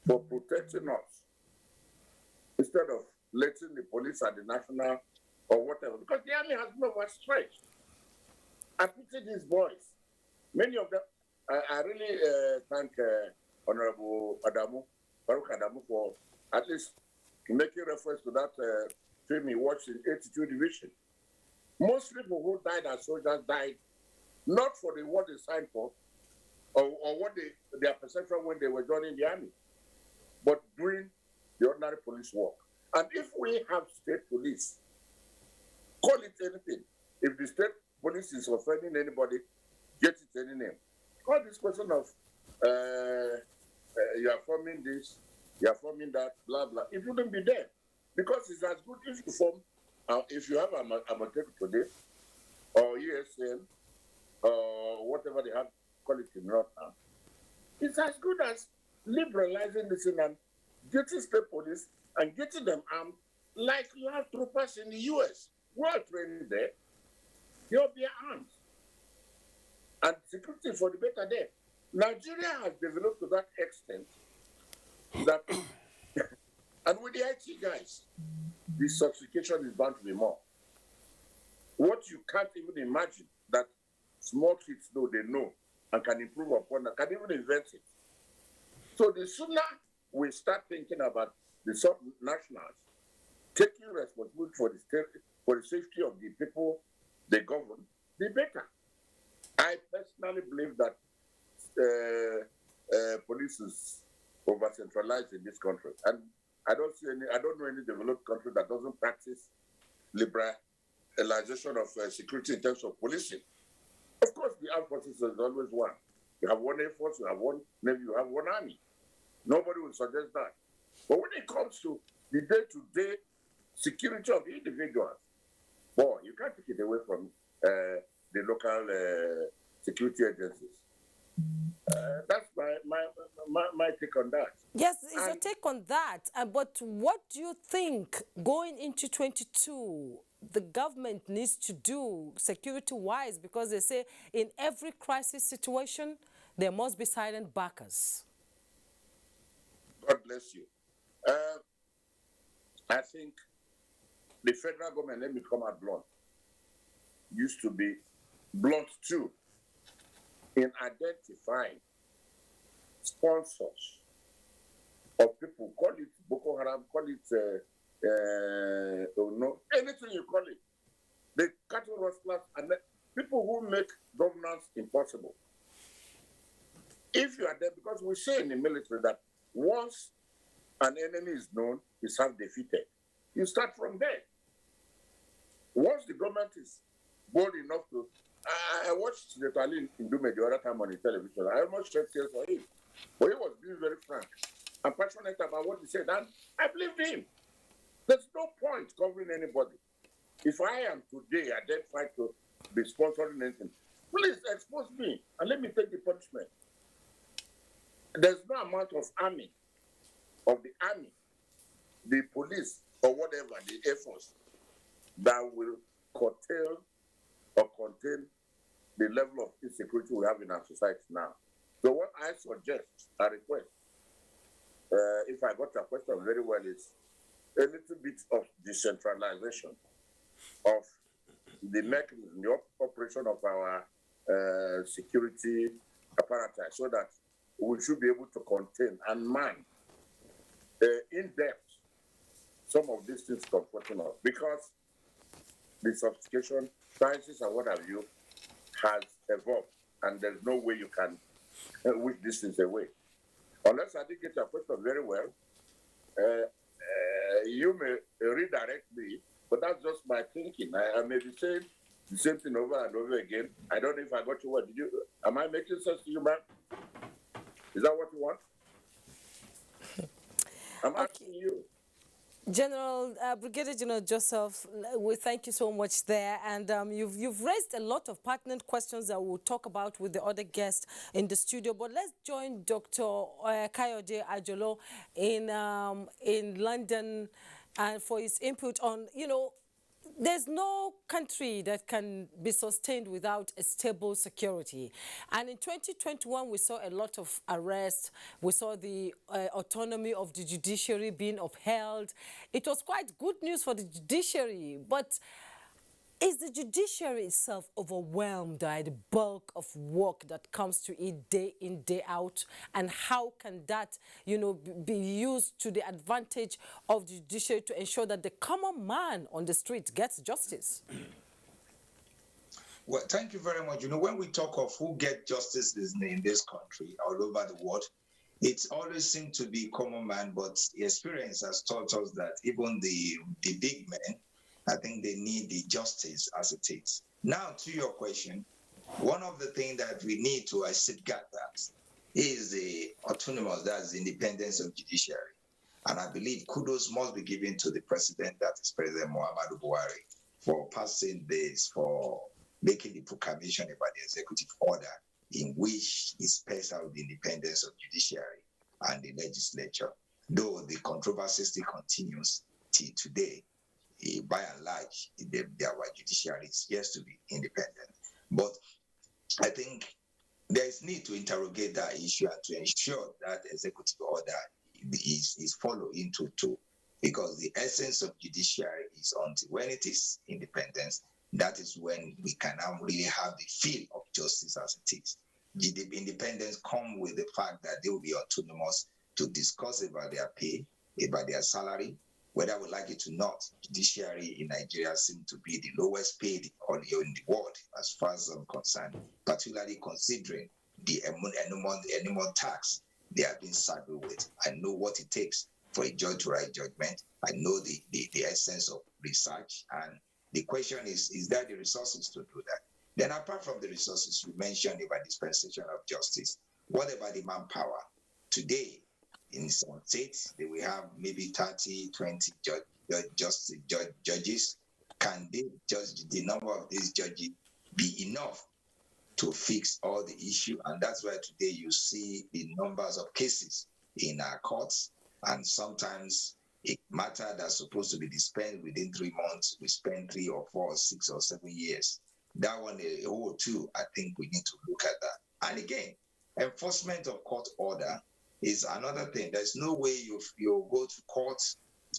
for protecting us, instead of letting the police and the national or whatever, because the army has been overstretched. I pity these boys. Many of them, I really thank Honorable Baruch Adamu for at least making reference to that film he watched in 82 Division. Most people who died as soldiers died not for what they signed for or what their perception when they were joining the army, but doing the ordinary police work. And if we have state police, call it anything. If the state police is offending anybody, get it any name. All this question of you are forming this, you are forming that, blah, blah. It wouldn't be there. Because it's as good if you form, if you have Amateku today, or ESN, or whatever they have, call it in North now. It's as good as liberalizing this and getting state police and getting them armed like you have troopers in the US. We're trained there. They'll be armed. And security for the better there. Nigeria has developed to that extent that, and with the IT guys, the sophistication is bound to be more. What you can't even imagine that small kids know, they know, and can improve upon that, can even invent it. So the sooner we start thinking about the sub-nationals taking responsibility for the state, for the safety of the people they govern, the better. I personally believe that police is over-centralized in this country, and I don't know any developed country that doesn't practice liberalization of security in terms of policing. Of course, the armed forces is always one. You have one Air Force, you have one Navy, you have one Army. Nobody will suggest that. But when it comes to the day-to-day security of the individuals, boy, you can't take it away from the local security agencies. That's my take on that. Yes, it's a take on that. But what do you think going into 22 the government needs to do security-wise? Because they say in every crisis situation, there must be silent backers. God bless you. I think the federal government, let me come out blunt, used to be blunt too in identifying sponsors of people, call it Boko Haram, call it anything you call it, the cattle rustlers and the people who make governance impossible. If you are there, because we say in the military that once an enemy is known, is half defeated. You start from there. Once the government is bold enough to, I watched the Talin Indume the other time on the television. I almost shed tears for him, but he was being very frank and passionate about what he said, and I believed him. There's no point covering anybody. If I am today identified to be sponsoring anything, please expose me and let me take the punishment. There's no amount of army, the police, or whatever, the Air Force, that will curtail or contain the level of insecurity we have in our society now. So what I suggest, I request, if I got your question very well, is a little bit of decentralization of the mechanism, the operation of our security apparatus, so that we should be able to contain and man in depth some of these things confronting us, because the sophistication, sciences and what have you, has evolved, and there's no way you can wish these things away. Unless I did get your question very well, you may redirect me, but that's just my thinking. I may be saying the same thing over and over again. I don't know if I got you. What did you? Am I making sense to you, man? Is that what you want? I'm asking you. General, Brigadier General Joseph, we thank you so much there, and you've raised a lot of pertinent questions that we'll talk about with the other guests in the studio. But let's join Dr. Kayode Ajolo in London, and for his input on, there's no country that can be sustained without a stable security. And in 2021, we saw a lot of arrests. We saw the autonomy of the judiciary being upheld. It was quite good news for the judiciary. But is the judiciary itself overwhelmed by the bulk of work that comes to it day in, day out? And how can that, be used to the advantage of the judiciary to ensure that the common man on the street gets justice? Well, thank you very much. When we talk of who gets justice in this country, all over the world, it always seems to be common man, but experience has taught us that even the big men, I think they need the justice as it is. Now, to your question, one of the things that we need to safeguard that is the autonomous, that's the independence of judiciary. And I believe kudos must be given to the president, that is President Muhammadu Buhari, for passing this, for making the proclamation about the executive order in which he spells out the independence of judiciary and the legislature. Though the controversy still continues till today, by and large, our judiciary is yet to be independent. But I think there is need to interrogate that issue and to ensure that executive order is followed into two, because the essence of judiciary is until when it is independence, that is when we can now really have the feel of justice as it is. The independence comes with the fact that they will be autonomous to discuss about their pay, about their salary, whether we like it or not. Judiciary in Nigeria seems to be the lowest paid in the world as far as I'm concerned, particularly considering the animal tax they have been saddled with. I know what it takes for a judge to write judgment. I know the essence of research, and the question is there the resources to do that? Then apart from the resources, you mentioned about dispensation of justice. What about the manpower? Today, in some states, they will have maybe 30, 20 judges. Can they judge the number of these judges be enough to fix all the issue? And that's why today you see the numbers of cases in our courts, and sometimes a matter that's supposed to be dispensed within 3 months, we spend 3 or 4 or 6 or 7 years. That one, too, I think we need to look at that. And again, enforcement of court order is another thing. There's no way you go to court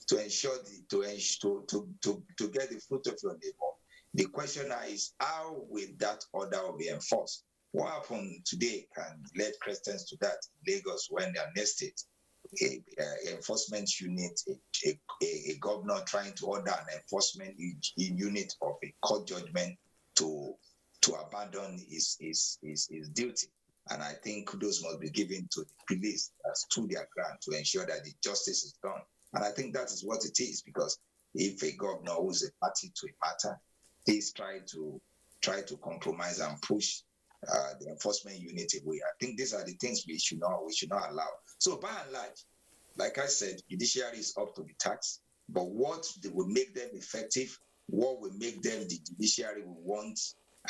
to ensure to get the fruit of your labor. The question now is, how will that order be enforced? What happened today can lead Christians to that. Lagos, when they are nested, enforcement unit, a governor trying to order an enforcement unit of a court judgment to abandon his duty. And I think kudos must be given to the police that stood their ground to ensure that the justice is done. And I think that is what it is, because if a governor who is a party to a matter is try to compromise and push the enforcement unit away, I think these are the things we should not allow. So by and large, like I said, judiciary is up to the task, but what will make them effective, what will make them the judiciary we want,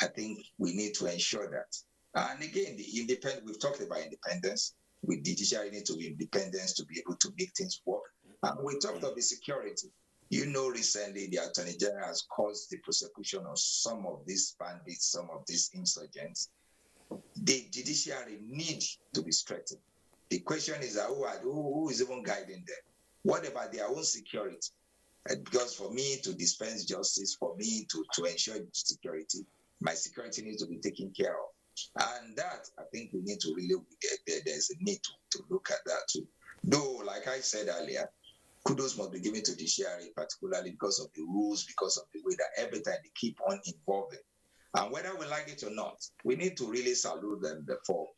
I think we need to ensure that. And again, we've talked about independence. With judiciary need to be independent to be able to make things work. And we talked about the security. Recently the Attorney General has caused the prosecution of some of these bandits, some of these insurgents. The judiciary need to be strengthened. The question is who is even guiding them? What about their own security? Because for me to dispense justice, for me to ensure security, my security needs to be taken care of. And that, I think we need to really, there's a need to look at that too. Though, like I said earlier, kudos must be given to the judiciary, particularly because of the rules, because of the way that every time they keep on evolving. And whether we like it or not, we need to really salute them for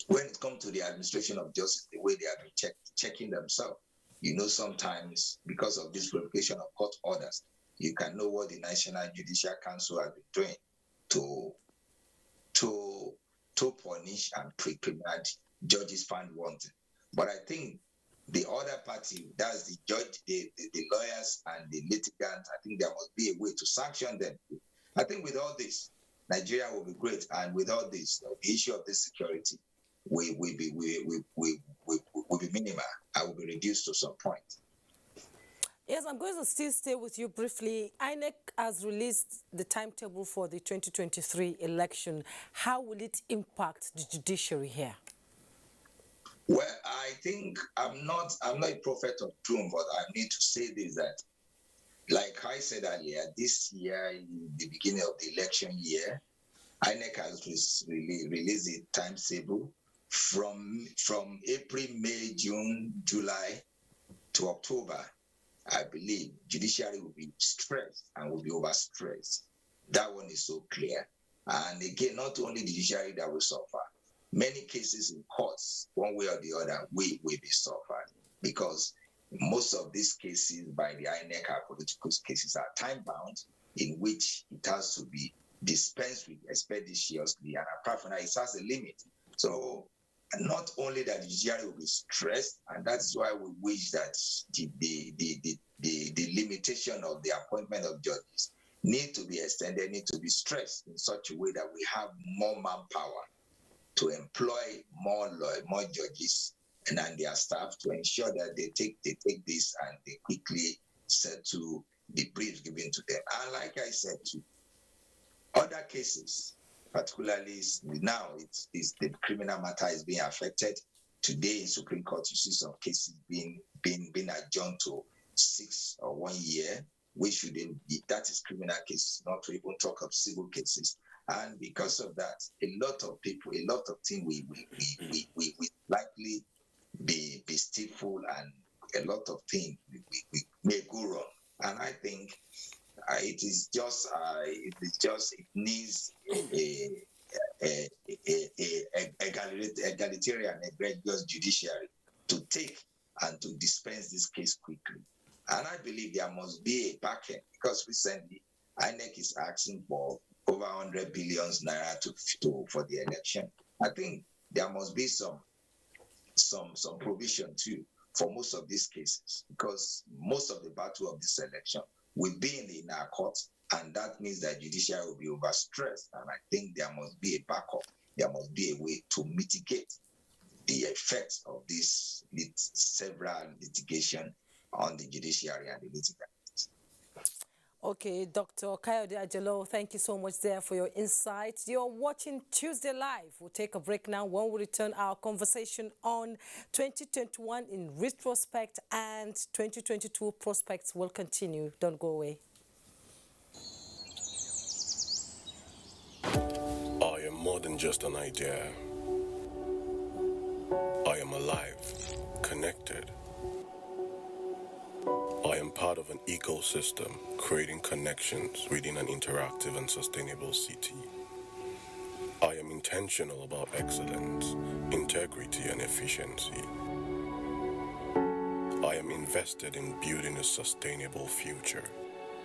when it comes to the administration of justice, the way they have been checking themselves. Sometimes because of this verification of court orders, you can know what the National Judicial Council has been doing to punish and criminal judges found wanting. But I think the other party, that's the judge, the lawyers and the litigants, I think there must be a way to sanction them. I think with all this, Nigeria will be great, and with all this, the issue of this security will be minimal. I will be reduced to some point. Yes, I'm going to still stay with you briefly. INEC has released the timetable for the 2023 election. How will it impact the judiciary here? Well, I think I'm not a prophet of doom, but I need to say this, that, like I said earlier, this year, in the beginning of the election year, INEC has released a timetable from April, May, June, July to October. I believe judiciary will be stressed and will be overstressed. That one is so clear. And again, not only the judiciary that will suffer, many cases in courts, one way or the other, will be suffered, because most of these cases by the INEC are political cases, are time-bound, in which it has to be dispensed with expeditiously, and apart from that, it has a limit. So not only that the judiciary will be stressed, and that's why we wish that the limitation of the appointment of judges need to be extended, need to be stressed in such a way that we have more manpower to employ more judges and their staff to ensure that they take this and they quickly settle the briefs given to them. And like I said, too, other cases, particularly now, the criminal matter is being affected. Today in Supreme Court, you see some cases being adjourned to 6 or 1 year, which shouldn't be. That is criminal cases, not to even talk of civil cases. And because of that, a lot of people, a lot of things we likely be stifled, and a lot of things we may go wrong. And I think it needs a egalitarian, egregious judiciary to take and to dispense this case quickly. And I believe there must be a backend, because recently INEC is asking for over 100 billion naira for the election. I think there must be some provision too for most of these cases, because most of the battle of this election will be in our courts, and that means that judiciary will be overstressed. And I think there must be a backup. There must be a way to mitigate the effects of this several litigation on the judiciary and the litigants. Okay, Dr. Kayode Ajalo, thank you so much there for your insights. You're watching Tuesday Live. We'll take a break now. When we return, our conversation on 2021 in retrospect and 2022 prospects will continue. Don't go away. I am more than just an idea. I am alive, connected. I am part of an ecosystem, creating connections within an interactive and sustainable city. I am intentional about excellence, integrity, and efficiency. I am invested in building a sustainable future.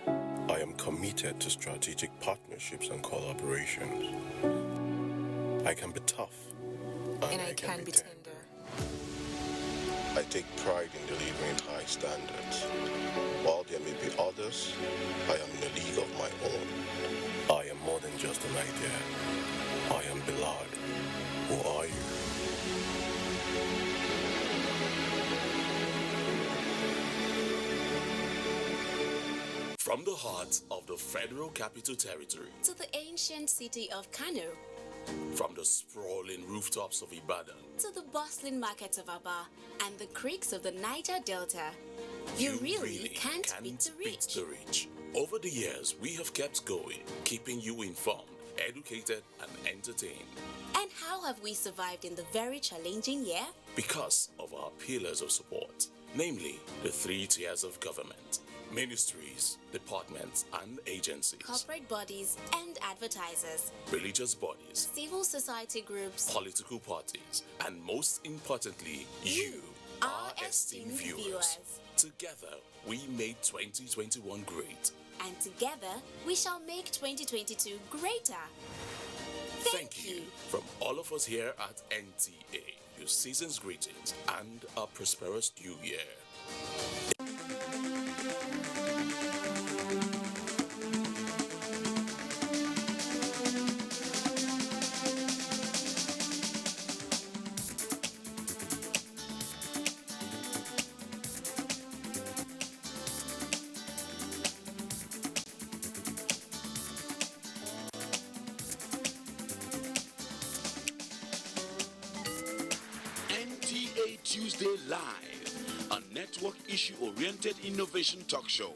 I am committed to strategic partnerships and collaborations. I can be tough, and I can be tender. I take pride in delivering high standards. While there may be others, I am in a league of my own. I am more than just an idea. I am beloved. Who are you? From the heart of the Federal Capital Territory to the ancient city of Kano, from the sprawling rooftops of Ibadan to the bustling markets of Aba and the creeks of the Niger Delta, you really can't beat the reach. Over the years, we have kept going, keeping you informed, educated, and entertained. And how have we survived in the very challenging year? Because of our pillars of support, namely the 3 tiers of government: ministries, departments, and agencies, corporate bodies and advertisers, religious bodies, civil society groups, political parties, and most importantly, you, our esteemed viewers. Together, we made 2021 great. And together, we shall make 2022 greater. Thank you from all of us here at NTA. Your season's greetings and a prosperous new year. NTA Tuesday Live, a network issue-oriented innovation talk show.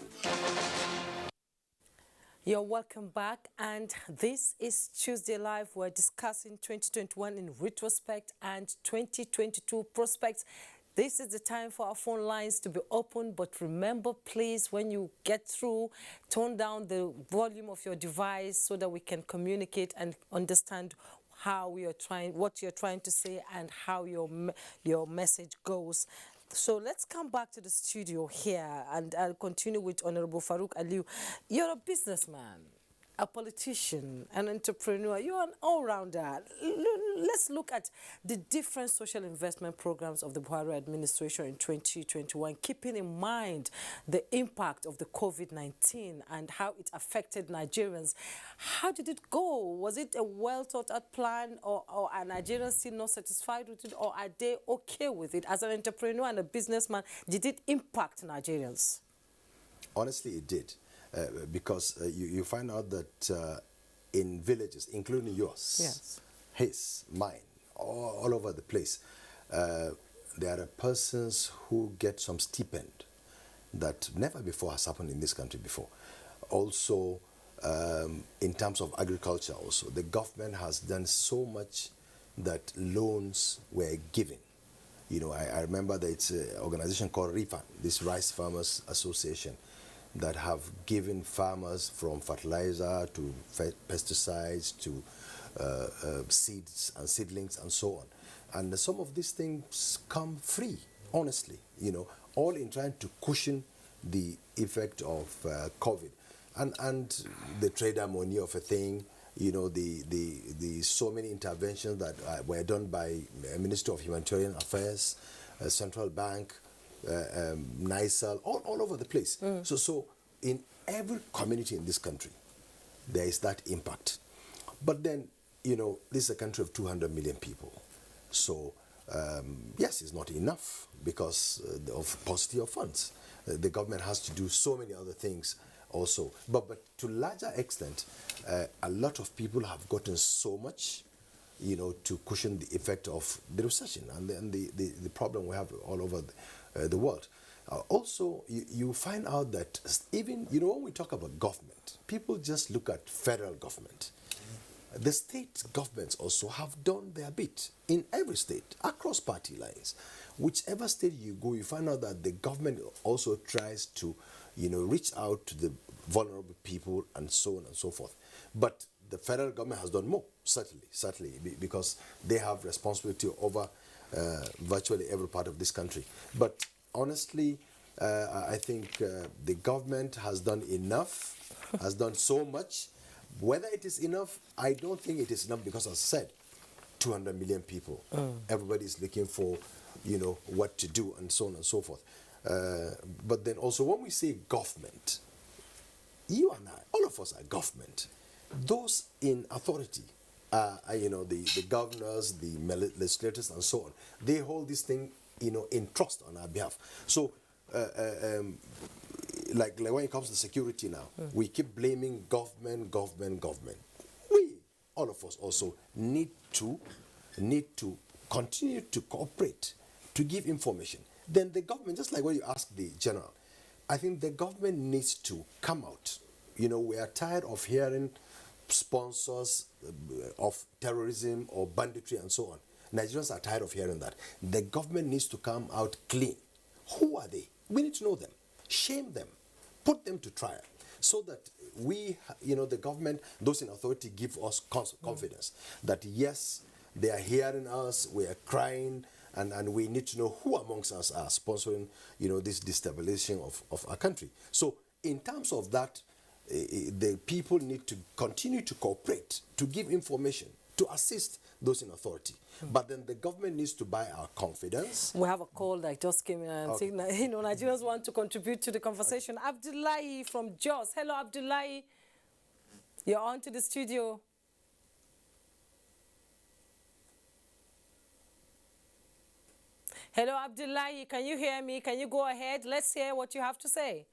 You're welcome back, and this is Tuesday Live. We're discussing 2021 in retrospect and 2022 prospects. This is the time for our phone lines to be open, but remember, please, when you get through, tone down the volume of your device so that we can communicate and understand how we are trying, what you're trying to say, and how your message goes. So let's come back to the studio here, and I'll continue with Honorable Farouk Aliu. You're a businessman, a politician, an entrepreneur. You're an all-rounder. Let's look at the different social investment programs of the Buhari administration in 2021, keeping in mind the impact of the COVID-19 and how it affected Nigerians. How did it go? Was it a well-thought-out plan, or are Nigerians still not satisfied with it, or are they okay with it? As an entrepreneur and a businessman, did it impact Nigerians? Honestly, it did. Because you find out that in villages, including yours, yes, his, mine, all over the place, there are persons who get some stipend that never before has happened in this country before. Also, in terms of agriculture also, the government has done so much that loans were given. You know, I remember that it's an organization called RIFA, this Rice Farmers Association, that have given farmers from fertilizer to pesticides to seeds and seedlings and so on. And some of these things come free, honestly, you know, all in trying to cushion the effect of COVID. And the trader money of a thing, you know, the so many interventions that were done by Ministry of Humanitarian Affairs, Central Bank, NICEL, all over the place. So in every community in this country, there is that impact. But then, you know, this is a country of 200 million people. So, yes, it's not enough because of paucity of funds. The government has to do so many other things also. But to a larger extent, a lot of people have gotten so much, you know, to cushion the effect of the recession and the problem we have all over the world. Also, you find out that even, you know, when we talk about government, people just look at federal government. The state governments also have done their bit in every state, across party lines. Whichever state you go, you find out that the government also tries to, you know, reach out to the vulnerable people and so on and so forth. But the federal government has done more, certainly, because they have responsibility over virtually every part of this country. But honestly, I think the government has done enough, has done so much. Whether it is enough, I don't think it is enough because, as I said, 200 million people. Everybody is looking for, what to do and so on and so forth. But then also when we say government, you and I, all of us are government. Those in authority, the governors, the legislators and so on, they hold this thing, in trust on our behalf. So, like when it comes to security now, we keep blaming government. We, all of us also, need to continue to cooperate, to give information. Then the government, just like what you asked the general, I think the government needs to come out. We are tired of hearing sponsors of terrorism or banditry and so on. Nigerians are tired of hearing that. The government needs to come out clean. Who are they? We need to know them, shame them, put them to trial, so that we, the government, those in authority, give us confidence that yes, they are hearing us, we are crying, and we need to know who amongst us are sponsoring, this destabilization of our country. So in terms of that, the people need to continue to cooperate, to give information, to assist those in authority. But then the government needs to buy our confidence. We have a call that just came in and saying, Nigerians want to contribute to the conversation. Abdullahi from Jos. Hello, Abdullahi. You're on to the studio. Hello, Abdullahi. Can you hear me? Can you go ahead? Let's hear what you have to say.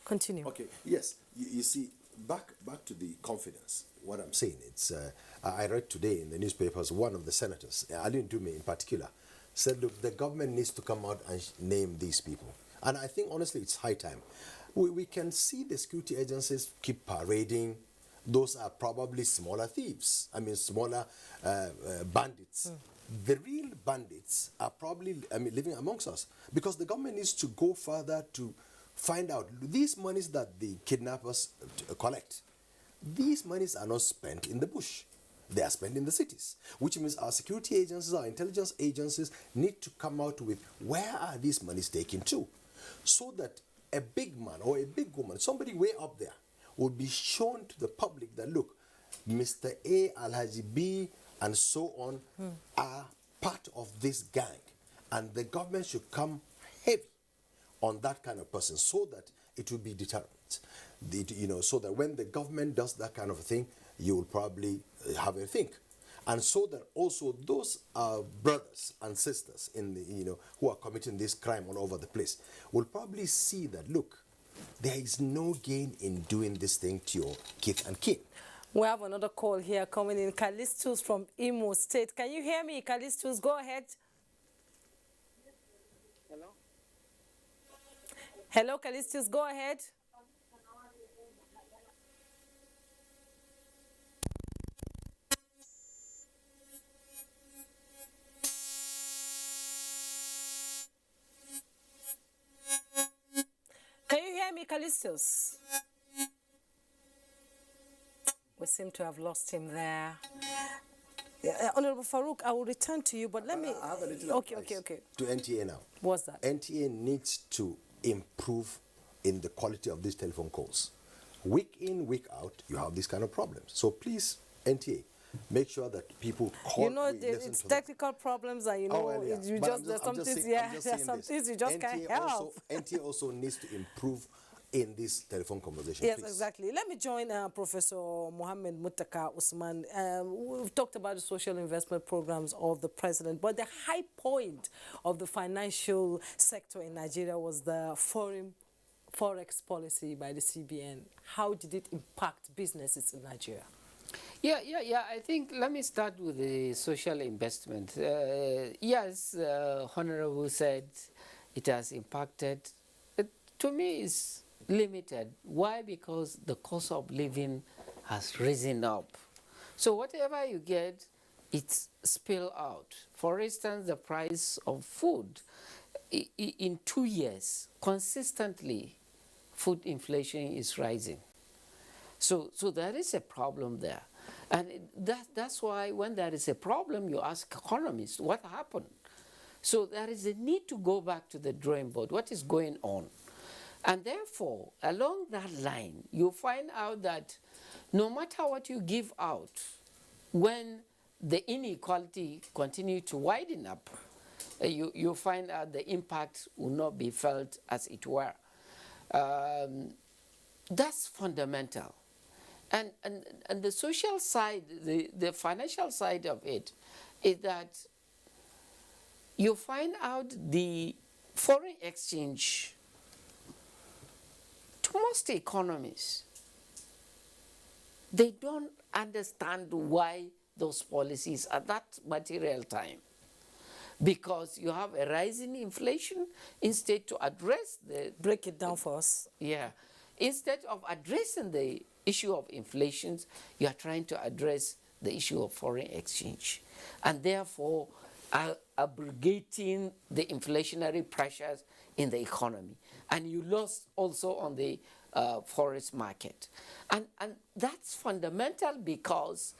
Continue. Okay. Yes. You see, back to the confidence. What I'm saying, it's I read today in the newspapers, one of the senators, Alin Dume in particular, said, look, the government needs to come out and name these people. And I think honestly, it's high time. We can see the security agencies keep parading. Those are probably smaller thieves. Smaller bandits. The real bandits are probably living amongst us, because the government needs to go further to find out these monies that the kidnappers collect. These monies are not spent in the bush. They are spent in the cities, which means our security agencies, our intelligence agencies need to come out with where are these monies taken to, so that a big man or a big woman, somebody way up there, will be shown to the public that, look, Mr. A, Alhaji B, and so on are part of this gang. And the government should come heavy on that kind of person, so that it will be deterrent. So that when the government does that kind of a thing, you will probably have a think. And so that also those brothers and sisters in the, who are committing this crime all over the place will probably see that, look, there is no gain in doing this thing to your kith and kin. We have another call here coming in. Callistus from Imo State. Can you hear me, Callistus? Go ahead. Hello? Hello, Callistus. Go ahead. Can you hear me, Callistus? We seem to have lost him there. Honorable Farouk, I will return to you, but let me... I have a little Okay. To NTA now. What's that? NTA needs to improve in the quality of these telephone calls. Week in, week out, you have these kind of problems. So please, NTA, make sure that people call. It's technical problems, and there's some things you just can't help. NTA also needs to improve in this telephone conversation. Yes, please. exactly. Let me join Professor Mohammed Muttaka Usman. We've talked about the social investment programs of the president, but the high point of the financial sector in Nigeria was the forex policy by the CBN. How did it impact businesses in Nigeria? Yeah. I think let me start with the social investment. Yes, Honorable said it has impacted. To me, it's limited. Why? Because the cost of living has risen up. So whatever you get, it's spill out. For instance, the price of food. in 2 years, consistently, food inflation is rising. So there is a problem there. And that's why when there is a problem, you ask economists, what happened? So there is a need to go back to the drawing board. What is going on? And therefore, along that line, you find out that no matter what you give out, when the inequality continue to widen up, you find out the impact will not be felt as it were. That's fundamental. And the social side, the financial side of it, is that you find out the foreign exchange to most economies, they don't understand why those policies at that material time. Because you have a rising inflation, instead to address the... Break it down for us. Yeah. Instead of addressing the issue of inflation, you are trying to address the issue of foreign exchange. And therefore, abrogating the inflationary pressures in the economy. And you lost also on the forest market. And that's fundamental because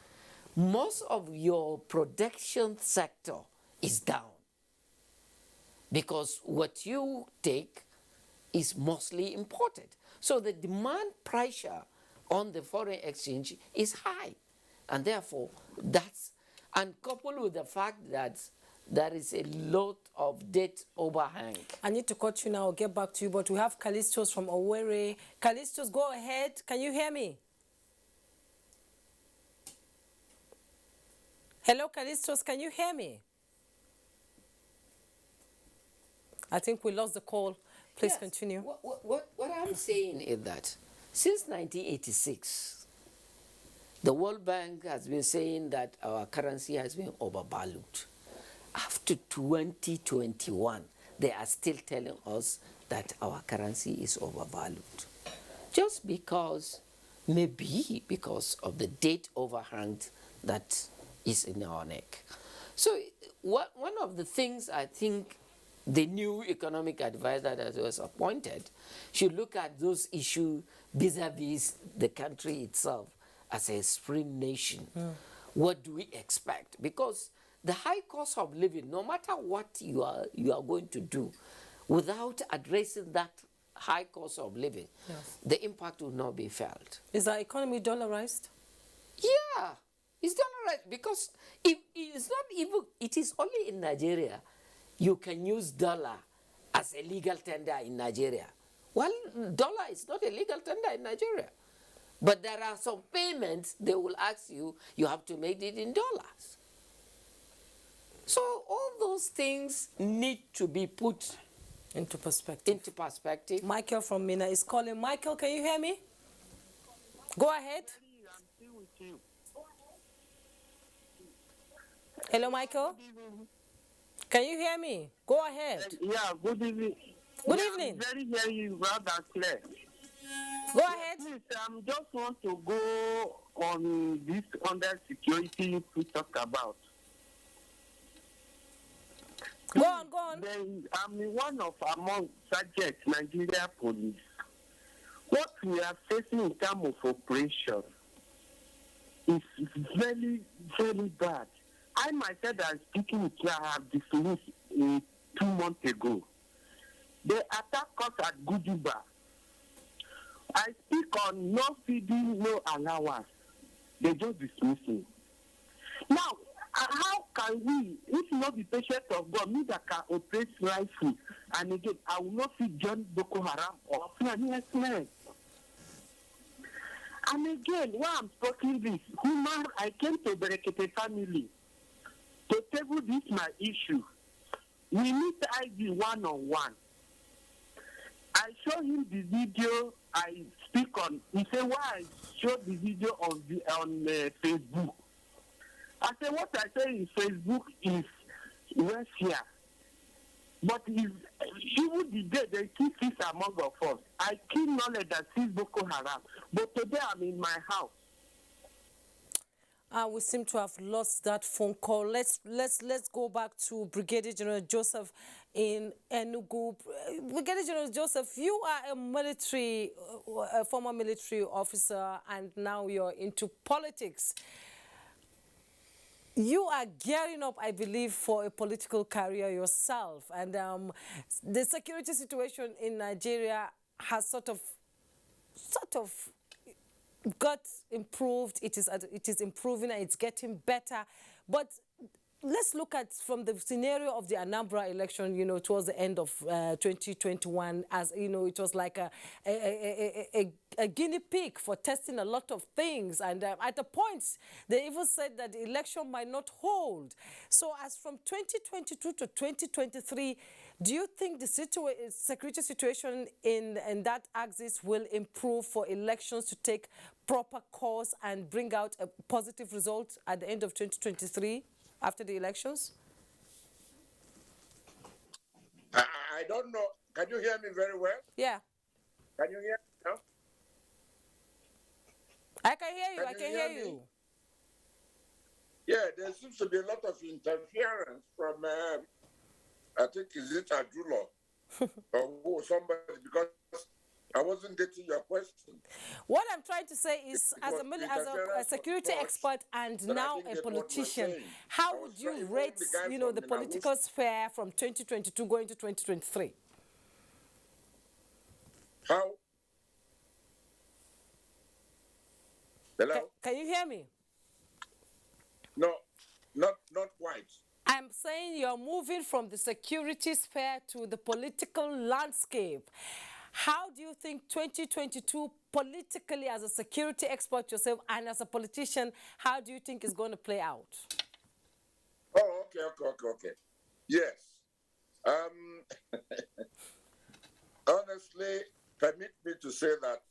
most of your production sector is down. Because what you take is mostly imported. So the demand pressure on the foreign exchange is high. And therefore, that's, and coupled with the fact that there is a lot of debt overhang. I need to cut you now, I'll get back to you, but we have Callistus from Owerri. Callistus, go ahead. Can you hear me? Hello, Callistus, can you hear me? I think we lost the call. Please continue. What I'm saying is that since 1986, the World Bank has been saying that our currency has been overvalued. After 2021, they are still telling us that our currency is overvalued. Just because, maybe because of the debt overhang that is in our neck. So one of the things I think the new economic advisor that was appointed should look at those issues vis-a-vis the country itself as a spring nation. What do we expect? Because the high cost of living, no matter what you are going to do, without addressing that high cost of living, the impact will not be felt. Is our economy dollarized? Yeah, it's dollarized because if it's not even, it is only in Nigeria you can use dollar as a legal tender in Nigeria. Well, dollar is not a legal tender in Nigeria. But there are some payments they will ask you, you have to make it in dollars. So all those things need to be put into perspective. Michael from Mina is calling. Michael, can you hear me? Go ahead. Hello, Michael. Can you hear me? Go ahead. Yeah, good evening. Good evening. Very hear you loud and clear. Go ahead. Please, just want to go on this under security we talk about. Go on. I'm one of among sergeants, Nigeria police. What we are facing in terms of operation is very, very bad. I myself am speaking with you, I have dismissed 2 months ago. They attack us at Gudiba. I speak on no feeding, no allowance. They just dismiss me. Now, how can we, if not the patient of God, me that can operate rifle, and again, I will not see John Boko Haram or Fulani X-Men. And again, while I'm talking this, I came to Berekete family to table this my issue. We need ID one-on-one. I show him the video I speak on. He said, why I show the video on Facebook? I said, what I say in Facebook is West here. But even the day they kill peace among of us, I kill knowledge that sees Boko Haram. But today I'm in my house. We seem to have lost that phone call. Let's go back to Brigadier General Joseph in Enugu. Brigadier General Joseph, you are a former military officer, and now you're into politics. You are gearing up, I believe, for a political career yourself, and the security situation in Nigeria has sort of got improved. It is improving and it's getting better. But let's look at from the scenario of the Anambra election, you know, towards the end of 2021, as you know, it was like a guinea pig for testing a lot of things. And at a point, they even said that the election might not hold. So as from 2022 to 2023, do you think the security situation in that axis will improve for elections to take proper course and bring out a positive result at the end of 2023 after the elections? I don't know. Can you hear me very well? Yeah. Can you hear me now? I can hear you. I can hear you. Yeah, there seems to be a lot of interference from I think is it Ajulo or somebody, because I wasn't getting your question. What I'm trying to say is, as a security expert and now a politician, how would you rate, you know, the political sphere from 2022 going to 2023? How? Hello? Can you hear me? No, not quite. I'm saying you're moving from the security sphere to the political landscape. How do you think 2022 politically, as a security expert yourself and as a politician, how do you think it's going to play out? Oh, okay. Yes. Honestly, permit me to say that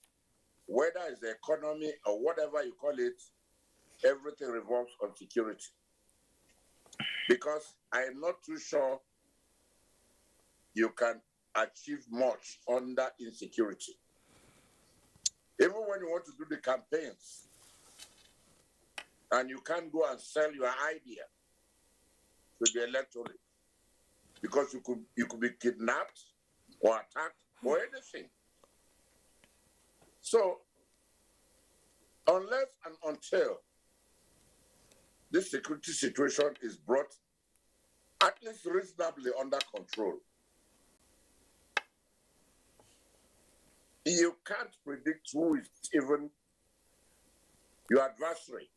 whether it's the economy or whatever you call it, everything revolves on security. Because I am not too sure you can achieve much under insecurity. Even when you want to do the campaigns and you can't go and sell your idea to the electorate because you could be kidnapped or attacked or anything. So unless and until this security situation is brought at least reasonably under control, you can't predict who is even your adversary,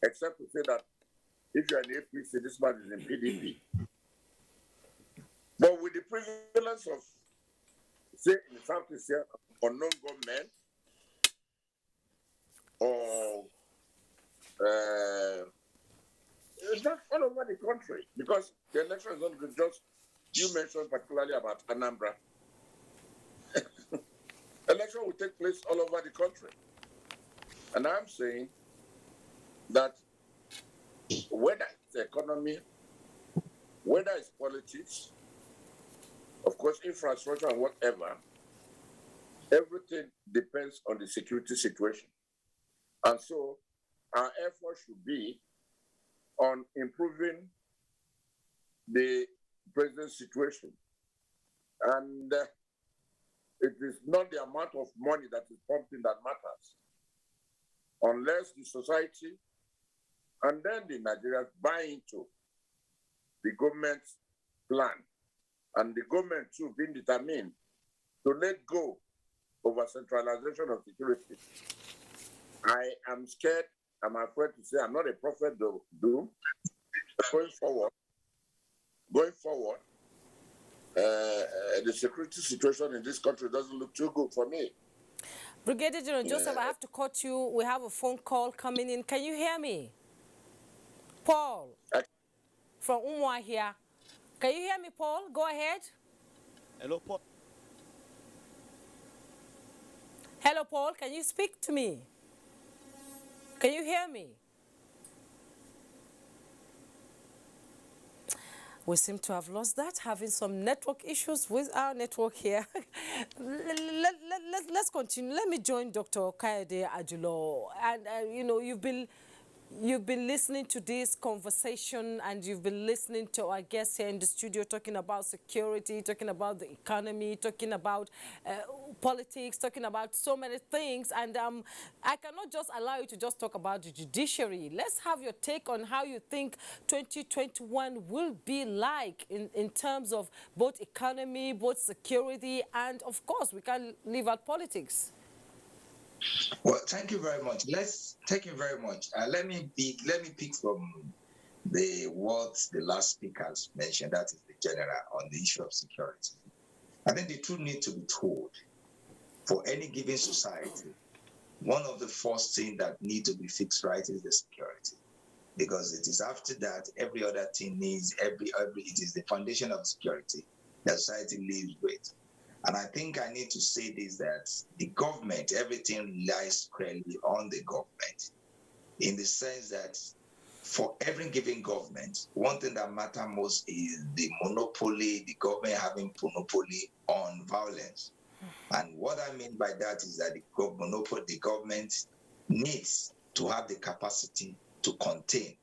except to say that if you're an APC, this man is in PDP. But with the prevalence of, say, in Southeast here, unknown gunmen, or it's not all over the country, because the election is not good. Just you mentioned particularly about Anambra. Election will take place all over the country. And I'm saying that whether it's the economy, whether it's politics, of course, infrastructure and whatever, everything depends on the security situation. And so our effort should be on improving the present situation. And it is not the amount of money that is pumping that matters. Unless the society and then the Nigerians buy into the government's plan, and the government too being determined to let go of a centralization of security. I am scared, I'm afraid to say, I'm not a prophet of doom. Going forward, the security situation in this country doesn't look too good for me. Brigadier General Joseph, I have to cut you. We have a phone call coming in. Can you hear me? Paul from Umwa here. Can you hear me, Paul? Go ahead. Hello, Paul. Hello, Paul. Can you speak to me? Can you hear me? We seem to have lost that, having some network issues with our network here. Let's continue. Let me join Dr. Kayode Ajulo. And, you know, you've been you've been listening to this conversation and you've been listening to our guests here in the studio talking about security, talking about the economy, talking about politics, talking about so many things. And I cannot just allow you to just talk about the judiciary. Let's have your take on how you think 2021 will be like in terms of both economy, both security, and of course, we can't leave out politics. Well, thank you very much. Thank you very much. Let me pick from what the last speakers mentioned, that is the general, on the issue of security. I think the truth needs to be told. For any given society, one of the first things that need to be fixed right is the security, because it is after that every other thing needs it is the foundation of security that society lives with. And I think I need to say this, that the government, everything lies squarely on the government, in the sense that for every given government, one thing that matters most is the government having monopoly on violence. And what I mean by that is that the government needs to have the capacity to contain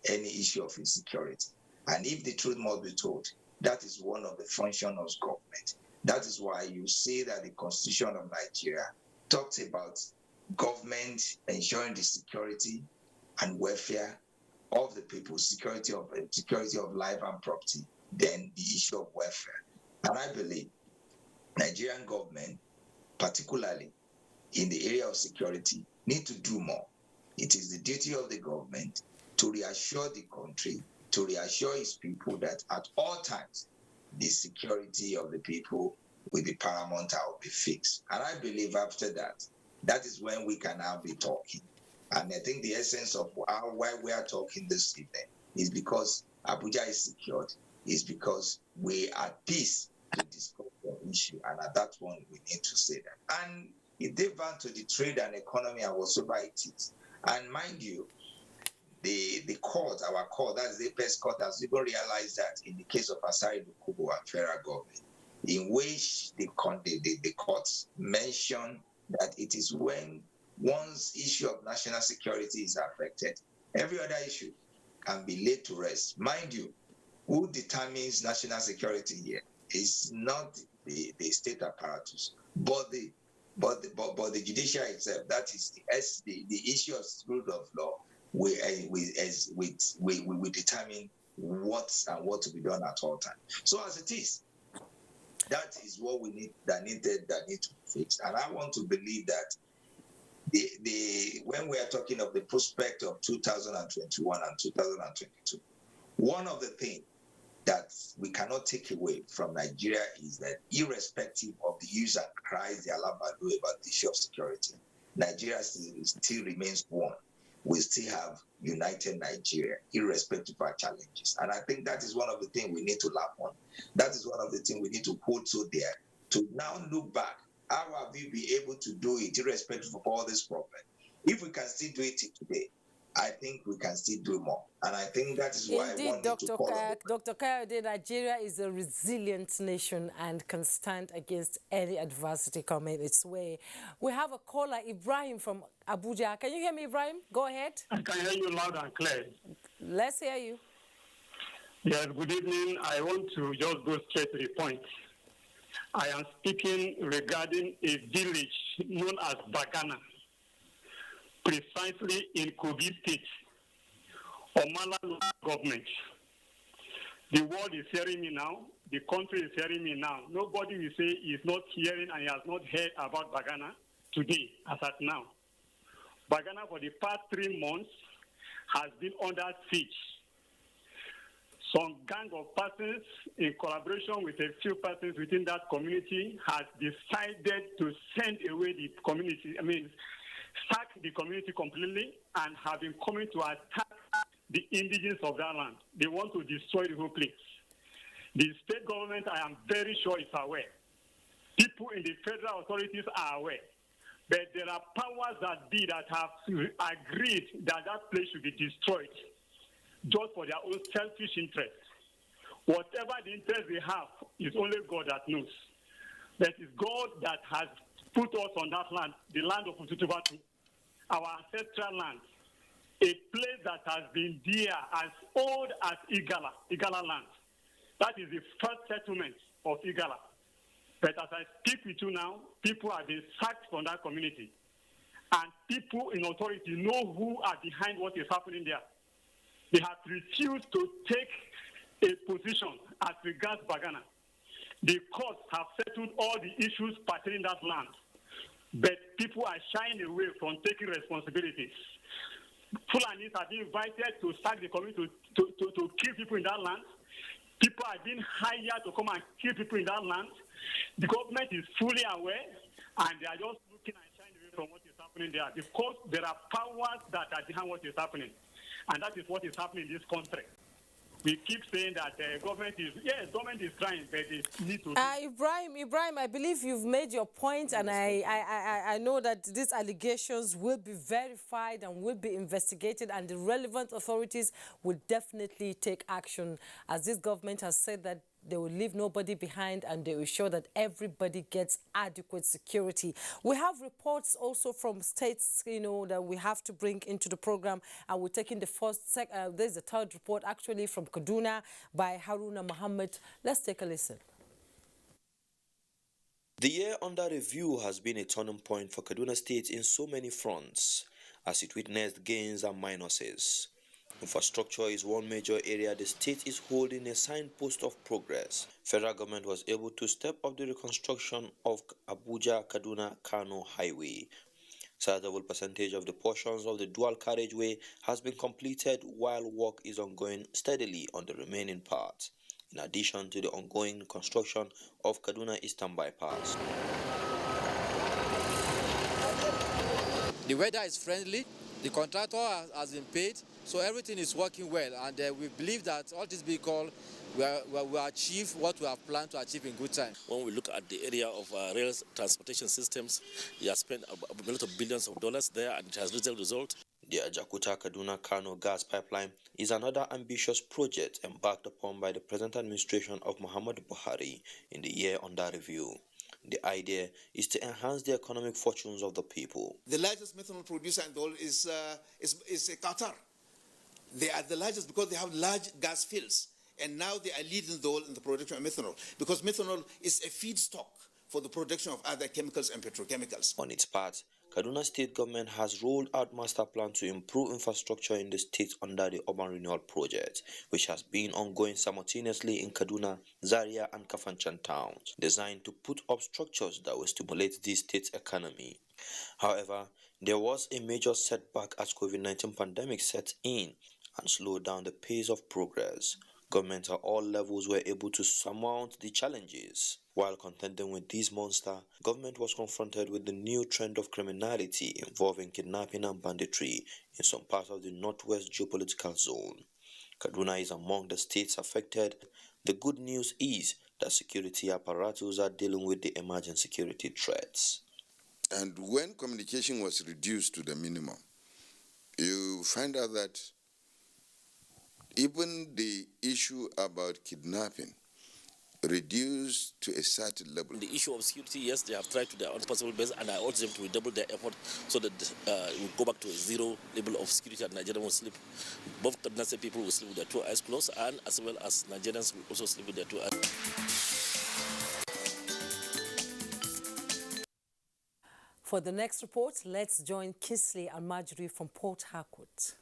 any issue of insecurity. And if the truth must be told, that is one of the functions of government. That is why you see that the Constitution of Nigeria talks about government ensuring the security and welfare of the people, security of life and property, then the issue of welfare. And I believe Nigerian government, particularly in the area of security, need to do more. It is the duty of the government to reassure the country, to reassure its people that at all times, the security of the people will be paramount and will be fixed. And I believe after that, that is when we can now be talking. And I think the essence of why we are talking this evening is because Abuja is secured, is because we are at peace to discuss the issue. And at that point, we need to say that. And it gave back to the trade and economy and whatsoever it is. And mind you, our court, that's the Apex Court, has even realized that in the case of Asari Lukubu and federal government, in which the courts mention that it is when one's issue of national security is affected, every other issue can be laid to rest. Mind you, who determines national security here is not the state apparatus, but the judiciary itself. That is the issue of rule of law. We determine what to be done at all times. So as it is, that is what we need that need to be fixed. And I want to believe that when we are talking of the prospect of 2021 and 2022, one of the things that we cannot take away from Nigeria is that irrespective of the use and cries they allow about the issue of security, Nigeria still remains one. We still have united Nigeria, irrespective of our challenges. And I think that is one of the things we need to laugh on. That is one of the things we need to hold so there, to now look back. How have we been able to do it, irrespective of all this problem? If we can still do it today, I think we can still do more. And I think that is why indeed, I want to call on Dr. Kayode, Nigeria is a resilient nation and can stand against any adversity coming its way. We have a caller, Ibrahim from Abuja. Can you hear me, Ibrahim? Go ahead. I can hear you loud and clear. Let's hear you. Yes, good evening. I want to just go straight to the point. I am speaking regarding a village known as Bagana, precisely in Kogi State, Omala local government. The world is hearing me now. The country is hearing me now. Nobody will say he is not hearing and he has not heard about Bagana today, as at now. Bagana for the past 3 months has been under siege. Some gang of persons, in collaboration with a few persons within that community, has decided to send away the community, sack the community completely, and have been coming to attack the indigenous of that land. They want to destroy the whole place. The state government, I am very sure, is aware. People in the federal authorities are aware. But there are powers that be that have agreed that that place should be destroyed just for their own selfish interest. Whatever the interest they have is only God that knows. But it's God that has put us on that land, the land of Ututubatu, our ancestral land. a place that has been there as old as Igala land. That is the first settlement of Igala. But as I speak with you now, people have been sacked from that community. And people in authority know who are behind what is happening there. They have refused to take a position as regards Bagana. The courts have settled all the issues pertaining that land. But people are shying away from taking responsibilities. Fulanis have been invited to sack the community to kill people in that land. People are being hired to come and kill people in that land. The government is fully aware, and they are just looking and shying away from what is happening there because there are powers that are behind what is happening. And that is what is happening in this country. We keep saying that government is trying, but they need to. Ibrahim, I believe you've made your point, and I know that these allegations will be verified and will be investigated, and the relevant authorities will definitely take action, as this government has said that they will leave nobody behind and they will ensure that everybody gets adequate security. We have reports also from states, that we have to bring into the program, and we're taking the there's the third report actually from Kaduna by Haruna Muhammad. Let's take a listen. The year under review has been a turning point for Kaduna State in so many fronts, as it witnessed gains and minuses. Infrastructure is one major area the state is holding a signpost of progress. Federal government was able to step up the reconstruction of Abuja-Kaduna-Kano highway. Sizable percentage of the portions of the dual carriageway has been completed, while work is ongoing steadily on the remaining parts, in addition to the ongoing construction of Kaduna Eastern Bypass. The weather is friendly. The contractor has been paid, so everything is working well, and we believe that all this vehicle will achieve what we have planned to achieve in good time. When we look at the area of rail transportation systems, we have spent a lot of billions of dollars there, and it has yielded result. The Ajakuta-Kaduna-Kano gas pipeline is another ambitious project embarked upon by the present administration of Muhammadu Buhari in the year under review. The idea is to enhance the economic fortunes of the people. The largest methanol producer in the world is Qatar. They are the largest because they have large gas fields, and now they are leading the world in the production of methanol, because methanol is a feedstock for the production of other chemicals and petrochemicals. On its part, Kaduna State government has rolled out master plan to improve infrastructure in the state under the Urban Renewal Project, which has been ongoing simultaneously in Kaduna, Zaria and Kafanchan towns, designed to put up structures that will stimulate the state's economy. However, there was a major setback as COVID-19 pandemic set in and slowed down the pace of progress. Governments at all levels were able to surmount the challenges. While contending with this monster, government was confronted with the new trend of criminality involving kidnapping and banditry in some parts of the northwest geopolitical zone. Kaduna is among the states affected. The good news is that security apparatus are dealing with the emerging security threats. And when communication was reduced to the minimum, you find out that even the issue about kidnapping reduced to a certain level. The issue of security, yes, they have tried to their own possible best, and I urge them to redouble their effort so that we go back to a zero level of security, and Nigerians will sleep. Both Kaduna State people will sleep with their two eyes closed, and as well as Nigerians will also sleep with their two eyes. For the next report, let's join Kisley and Marjorie from Port Harcourt.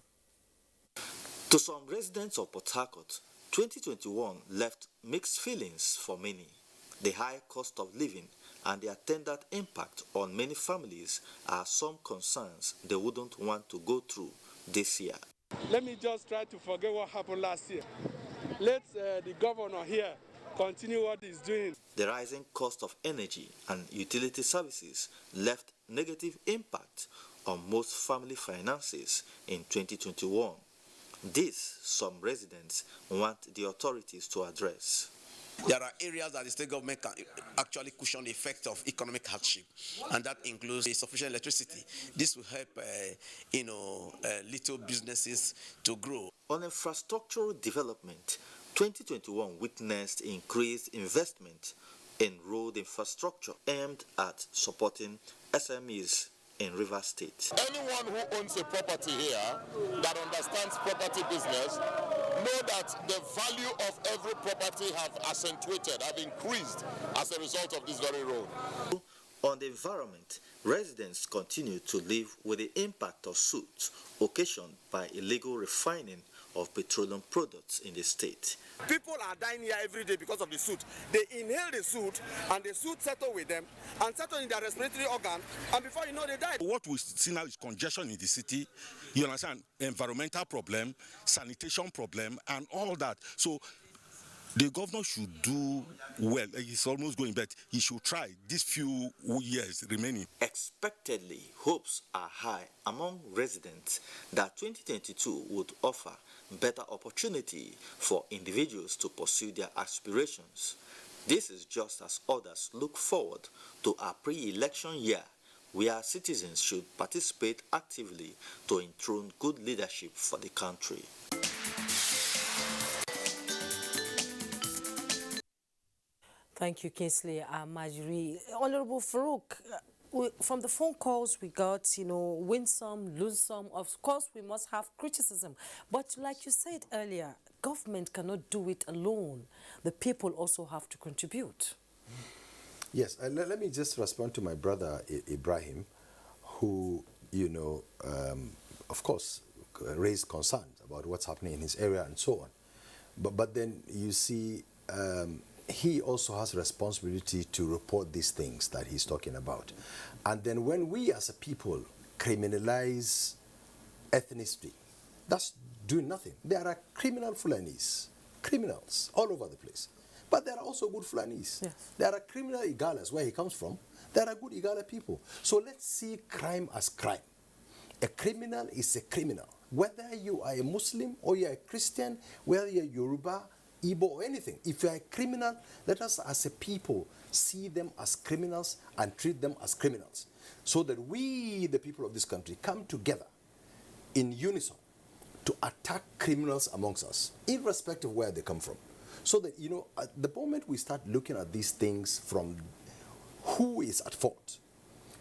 To some residents of Port Harcourt, 2021 left mixed feelings for many. The high cost of living and the attendant impact on many families are some concerns they wouldn't want to go through this year. Let me just try to forget what happened last year. Let the governor here continue what he's doing. The rising cost of energy and utility services left negative impact on most family finances in 2021. This, some residents want the authorities to address. There are areas that the state government can actually cushion the effect of economic hardship, and that includes insufficient electricity. This will help, little businesses to grow. On infrastructural development, 2021 witnessed increased investment in road infrastructure aimed at supporting SMEs in Rivers State. Anyone who owns a property here that understands property business know that the value of every property have accentuated, have increased as a result of this very road. On the environment, residents continue to live with the impact of soot occasioned by illegal refining of petroleum products in the state. People are dying here every day because of the soot. They inhale the soot and the soot settle with them and settle in their respiratory organ, and before you know they die. What we see now is congestion in the city, you understand, environmental problem, sanitation problem, and all that. So the governor should do well. He's almost going, but he should try these few years remaining. Expectedly, hopes are high among residents that 2022 would offer better opportunity for individuals to pursue their aspirations. This is just as others look forward to a pre-election year where citizens should participate actively to enthrone good leadership for the country. Thank you, Kingsley Majuri. Honorable Farouk, from the phone calls we got, win some, lose some. Of course, we must have criticism. But like you said earlier, government cannot do it alone. The people also have to contribute. Yes, let me just respond to my brother Ibrahim, who, of course, raised concerns about what's happening in his area and so on. But then you see, he also has responsibility to report these things that he's talking about. And then when we as a people criminalize ethnicity, that's doing nothing. There are criminal Fulanis, criminals all over the place. But there are also good Fulanis. Yes. There are criminal Igalas where he comes from. There are good Igala people. So let's see crime as crime. A criminal is a criminal. Whether you are a Muslim or you're a Christian, whether you're Yoruba, Igbo or anything. If you are a criminal, let us as a people see them as criminals and treat them as criminals, so that we, the people of this country, come together in unison to attack criminals amongst us, irrespective of where they come from. So that, at the moment we start looking at these things from who is at fault,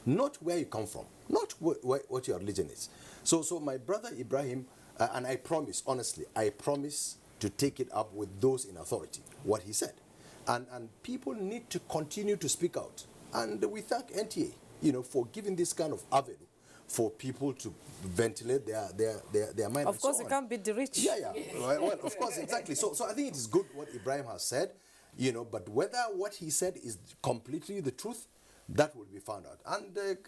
not where you come from, not what your religion is. So my brother Ibrahim, and I promise, honestly, I promise to take it up with those in authority, what he said. And people need to continue to speak out. And we thank NTA, for giving this kind of avenue for people to ventilate their mind. Of course, it can't beat the rich. Yeah. Well, of course, exactly. So I think it is good what Ibrahim has said, but whether what he said is completely the truth, that will be found out.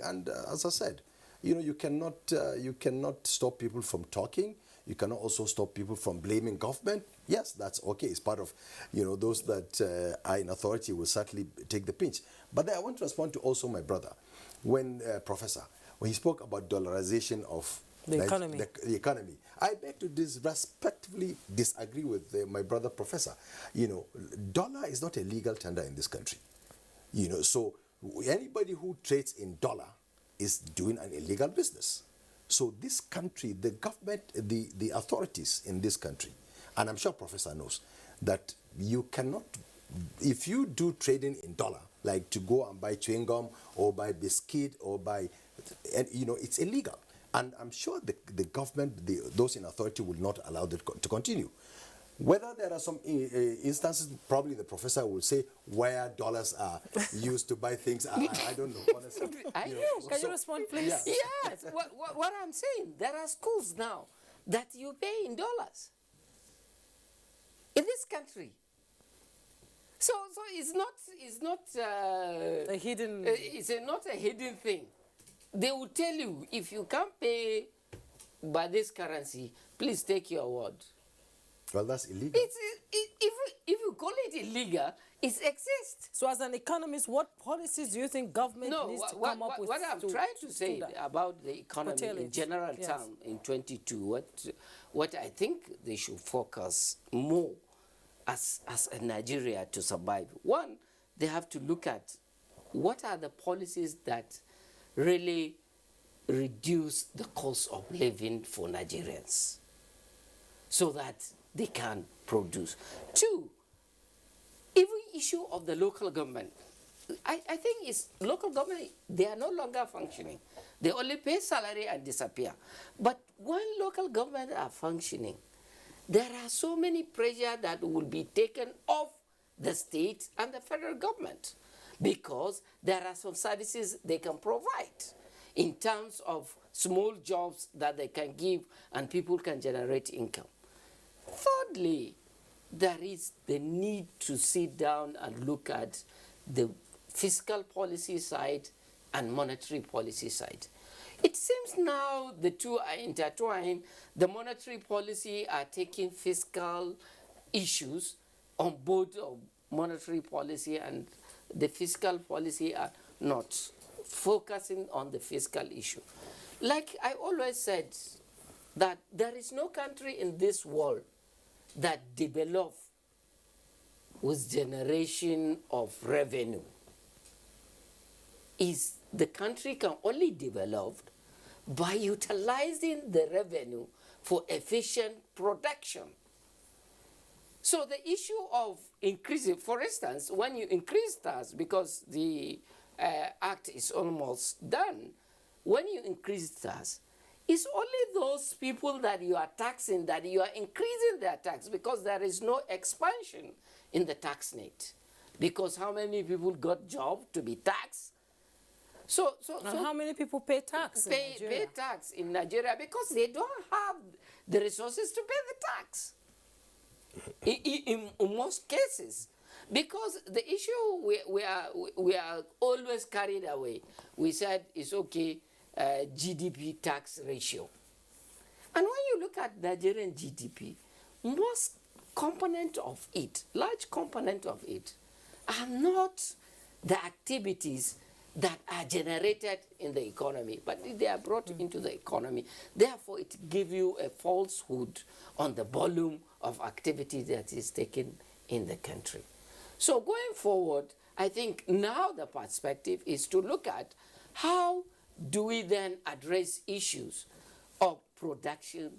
And as I said, you cannot stop people from talking. You cannot also stop people from blaming government. Yes, that's okay. It's part of, those that are in authority will certainly take the pinch. But then I want to respond to also my brother, when he spoke about dollarization of the economy. The economy. I beg to respectfully disagree with my brother Professor. Dollar is not a legal tender in this country. So anybody who trades in dollar is doing an illegal business. So this country, the government, the authorities in this country, and I'm sure Professor knows, that you cannot, if you do trading in dollar, like to go and buy chewing gum or buy biscuit or buy, it's illegal. And I'm sure the government, those in authority will not allow that to continue. Whether there are some instances, probably the professor will say, where dollars are used to buy things, I don't know, honestly. Can you respond, please? Yeah. Yes, what I'm saying, there are schools now that you pay in dollars in this country. So it's not a hidden. It's not a hidden thing. They will tell you, if you can't pay by this currency, please take your word. Well, that's illegal. If you call it illegal, it exists. So as an economist, what policies do you think government needs to come up with? What I'm trying to say about the economy in general term in 22, what I think they should focus more as a Nigeria to survive. One, they have to look at what are the policies that really reduce the cost of living for Nigerians, so that they can produce. Two, every issue of the local government, I think it's local government, they are no longer functioning. They only pay salary and disappear. But when local governments are functioning, there are so many pressure that will be taken off the state and the federal government, because there are some services they can provide in terms of small jobs that they can give and people can generate income. Thirdly, there is the need to sit down and look at the fiscal policy side and monetary policy side. It seems now the two are intertwined. The monetary policy are taking fiscal issues on board of monetary policy, and the fiscal policy are not focusing on the fiscal issue. Like I always said, that there is no country in this world that develop with generation of revenue. Is the country can only develop by utilizing the revenue for efficient production. So the issue of increasing, for instance, when you increase tax, because the act is almost done, when you increase tax, it's only those people that you are taxing that you are increasing their tax, because there is no expansion in the tax net. Because how many people got job to be taxed? So how many people pay tax pay tax in Nigeria? Because they don't have the resources to pay the tax. In most cases, because the issue we are always carried away. We said it's okay, GDP tax ratio. And when you look at Nigerian GDP, most component of it, large component of it, are not the activities that are generated in the economy, but they are brought into the economy. Therefore, it gives you a falsehood on the volume of activity that is taken in the country. So going forward, I think now the perspective is to look at how do we then address issues of production.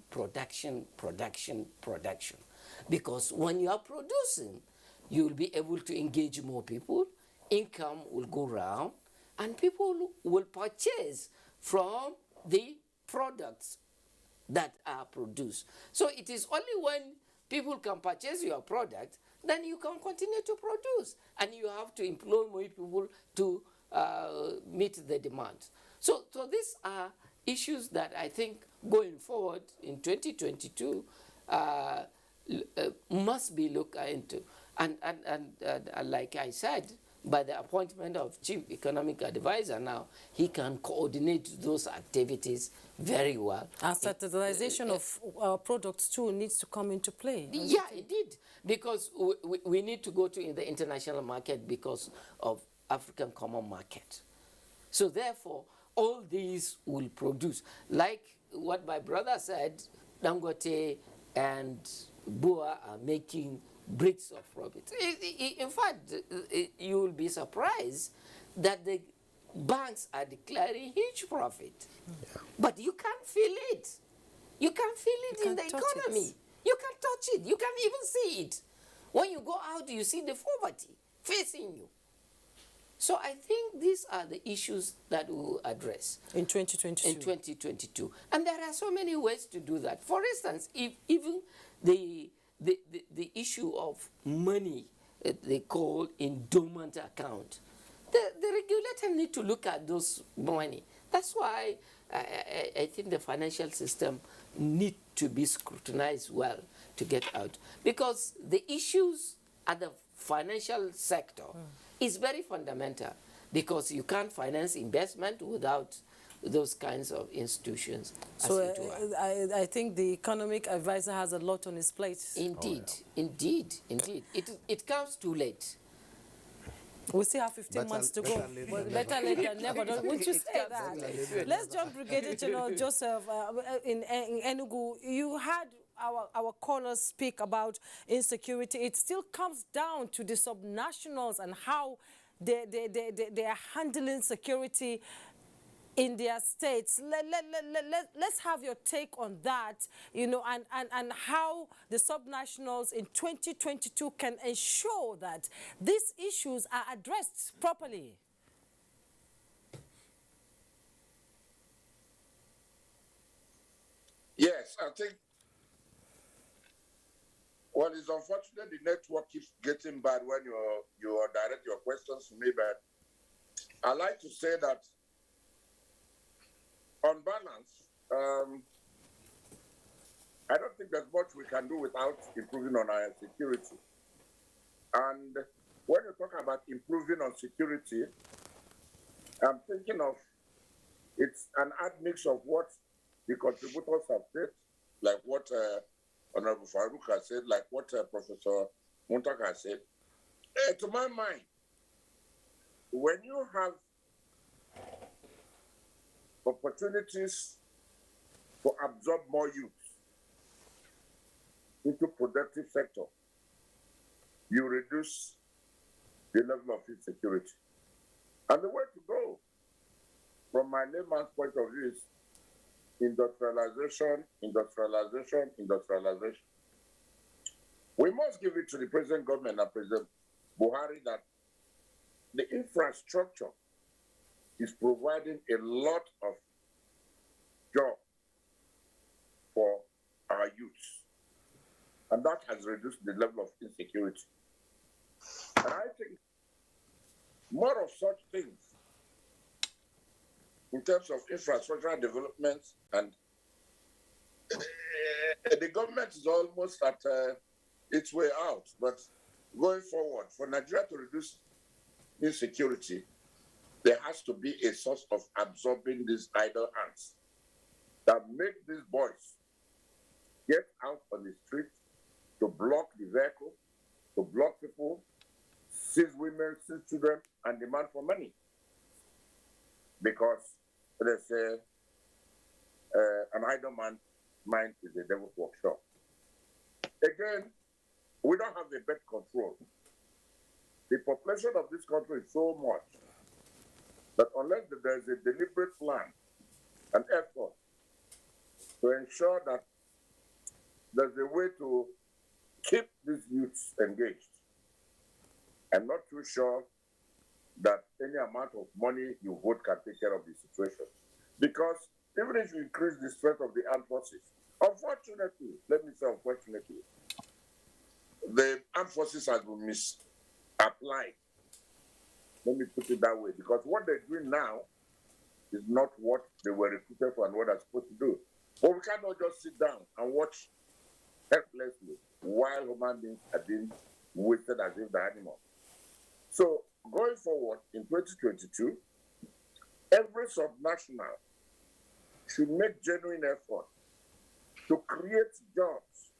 Because when you are producing, you will be able to engage more people, income will go round, and people will purchase from the products that are produced. So it is only when people can purchase your product, then you can continue to produce, and you have to employ more people to meet the demand. So these are issues that I think going forward in 2022 must be looked into. And like I said, by the appointment of Chief Economic Advisor now, he can coordinate those activities very well. And standardization of products too needs to come into play. Yeah, it did, because we need to go to the international market because of African common market. So therefore, all these will produce. Like what my brother said, Dangote and Boa are making bricks of profit. In fact, you will be surprised that the banks are declaring huge profit. Yeah. But you can't feel it. You can't feel it in the economy. You can't touch it. You can't even see it. When you go out, you see the poverty facing you. So I think these are the issues that we will address in 2022. In 2022. And there are so many ways to do that. For instance, if even the issue of money they call endowment account, the regulator need to look at those money. That's why I think the financial system need to be scrutinized well to get out, because the issues at the financial sector is very fundamental, because you can't finance investment without those kinds of institutions. So I think the economic advisor has a lot on his plate. Indeed, indeed. It comes too late. We still have 15 months to go. Better late than never. Won't you say that? Let's jump Brigadier General Joseph in Enugu. You had our callers speak about insecurity. It still comes down to the subnationals and how they are handling security in their states. Let's have your take on that, you know, and how the subnationals in 2022 can ensure that these issues are addressed properly. Yes, I think, well, it's unfortunate the network keeps getting bad when you direct your questions to me, but I like to say that on balance, I don't think there's much we can do without improving on our security. And when you talk about improving on security, I'm thinking of it's an admix of what the contributors have said, like what Honorable Farouk has said, like what Professor Muntaka has said. To my mind, when you have opportunities to absorb more youth into productive sector, you reduce the level of insecurity. And the way to go, from my layman's point of view, is industrialization, industrialization, industrialization. We must give it to the present government and President Buhari that the infrastructure is providing a lot of jobs for our youth. And that has reduced the level of insecurity. And I think more of such things in terms of infrastructural development, and the government is almost at its way out. But going forward, for Nigeria to reduce insecurity, there has to be a source of absorbing these idle hands that make these boys get out on the street to block the vehicle, to block people, seize women, seize children, and demand for money. Because they say an idle man's mind is a devil's workshop. Again, we don't have the bed control. The population of this country is so much that unless there is a deliberate plan and effort to ensure that there's a way to keep these youths engaged, I'm not too sure that any amount of money you vote can take care of the situation. Because even if you increase the strength of the armed forces, unfortunately, let me say unfortunately, the armed forces have been misapplied. Let me put it that way, because what they're doing now is not what they were recruited for and what they're supposed to do. But we cannot just sit down and watch helplessly while human beings are being wasted as if they're animals. So going forward in 2022, every subnational should make genuine effort to create jobs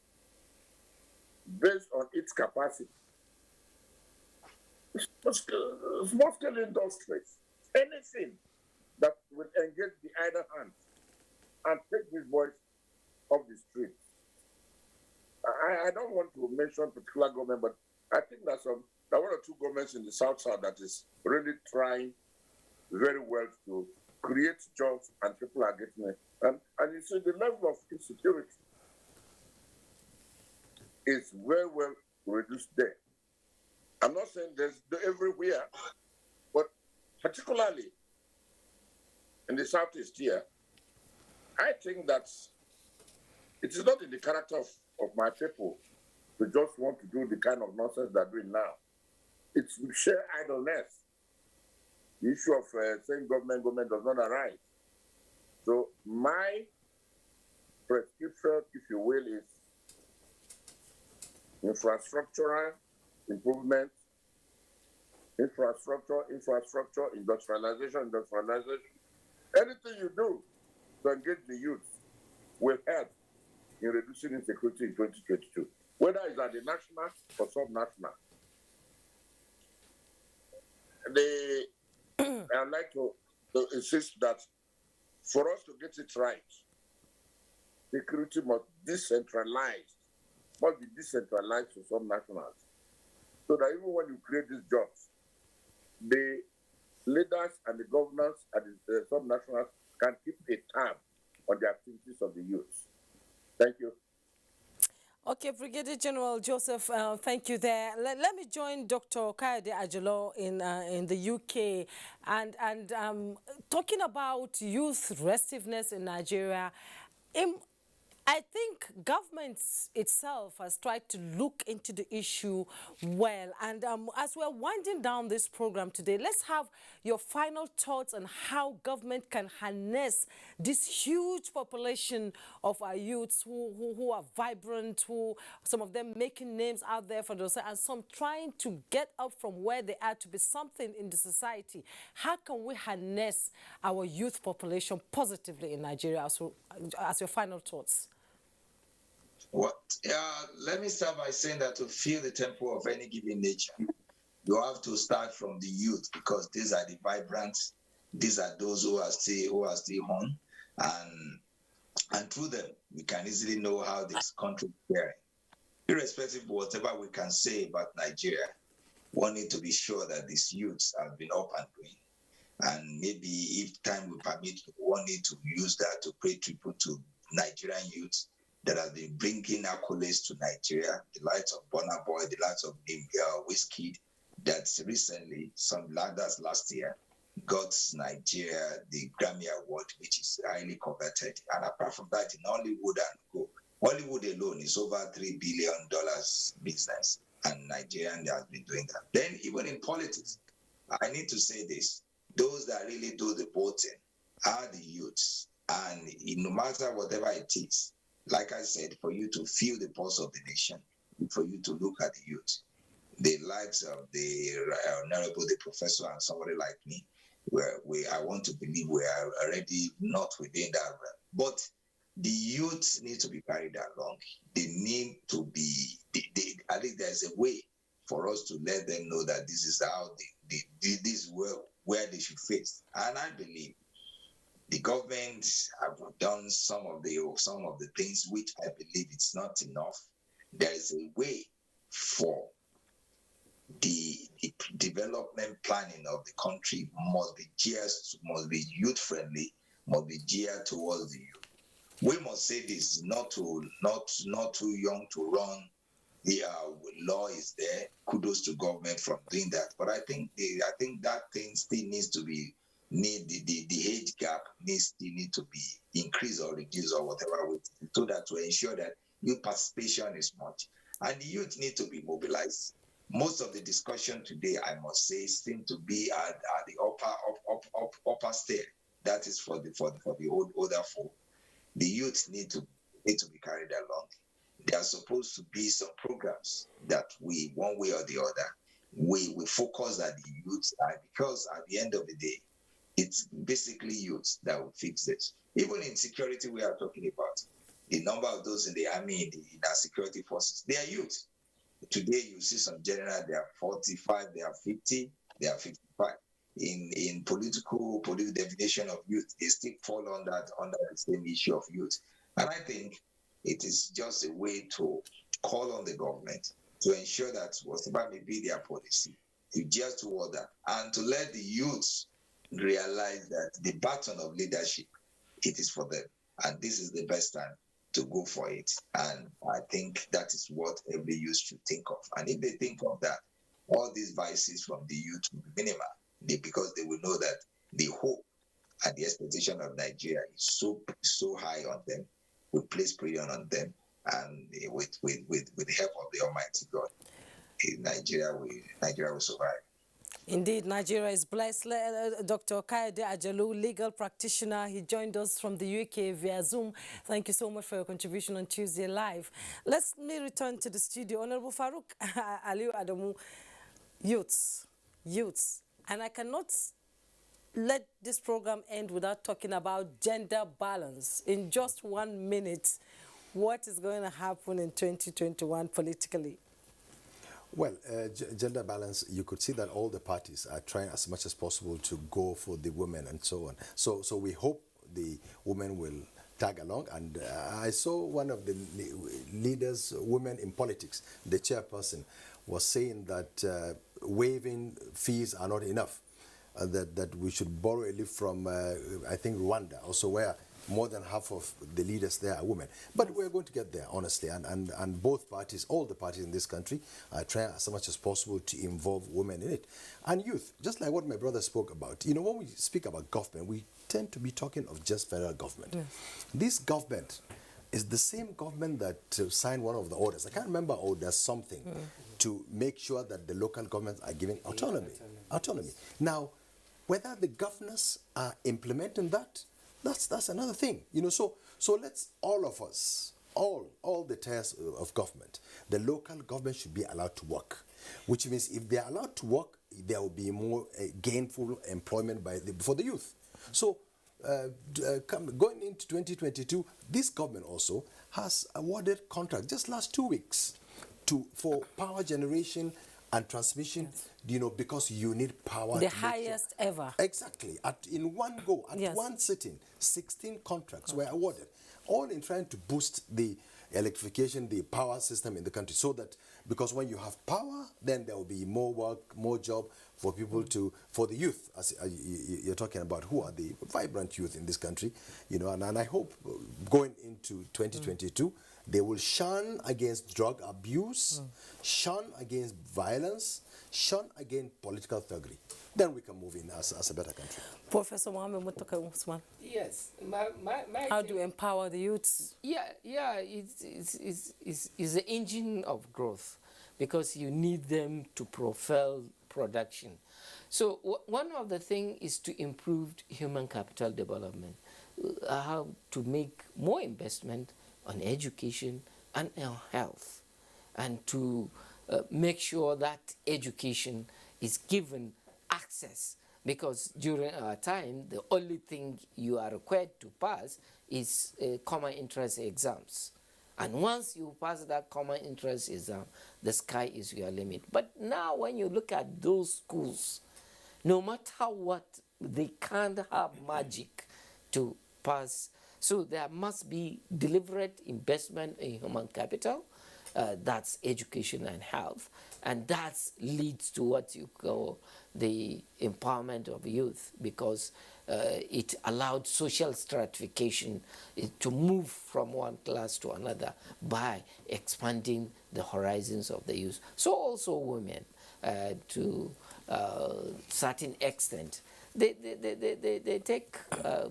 based on its capacity. Small-scale industries, anything that will engage the idle hands and take these boys off the streets. I don't want to mention particular government, but I think there are one or two governments in the South that is really trying very well to create jobs and people are getting it. And you see the level of insecurity is very well reduced there. I'm not saying there's everywhere, but particularly in the Southeast here, I think that it is not in the character of my people to just want to do the kind of nonsense they're doing now. It's sheer idleness. The issue of saying government does not arise. So my prescription, if you will, is infrastructural improvement, infrastructure, industrialization. Anything you do to engage the youth will help in reducing insecurity in 2022, whether it's at the national or sub-national. I'd like to insist that for us to get it right, security must be decentralized to some nationals. So that even when you create these jobs, the leaders and the governors and the sub-nationals can keep a tab on the activities of the youth. Thank you. Okay, Brigadier General Joseph, thank you there. Let me join Dr. Kayode Ajolo in the UK and talking about youth restiveness in Nigeria. I think government itself has tried to look into the issue well. And as we're winding down this program today, let's have your final thoughts on how government can harness this huge population of our youths who are vibrant, who some of them making names out there for themselves, and some trying to get up from where they are to be something in the society. How can we harness our youth population positively in Nigeria? As your final thoughts. Let me start by saying that to feel the tempo of any given nation, you have to start from the youth, because these are the vibrant, these are those who are still on, and through them we can easily know how this country is faring. Irrespective of whatever we can say about Nigeria, one need to be sure that these youths have been up and going, and maybe if time will permit, one need to use that to pay tribute to Nigerian youths that have been bringing accolades to Nigeria, the likes of Burna Boy, the likes of Wizkid, that recently, that's last year, got Nigeria the Grammy Award, which is highly coveted. And apart from that, in Hollywood alone is over $3 billion business, and Nigerian has been doing that. Then even in politics, I need to say this, those that really do the voting are the youths, and no matter whatever it is, like I said, for you to feel the pulse of the nation, for you to look at the youth, the likes of the honorable, the professor, and somebody like me, I want to believe we are already not within that realm. But the youth need to be carried along. They need to be, I think there's a way for us to let them know that this is how this is where they should face. And I believe the government have done some of the things which I believe it's not enough. There is a way for the development planning of the country must be youth friendly, must be geared towards the youth. We must say this, not too young to run. The law is there. Kudos to government from doing that. But I think that thing still needs to be. The age gap need to be increased or reduced or whatever way, so that to ensure that youth participation is much, and the youth need to be mobilized. Most of the discussion today, I must say, seem to be at the upper stair. That is for the older folk. The youth need to be carried along. There are supposed to be some programs that we, one way or the other, we focus at the youth, because at the end of the day, it's basically youth that will fix this. Even in security, we are talking about the number of those in the army, in our security forces. They are youth. Today, you see some general, they are 45, they are 50, they are 55. In political definition of youth, they still fall under the same issue of youth. And I think it is just a way to call on the government to ensure that whatever may be their policy, to just toward that, and to let the youths realize that the baton of leadership, it is for them, and this is the best time to go for it. And I think that is what every youth should think of. And if they think of that, all these vices from the youth will be minimal, because they will know that the hope and the expectation of Nigeria is so high on them. We place prayer on them, and with the help of the Almighty God, Nigeria will survive. Indeed, Nigeria is blessed. Dr. Kayode Ajalu, legal practitioner, he joined us from the UK via Zoom. Thank you so much for your contribution on Tuesday Live. Let me return to the studio. Honorable Farouk Aliu Adamu, youths. And I cannot let this program end without talking about gender balance. In just 1 minute, what is going to happen in 2021 politically? Well, gender balance, you could see that all the parties are trying as much as possible to go for the women and so on. So we hope the women will tag along. And I saw one of the leaders, women in politics, the chairperson, was saying that waiving fees are not enough, that we should borrow a leaf from, I think, Rwanda, also where more than half of the leaders there are women. But we're going to get there, honestly. And both parties, all the parties in this country, are trying as much as possible to involve women in it. And youth, just like what my brother spoke about. You know, when we speak about government, we tend to be talking of just federal government. Yes. This government is the same government that signed one of the orders. I can't remember, there's something to make sure that the local governments are given autonomy. Now, whether the governors are implementing that, that's another thing. So let's all of us, all the tiers of government, the local government should be allowed to work, which means if they are allowed to work, there will be more gainful employment for the youth. So going into 2022, this government also has awarded contracts just last 2 weeks for power generation and transmission, because you need power. The highest ever. Exactly. In one go, one sitting, 16 contracts were awarded, all in trying to boost the electrification, the power system in the country, so that, because when you have power, then there will be more work, more job for people for the youth, as you're talking about, who are the vibrant youth in this country, and I hope going into 2022, they will shun against drug abuse, shun against violence, shun against political thuggery. Then we can move in as a better country. Professor Mohammed Muttaka Usman. Yes. How do you empower the youths? It's the engine of growth, because you need them to propel production. So one of the things is to improve human capital development, how to make more investment on education and on health, and to make sure that education is given access, because during our time, the only thing you are required to pass is common interest exams. And once you pass that common interest exam, the sky is your limit. But now when you look at those schools, no matter what, they can't have magic to pass. So there must be deliberate investment in human capital, that's education and health, and that leads to what you call the empowerment of youth, because it allowed social stratification to move from one class to another by expanding the horizons of the youth. So also women, to a certain extent, they take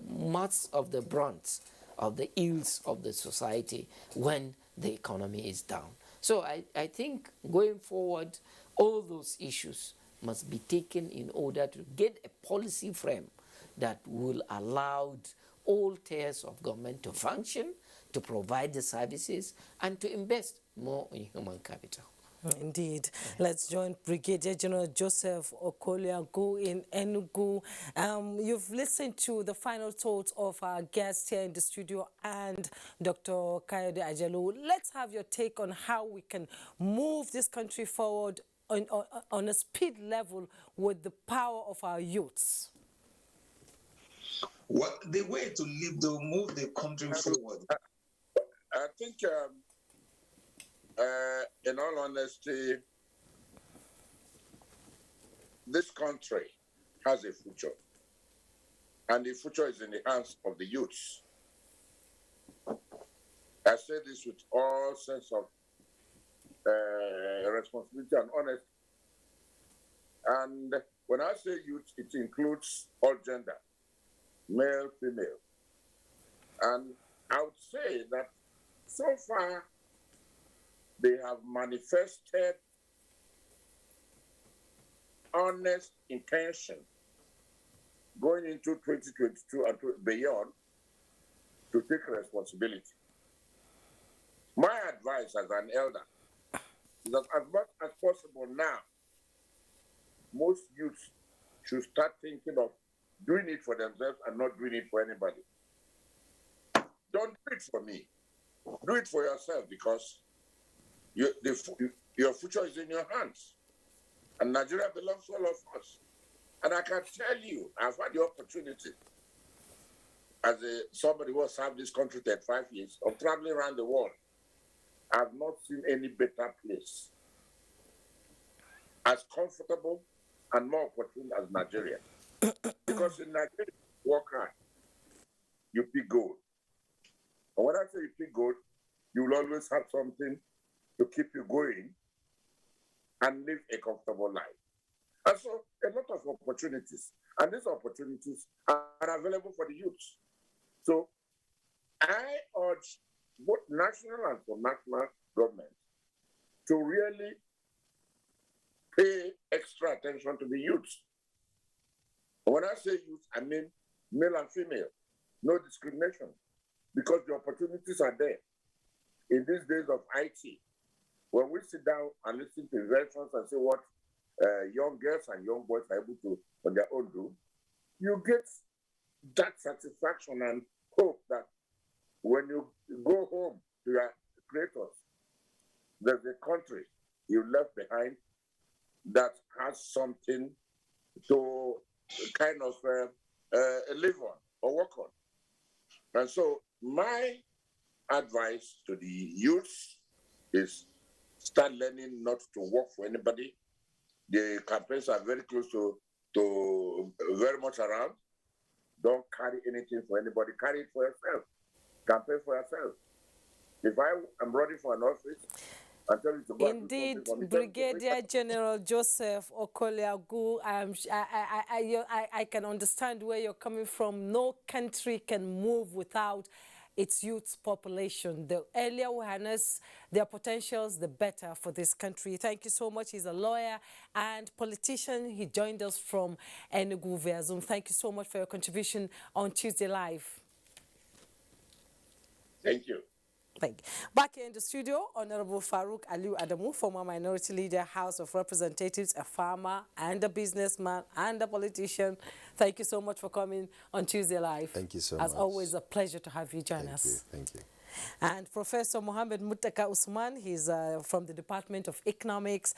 much of the brunt of the ills of the society when the economy is down. So I think going forward, all those issues must be taken in order to get a policy frame that will allow all tiers of government to function, to provide the services, and to invest more in human capital. Indeed. Let's join Brigadier General Joseph Okoliagu in Enugu. You've listened to the final thoughts of our guests here in the studio and Dr. Kayode Ajelu. Let's have your take on how we can move this country forward on a speed level with the power of our youths. What the way to move the country forward? I think, in all honesty, this country has a future, and the future is in the hands of the youths. I say this with all sense of responsibility and honesty. And when I say youth, it includes all gender, male, female. And I would say that so far, they have manifested honest intention going into 2022 and beyond to take responsibility. My advice as an elder is that as much as possible now, most youths should start thinking of doing it for themselves and not doing it for anybody. Don't do it for me. Do it for yourself, because your future is in your hands. And Nigeria belongs to all of us. And I can tell you, I've had the opportunity, as somebody who has served this country 35 years, of traveling around the world. I've not seen any better place as comfortable and more opportune as Nigeria. Because in Nigeria, you work hard, you pick gold. And when I say you pick gold, you will always have something to keep you going and live a comfortable life. And so a lot of opportunities, and these opportunities are available for the youth. So I urge both national and national government to really pay extra attention to the youth. When I say youth, I mean male and female, no discrimination, because the opportunities are there. In these days of IT, when we sit down and listen to inventions and see what young girls and young boys are able to on their own do, you get that satisfaction and hope that when you go home to your creators, there's a country you left behind that has something to kind of live on or work on. And so my advice to the youth is start learning not to work for anybody. The campaigns are very close to very much around. Don't carry anything for anybody. Carry it for yourself. Campaign for yourself. If I am running for an office, I tell you to go. Indeed, Brigadier General Joseph Okoliagu, I can understand where you're coming from. No country can move without its youth population. The earlier we harness their potentials, the better for this country. Thank you so much. He's a lawyer and politician. He joined us from Enugu via Zoom. Thank you so much for your contribution on Tuesday Live. Thank you. Thank you. Back here in the studio, Honorable Farouk Aliu Adamu, former Minority Leader, House of Representatives, a farmer and a businessman and a politician. Thank you so much for coming on Tuesday Live. Thank you so much. As always, a pleasure to have you join us. Thank you. And Professor Mohammed Muttaka Usman, he's from the Department of Economics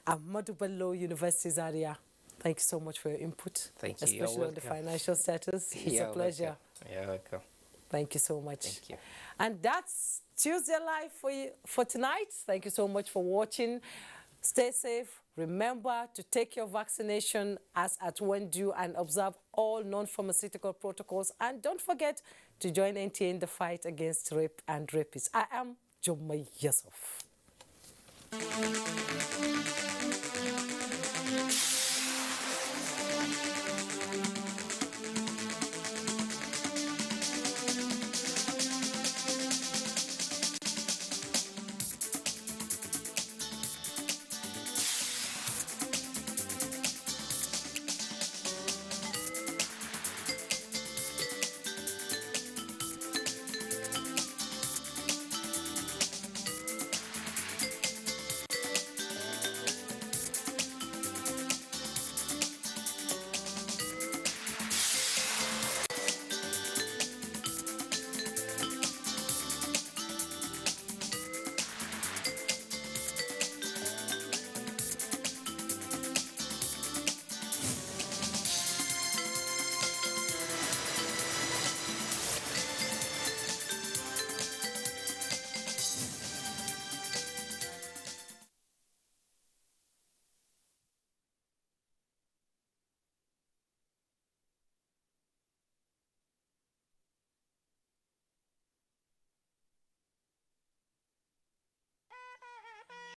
at Ahmadu Bello University, Zaria. Thank you so much for your input. Thank you. Especially on the financial status. It's a pleasure. You're welcome. Thank you so much. Thank you. And that's Tuesday Live for tonight. Thank you so much for watching. Stay safe. Remember to take your vaccination as at when due and observe all non-pharmaceutical protocols. And don't forget to join NTA in the fight against rape and rapists. I am Jumma Yusuf.